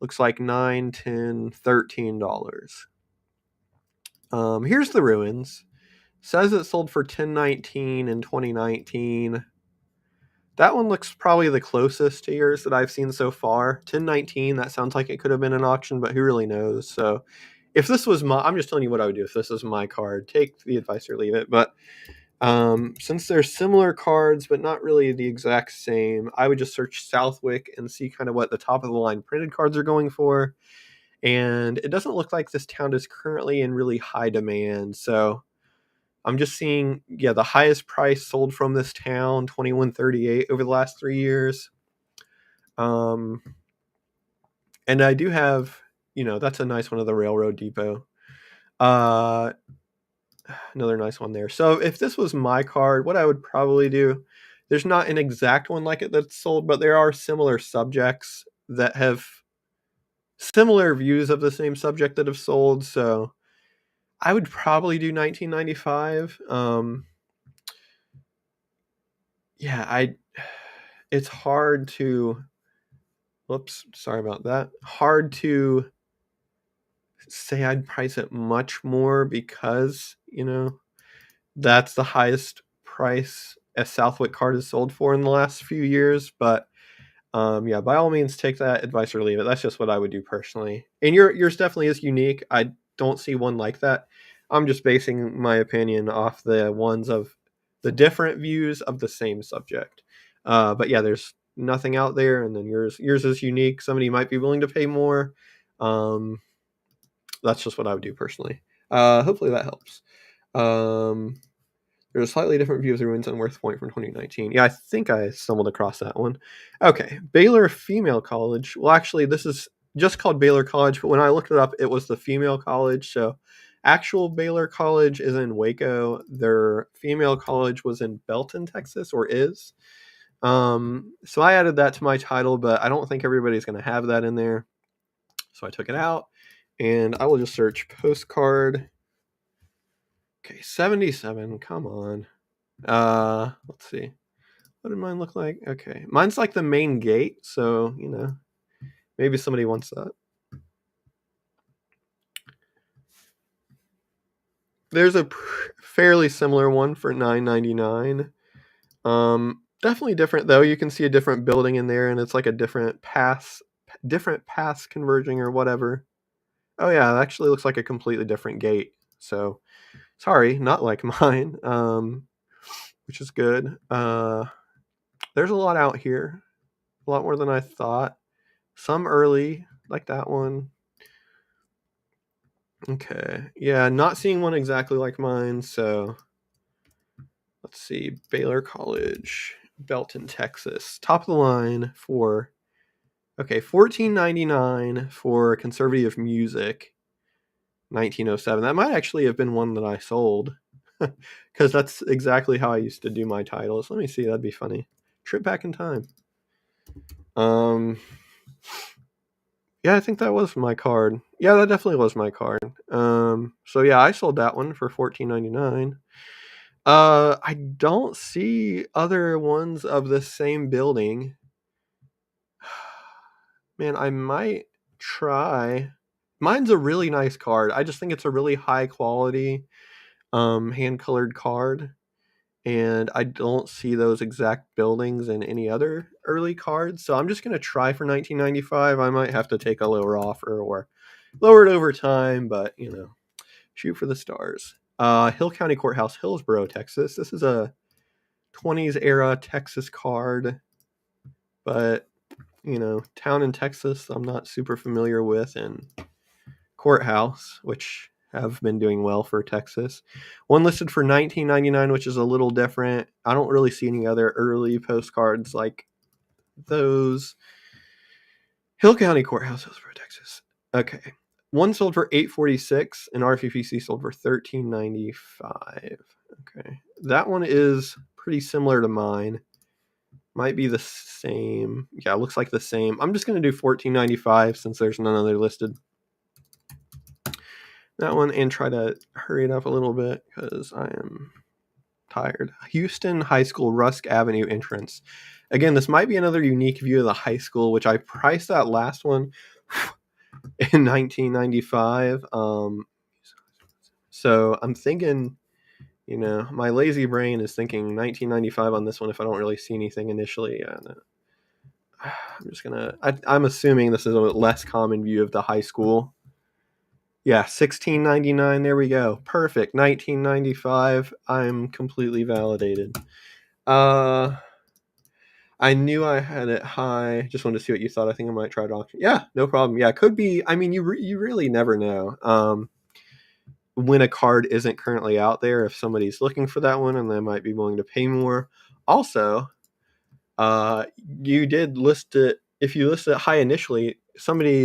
looks like $9, $10, $13. Here's the Ruins. Says it sold for $10.19 in 2019. That one looks probably the closest to yours that I've seen so far. $10.19, that sounds like it could have been an auction, but who really knows? So if this was I'm just telling you what I would do if this was my card. Take the advice or leave it. But since they're similar cards, but not really the exact same, I would just search Southwick and see kind of what the top of the line printed cards are going for. And it doesn't look like this town is currently in really high demand. So I'm just seeing, yeah, the highest price sold from this town, 2138 over the last 3 years. Um, and I do have, that's a nice one of the Railroad Depot. Uh, Another nice one there. So if this was my card, what I would probably do, there's not an exact one like it that's sold, but there are similar subjects that have similar views of the same subject that have sold. So I would probably do 1995. Yeah, it's hard to, whoops, sorry about that. Hard to say I'd price it much more because, that's the highest price a Southwick card is sold for in the last few years. But yeah, by all means, take that advice or leave it. That's just what I would do personally. And yours definitely is unique. I don't see one like that. I'm just basing my opinion off the ones of the different views of the same subject. But yeah, there's nothing out there, and then yours is unique. Somebody might be willing to pay more. Um, that's just what I would do personally. Hopefully that helps. There's a slightly different view of the ruins on Worth Point from 2019. Yeah, I think I stumbled across that one. Okay, Baylor Female College. Well, actually, this is just called Baylor College, but when I looked it up, it was the female college. So actual Baylor College is in Waco. Their female college was in Belton, Texas, or is. So I added that to my title, but I don't think everybody's going to have that in there. So I took it out, and I will just search postcard. Okay, 77. Come on. Let's see. What did mine look like? Okay, mine's like the main gate, so maybe somebody wants that. There's a fairly similar one for $9.99. Definitely different though. You can see a different building in there, and it's like a different pass converging or whatever. Oh yeah, it actually looks like a completely different gate. So sorry, not like mine. Which is good. There's a lot out here, a lot more than I thought. Some early, like that one. Okay, yeah, not seeing one exactly like mine. So let's see, Baylor College, Belton, Texas, top of the line for $14.99 for conservative music, 1907. That might actually have been one that I sold, because that's exactly how I used to do my titles. Let me see, that'd be funny. Trip back in time. Yeah, I think that was my card. Yeah, that definitely was my card. So yeah, I sold that one for $14.99. I don't see other ones of the same building. Man, I might try. Mine's a really nice card. I just think it's a really high quality hand colored card. And I don't see those exact buildings in any other early cards. So I'm just going to try for 1995. I might have to take a lower offer or lower it over time, but shoot for the stars. Hill County Courthouse, Hillsboro, Texas. This is a 20s era Texas card, but town in Texas I'm not super familiar with, and courthouse, which have been doing well for Texas. One listed for $19.99, which is a little different. I don't really see any other early postcards like those. Hill County Courthouse, Hillsboro, Texas. Okay. One sold for $8.46 and RFPC sold for $13.95. Okay. That one is pretty similar to mine. Might be the same. Yeah, it looks like the same. I'm just going to do $14.95 since there's none other listed. That one, and try to hurry it up a little bit because I am tired. Houston High School Rusk Avenue entrance. Again, this might be another unique view of the high school, which I priced that last one in 1995. So I'm thinking, my lazy brain is thinking 1995 on this one if I don't really see anything initially. I'm just gonna. I'm assuming this is a less common view of the high school. Yeah, $16.99. There we go. Perfect. 1995. I'm completely validated. I knew I had it high. Just wanted to see what you thought. I think I might try to auction. Yeah, no problem. Yeah, could be. I mean, you really never know. when a card isn't currently out there, if somebody's looking for that one and they might be willing to pay more. Also, you did list it. If you list it high initially, good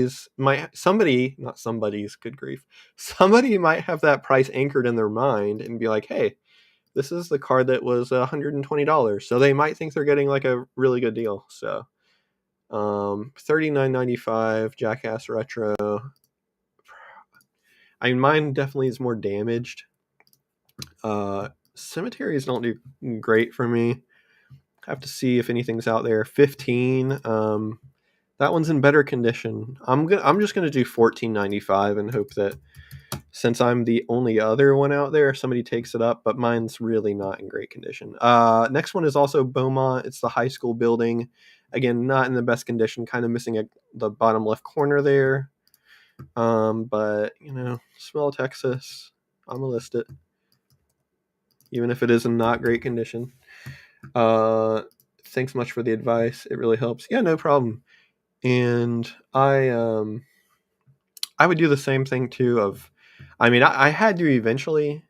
grief, somebody might have that price anchored in their mind and be like, hey, this is the card that was $120, so they might think they're getting like a really good deal. So, $39.95 Jackass Retro. I mean, mine definitely is more damaged. Cemeteries don't do great for me. Have to see if anything's out there. 15. That one's in better condition. I'm just gonna do $14.95 and hope that since I'm the only other one out there, somebody takes it up. But mine's really not in great condition. Next one is also Beaumont. It's the high school building. Again, not in the best condition. Kind of missing the bottom left corner there. But small Texas. I'm gonna list it, even if it is in not great condition. Thanks much for the advice. It really helps. Yeah, no problem. And I would do the same thing too. I had to eventually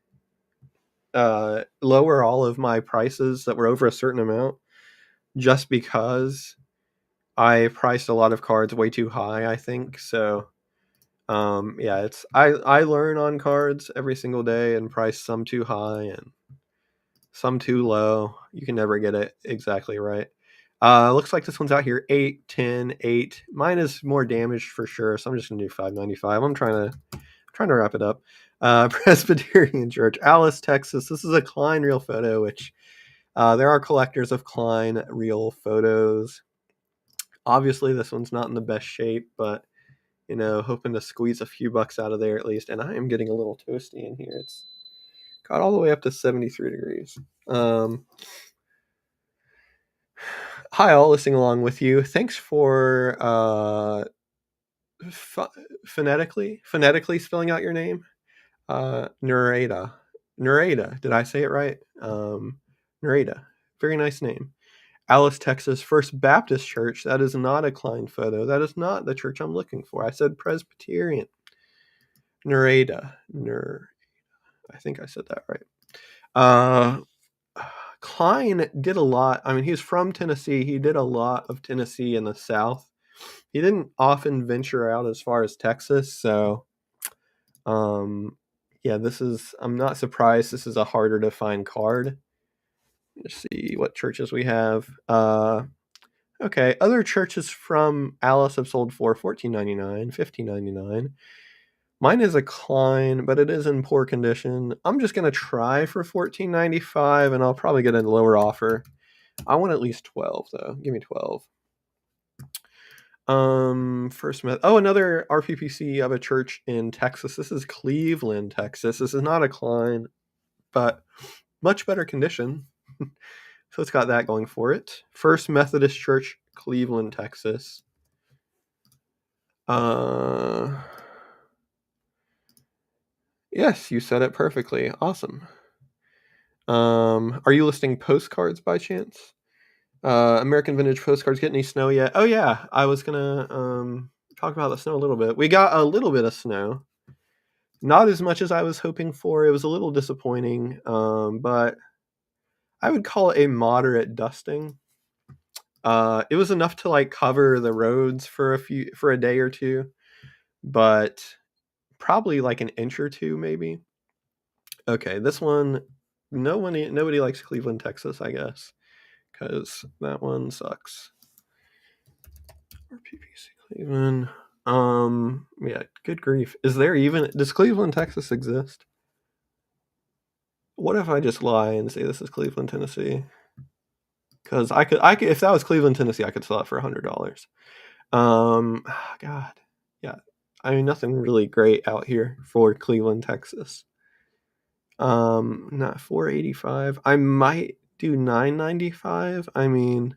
lower all of my prices that were over a certain amount, just because I priced a lot of cards way too high, I think. So yeah, I learn on cards every single day and price some too high and some too low. You can never get it exactly right. Looks like this one's out here 8, 10, 8. Mine is more damaged for sure, so I'm just gonna do $5.95. I'm trying to wrap it up. Presbyterian Church, Alice, Texas. This is a Klein real photo, which there are collectors of Klein real photos. Obviously, this one's not in the best shape, but hoping to squeeze a few bucks out of there at least. And I am getting a little toasty in here. It's got all the way up to 73 degrees. Hi, all, listening along with you. Thanks for phonetically spelling out your name. Nereda. Did I say it right? Nereda. Very nice name. Alice, Texas, First Baptist Church. That is not a Klein photo. That is not the church I'm looking for. I said Presbyterian. Nereda. I think I said that right. Klein did a lot. I mean, he's from Tennessee. He did a lot of Tennessee in the South. He didn't often venture out as far as Texas. So, yeah, I'm not surprised this is a harder to find card. Let's see what churches we have. Okay, other churches from Alice have sold for $14.99, $15.99. Mine is a Klein, but it is in poor condition. I'm just going to try for $14.95, and I'll probably get a lower offer. I want at least 12, though. Give me 12. Another RPPC of a church in Texas. This is Cleveland, Texas. This is not a Klein, but much better condition. So it's got that going for it. First Methodist Church, Cleveland, Texas. Yes, you said it perfectly. Awesome. Are you listing postcards by chance? American Vintage Postcards. Get any snow yet? Oh yeah, I was gonna talk about the snow a little bit. We got a little bit of snow. Not as much as I was hoping for. It was a little disappointing, but I would call it a moderate dusting. It was enough to like cover the roads for a day or two, but probably like an inch or two maybe. Okay, this one, nobody likes Cleveland, Texas, I guess, because that one sucks. RPPC Cleveland. Yeah, good grief. Does Cleveland, Texas exist? What if I just lie and say this is Cleveland, Tennessee? Because I could, if that was Cleveland, Tennessee, I could sell it for $100. God, yeah. I mean, nothing really great out here for Cleveland, Texas. Not $4.85. I might do $9.95. I mean,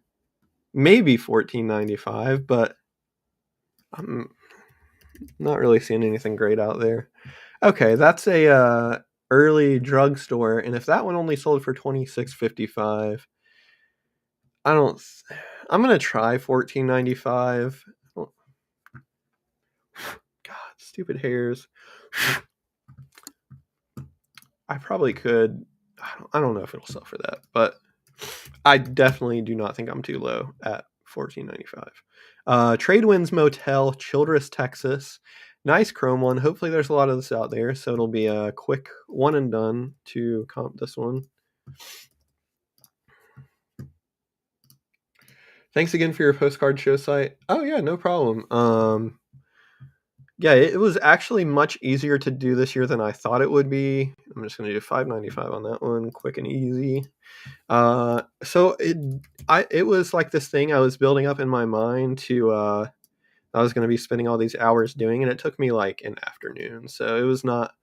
maybe $14.95, but I'm not really seeing anything great out there. Okay, that's a early drugstore, and if that one only sold for $26.55, I'm gonna try $14.95. God, stupid hairs. I probably could. I don't know if it'll sell for that, but I definitely do not think I'm too low at $14.95. Tradewinds Motel, Childress, Texas. Nice chrome one. Hopefully, there's a lot of this out there, so it'll be a quick one and done to comp this one. Thanks again for your postcard show site. Oh yeah, no problem. Yeah, it was actually much easier to do this year than I thought it would be. I'm just gonna do $5.95 on that one, quick and easy. So it was like this thing I was building up in my mind to I was going to be spending all these hours doing, and it took me like an afternoon. So it was not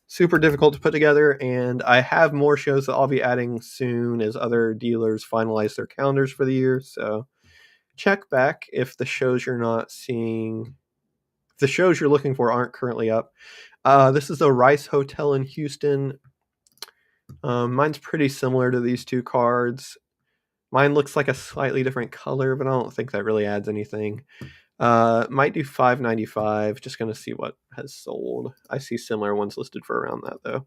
super difficult to put together, and I have more shows that I'll be adding soon as other dealers finalize their calendars for the year. So check back if the shows you're not seeing, the shows you're looking for aren't currently up. This is the Rice Hotel in Houston. Mine's pretty similar to these two cards. Mine looks like a slightly different color, but I don't think that really adds anything. Might do $5.95. Just gonna see what has sold. I see similar ones listed for around that though.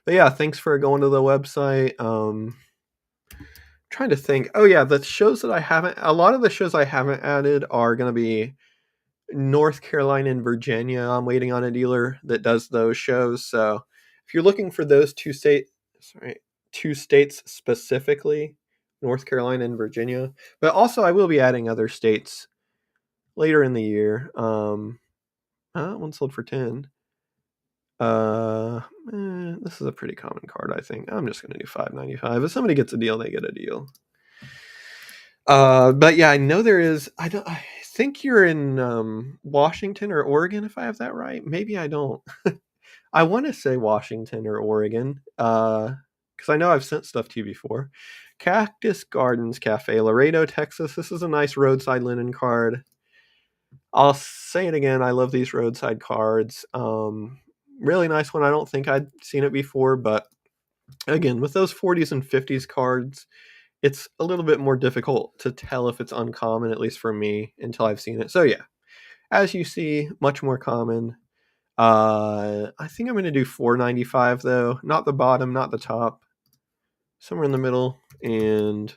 But yeah, thanks for going to the website. Trying to think. Oh yeah, the shows that I haven't. A lot of the shows I haven't added are gonna be North Carolina and Virginia. I'm waiting on a dealer that does those shows. So if you're looking for those two states specifically, North Carolina and Virginia. But also, I will be adding other states later in the year. One sold for 10. This is a pretty common card, I think. I'm just gonna do $5.95. If somebody gets a deal, they get a deal. But yeah, I know there is. I think you're in Washington or Oregon, if I have that right. Maybe I don't. I want to say Washington or Oregon. Because I know I've sent stuff to you before. Cactus Gardens Cafe, Laredo, Texas. This is a nice roadside linen card. I'll say it again. I love these roadside cards. Really nice one. I don't think I'd seen it before, but again, with those 40s and 50s cards, it's a little bit more difficult to tell if it's uncommon, at least for me, until I've seen it. So yeah, as you see, much more common. I think I'm going to do $4.95 though. Not the bottom, not the top, somewhere in the middle. And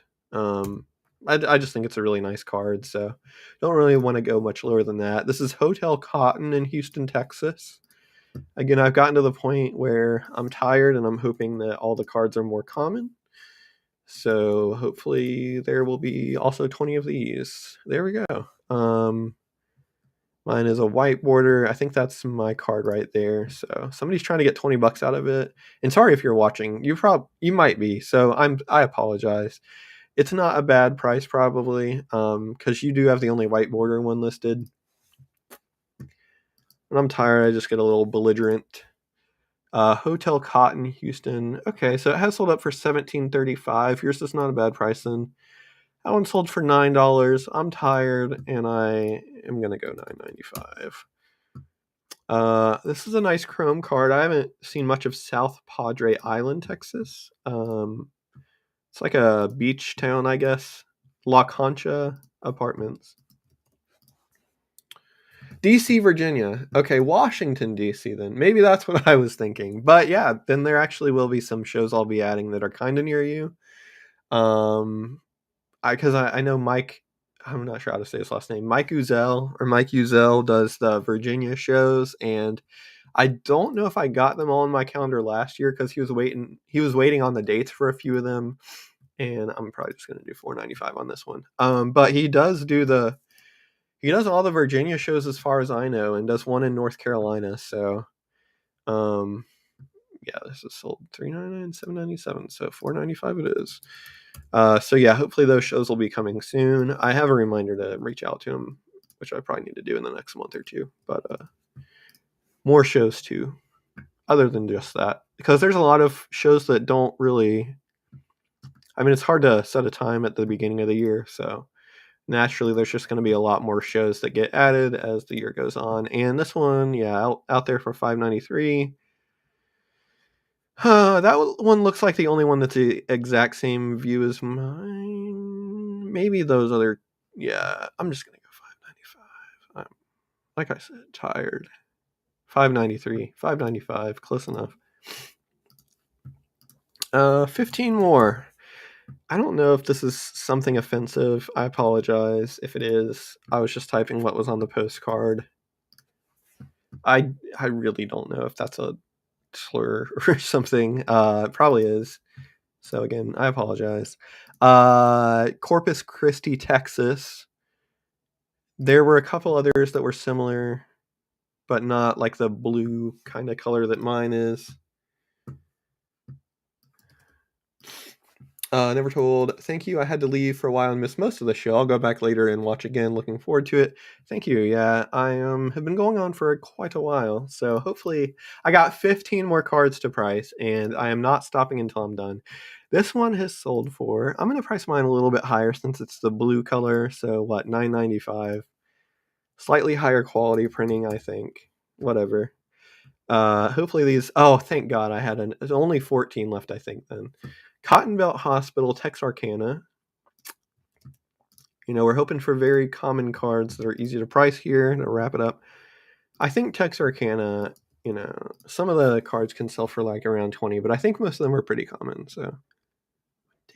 I just think it's a really nice card, so don't really want to go much lower than that. This is Hotel Cotton in Houston, Texas. Again, I've gotten to the point where I'm tired and I'm hoping that all the cards are more common. So hopefully there will be also 20 of these. There we go. Mine is a white border. I think that's my card right there. So somebody's trying to get $20 out of it. And sorry if you're watching. You might be. So I apologize. It's not a bad price probably, because you do have the only white border one listed. When I'm tired, I just get a little belligerent. Hotel Cotton, Houston. Okay, so it has sold up for $17.35. Yours is not a bad price then. That one sold for $9. I'm tired, and I am gonna go $9.95. This is a nice chrome card. I haven't seen much of South Padre Island, Texas. It's like a beach town, I guess. La Concha Apartments. DC, Virginia. Okay, Washington, DC then. Maybe that's what I was thinking. But yeah, then there actually will be some shows I'll be adding that are kind of near you. Because I know Mike, I'm not sure how to say his last name, Mike Uzel does the Virginia shows, and I don't know if I got them all on my calendar last year because he was waiting on the dates for a few of them, and I'm probably just gonna do $4.95 on this one. But he does all the Virginia shows as far as I know, and does one in North Carolina. So, yeah, this is sold $3.99, $7.97, so $4.95 it is. So yeah, hopefully those shows will be coming soon. I have a reminder to reach out to him, which I probably need to do in the next month or two. But more shows too, other than just that, because there's a lot of shows that don't really. I mean, it's hard to set a time at the beginning of the year, so naturally there's just going to be a lot more shows that get added as the year goes on. And this one, yeah, out there for $5.93. That one looks like the only one that's the exact same view as mine. Maybe those other. Yeah, I'm just gonna go $5.95. I'm, like I said, tired. $5.93, $5.95, close enough. 15 more. I don't know if this is something offensive. I apologize if it is. I was just typing what was on the postcard. I really don't know if that's a slur or something. It probably is. So again, I apologize. Corpus Christi, Texas. There were a couple others that were similar, but not like the blue kind of color that mine is. Never told. Thank you. I had to leave for a while and missed most of the show. I'll go back later and watch again. Looking forward to it. Thank you. Yeah, I have been going on for quite a while, so hopefully I got 15 more cards to price, and I am not stopping until I'm done. This one has sold for. I'm gonna price mine a little bit higher since it's the blue color. So what? $9.95. Slightly higher quality printing, I think. Whatever. Hopefully these. Oh, thank God! There's only 14 left, I think. Then, Cotton Belt Hospital, Texarkana. We're hoping for very common cards that are easy to price here. To wrap it up, I think Texarkana. Some of the cards can sell for like around 20, but I think most of them are pretty common. So, damn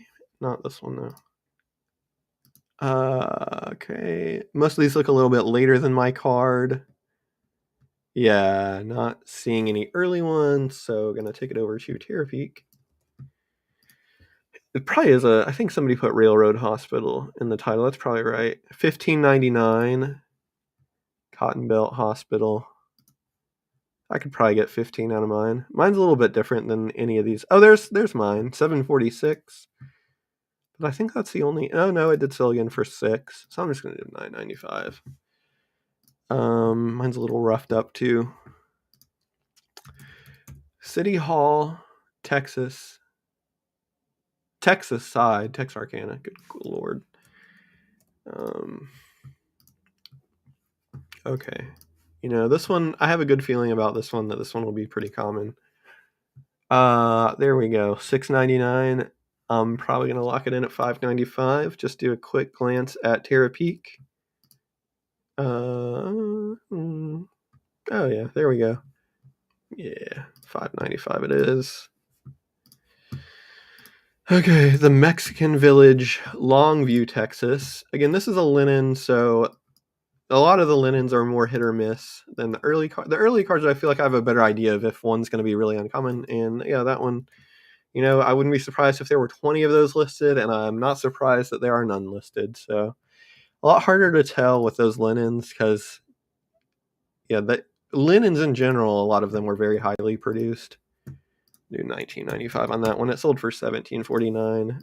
it, not this one though. Okay. Most of these look a little bit later than my card. Yeah, not seeing any early ones, so gonna take it over to Terapeak. It probably is I think somebody put Railroad Hospital in the title. That's probably right. $15.99. Cotton Belt Hospital. I could probably get 15 out of mine. Mine's a little bit different than any of these. Oh, there's mine. $7.46. But I think that's the only. Oh no, it did sell again for $6. So I'm just gonna do $9.95. Mine's a little roughed up too. City Hall, Texas side, Texarkana. Good lord. Okay. This one, I have a good feeling about this one, that this one will be pretty common. There we go. $6.99. I'm probably going to lock it in at $5.95. Just do a quick glance at Terapeak. Oh yeah, there we go. Yeah, $5.95 it is. Okay, the Mexican Village, Longview, Texas. Again, this is a linen, so a lot of the linens are more hit or miss than the early cards. The early cards, I feel like I have a better idea of if one's going to be really uncommon. And yeah, that one, I wouldn't be surprised if there were 20 of those listed, and I'm not surprised that there are none listed. So a lot harder to tell with those linens because, yeah, the linens in general, a lot of them were very highly produced. Do $19.95 on that one. It sold for $17.49.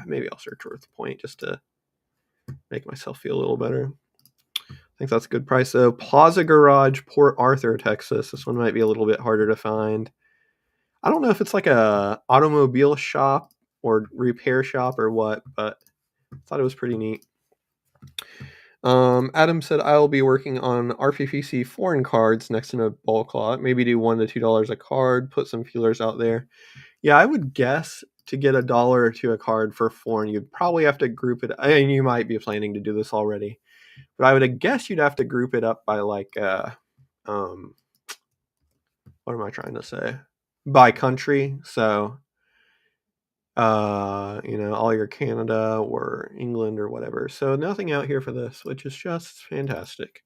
Maybe I'll search Worth Point just to make myself feel a little better. I think that's a good price though. Plaza Garage, Port Arthur, Texas. This one might be a little bit harder to find. I don't know if it's like a automobile shop or repair shop or what, but I thought it was pretty neat. Adam said, I'll be working on RPPC foreign cards next in a bulk lot. Maybe do $1 to $2 a card, put some feelers out there. Yeah, I would guess to get $1 or $2 a card for foreign, you'd probably have to group it. And you might be planning to do this already, but I would guess you'd have to group it up by like, what am I trying to say? By country. So, all your Canada or England or whatever. So nothing out here for this, which is just fantastic.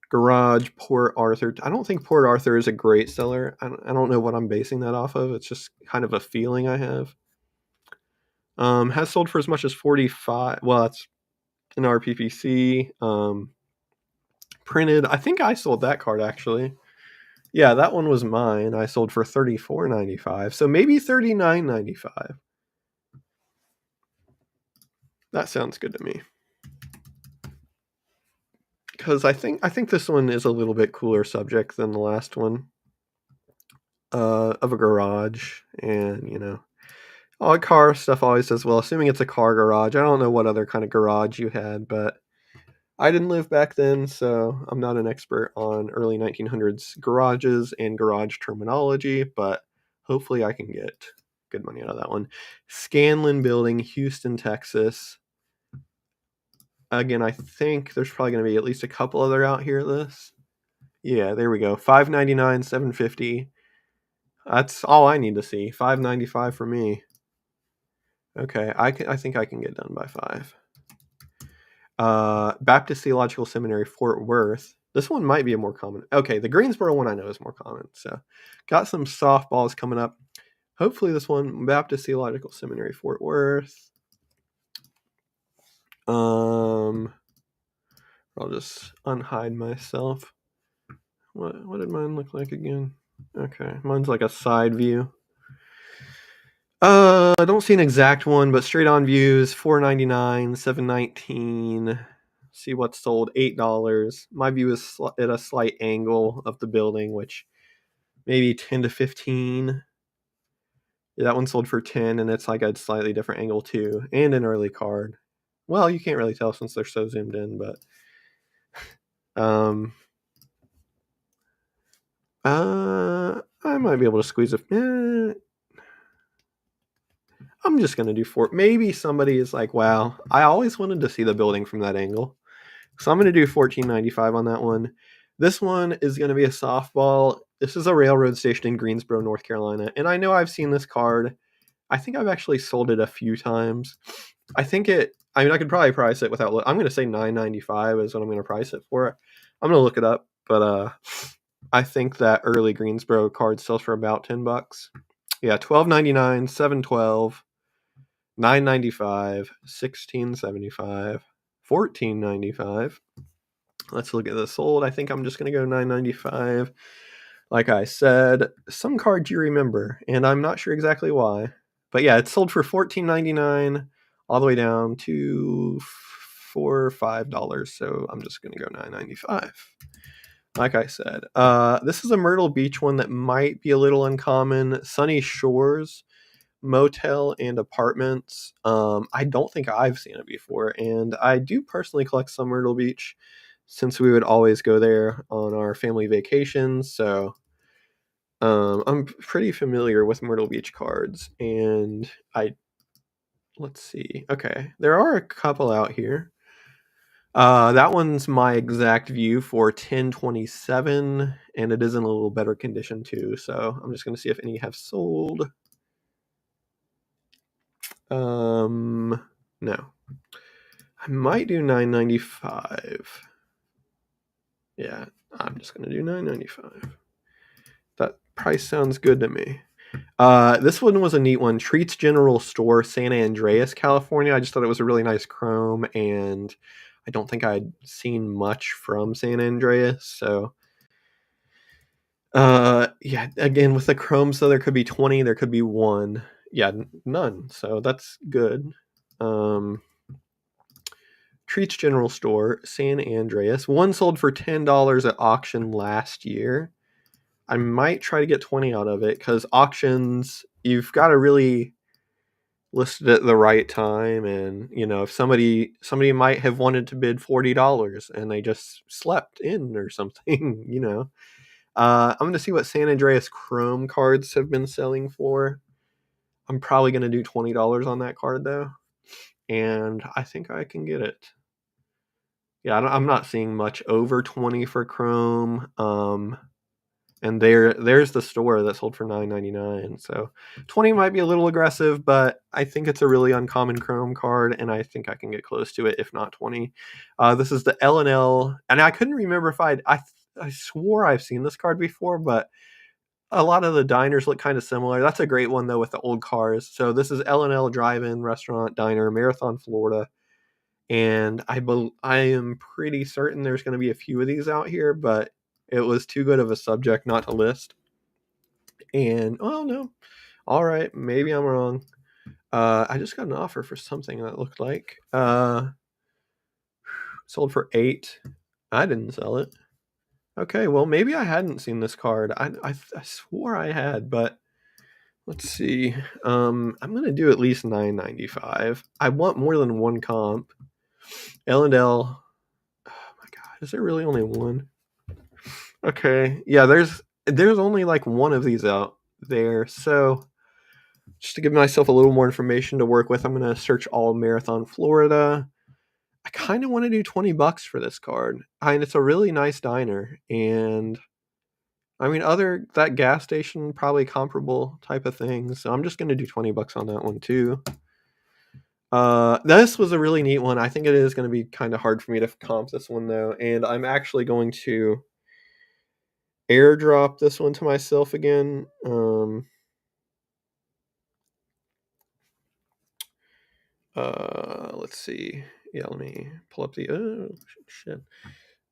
Garage, Port Arthur. I don't think Port Arthur is a great seller. I don't know what I'm basing that off of. It's just kind of a feeling I have. Has sold for as much as 45. Well, that's an RPPC. Printed. I think I sold that card actually. Yeah, that one was mine. I sold for $34.95. So maybe $39.95. That sounds good to me. Because I think this one is a little bit cooler subject than the last one. Of a garage, and all car stuff always says, well, assuming it's a car garage. I don't know what other kind of garage you had, but I didn't live back then, so I'm not an expert on early 1900s garages and garage terminology, but hopefully I can get good money out of that one. Scanlon Building, Houston, Texas. Again, I think there's probably going to be at least a couple other out here. Yeah, there we go. $5.99, $7.50. That's all I need to see. $5.95 for me. Okay, I think I can get done by 5. Baptist Theological Seminary, Fort Worth. This one might be a more common. Okay, the Greensboro one I know is more common. So, got some softballs coming up. Hopefully, this one, Baptist Theological Seminary, Fort Worth. I'll just unhide myself. What did mine look like again? Okay, mine's like a side view. I don't see an exact one, but straight on views, $4.99, $7.19. See what's sold, $8. My view is at a slight angle of the building, which maybe 10 to 15. Yeah, that one sold for 10, and it's like a slightly different angle too, and an early card. Well, you can't really tell since they're so zoomed in, but I might be able to squeeze a. I'm just gonna do 4. Maybe somebody is like, "Wow, I always wanted to see the building from that angle." So I'm going to do $14.95 on that one. This one is going to be a softball. This is a railroad station in Greensboro, North Carolina. And I know I've seen this card. I think I've actually sold it a few times. I could probably price it without, I'm going to say $9.95 is what I'm going to price it for. I'm going to look it up, but I think that early Greensboro card sells for about $10. Yeah, $12.99, $7.12, $9.95, $16.75, $14.95. Let's look at the sold. I think I'm just going to go $9.95. Like I said, some cards you remember, and I'm not sure exactly why. But yeah, it's sold for $14.99 all the way down to $4 or $5. So I'm just going to go $9.95. Like I said, this is a Myrtle Beach one that might be a little uncommon. Sunny Shores Motel and Apartments. I don't think I've seen it before, and I do personally collect some Myrtle Beach since we would always go there on our family vacations. So I'm pretty familiar with Myrtle Beach cards, and let's see. Okay, there are a couple out here. That one's my exact view for 1027, and it is in a little better condition too. So I'm just going to see if any have sold. No. I might do $9.95. Yeah, I'm just gonna do $9.95. That price sounds good to me. This one was a neat one. Treats General Store, San Andreas, California. I just thought it was a really nice chrome, and I don't think I'd seen much from San Andreas. So, yeah, again with the chrome, so there could be 20, there could be 1. Yeah, none. So that's good. Treats General Store, San Andreas. One sold for $10 at auction last year. I might try to get 20 out of it because auctions, you've got to really list it at the right time. And, if somebody might have wanted to bid $40 and they just slept in or something, I'm going to see what San Andreas Chrome cards have been selling for. I'm probably going to do $20 on that card, though. And I think I can get it. Yeah, I'm not seeing much over 20 for Chrome. And there's the store that sold for $9.99. So 20 might be a little aggressive, but I think it's a really uncommon Chrome card, and I think I can get close to it, if not 20. This is the L&L, and I couldn't remember if I swore I've seen this card before, but a lot of the diners look kind of similar. That's a great one though with the old cars. So this is L&L Drive-In Restaurant Diner, Marathon, Florida. And I am pretty certain there's going to be a few of these out here, but it was too good of a subject not to list. And, oh no. All right, maybe I'm wrong. I just got an offer for something that looked like. Sold for 8. I didn't sell it. Okay, well, maybe I hadn't seen this card. I swore I had, but let's see. I'm going to do at least $9.95. I want more than one comp. L&L. Oh my god, is there really only one? Okay, yeah, there's only like one of these out there. So just to give myself a little more information to work with, I'm gonna search all Marathon, Florida. I kind of want to do $20 for this card. It's a really nice diner, and I mean, other that gas station, probably comparable type of thing, so I'm just gonna do 20 bucks on that one too. This was a really neat one. I think it is gonna be kinda hard for me to comp this one, though, and I'm actually going to airdrop this one to myself again. Let's see. Yeah, let me pull up the oh, shit.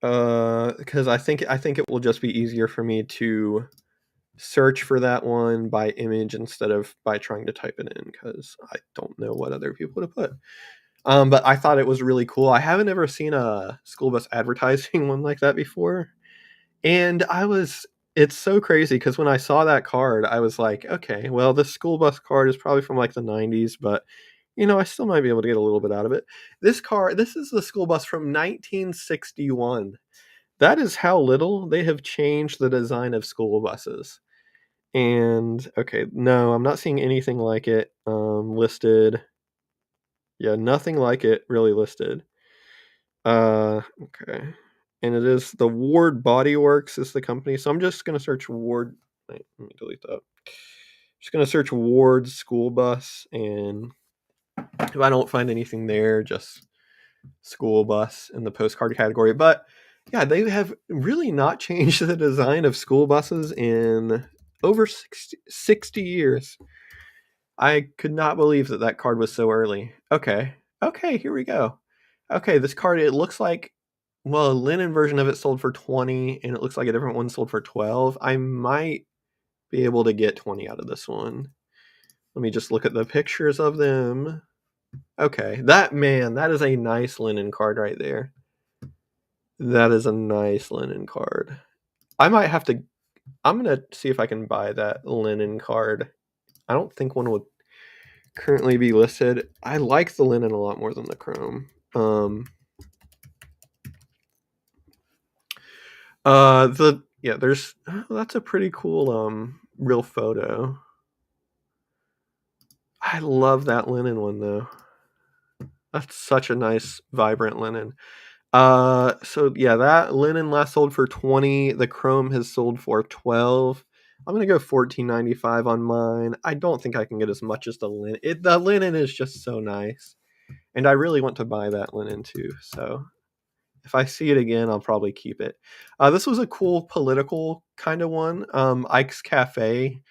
Because I think it will just be easier for me to search for that one by image instead of by trying to type it in, because I don't know what other people would have put. But I thought it was really cool. I haven't ever seen a school bus advertising one like that before. And it's so crazy because when I saw that card, I was like, okay, well, the school bus card is probably from like the 90s, but I still might be able to get a little bit out of it. This is the school bus from 1961. That is how little they have changed the design of school buses. And okay, no, I'm not seeing anything like it listed. Yeah, nothing like it really listed. Okay. And it is the Ward Body Works is the company. So I'm just gonna search Ward. Wait, let me delete that. Just gonna search Ward school bus, and if I don't find anything there, just school bus in the postcard category. But yeah, they have really not changed the design of school buses in over 60 years. I could not believe that that card was so early. Okay. Okay, here we go. Okay, this card, it looks like, well, a linen version of it sold for 20, and it looks like a different one sold for 12. I might be able to get 20 out of this one. Let me just look at the pictures of them. Okay, that is a nice linen card right there. That is a nice linen card. I'm gonna see if I can buy that linen card. I don't think one would currently be listed. I like the linen a lot more than the chrome. That's a pretty cool real photo. I love that linen one though. That's such a nice vibrant linen. So yeah, that linen last sold for 20. The chrome has sold for 12. I'm gonna go $14.95 on mine. I don't think I can get as much as the linen. The linen is just so nice, and I really want to buy that linen too. So if I see it again, I'll probably keep it. This was a cool political kind of one. Ike's Cafe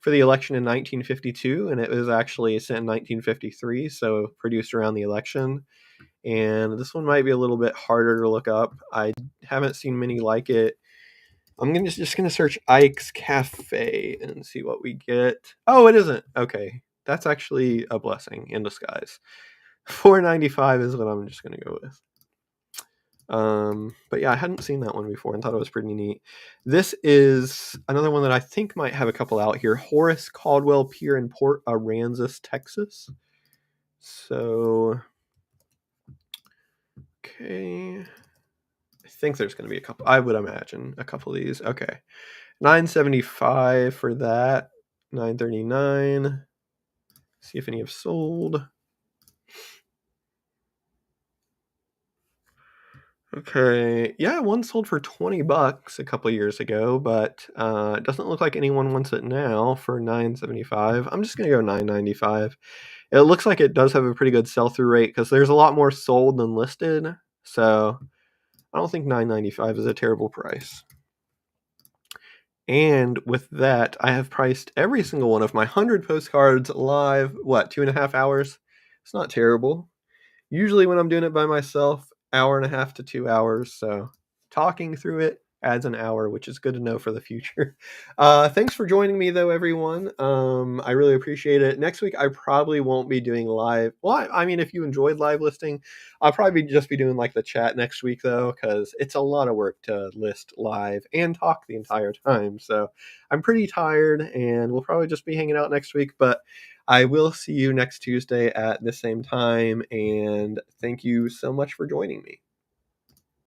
for the election in 1952, and it was actually sent in 1953, so produced around the election. And this one might be a little bit harder to look up. I haven't seen many like it. Just gonna search Ike's Cafe and see what we get. Oh, it isn't. Okay, that's actually a blessing in disguise. $4.95 is what I'm just gonna go with. But yeah, I hadn't seen that one before and thought it was pretty neat. This is another one that I think might have a couple out here. Horace Caldwell Pier in Port Aransas, Texas. So, okay. I think there's going to be a couple. I would imagine a couple of these. Okay. $9.75 for that. $9.39. See if any have sold. Okay, yeah, one sold for 20 bucks a couple years ago, but it doesn't look like anyone wants it now for $9.75. I'm just gonna go $9.95. It looks like it does have a pretty good sell-through rate because there's a lot more sold than listed, so I don't think $9.95 is a terrible price. And with that, I have priced every single one of my 100 postcards live, 2.5 hours? It's not terrible. Usually when I'm doing it by myself, hour and a half to 2 hours. So talking through it adds an hour, which is good to know for the future. Thanks for joining me though, everyone. I really appreciate it. Next week, I probably won't be doing live. Well, I mean, if you enjoyed live listing, I'll probably just be doing like the chat next week though, because it's a lot of work to list live and talk the entire time. So I'm pretty tired and we'll probably just be hanging out next week, but I will see you next Tuesday at the same time, and thank you so much for joining me.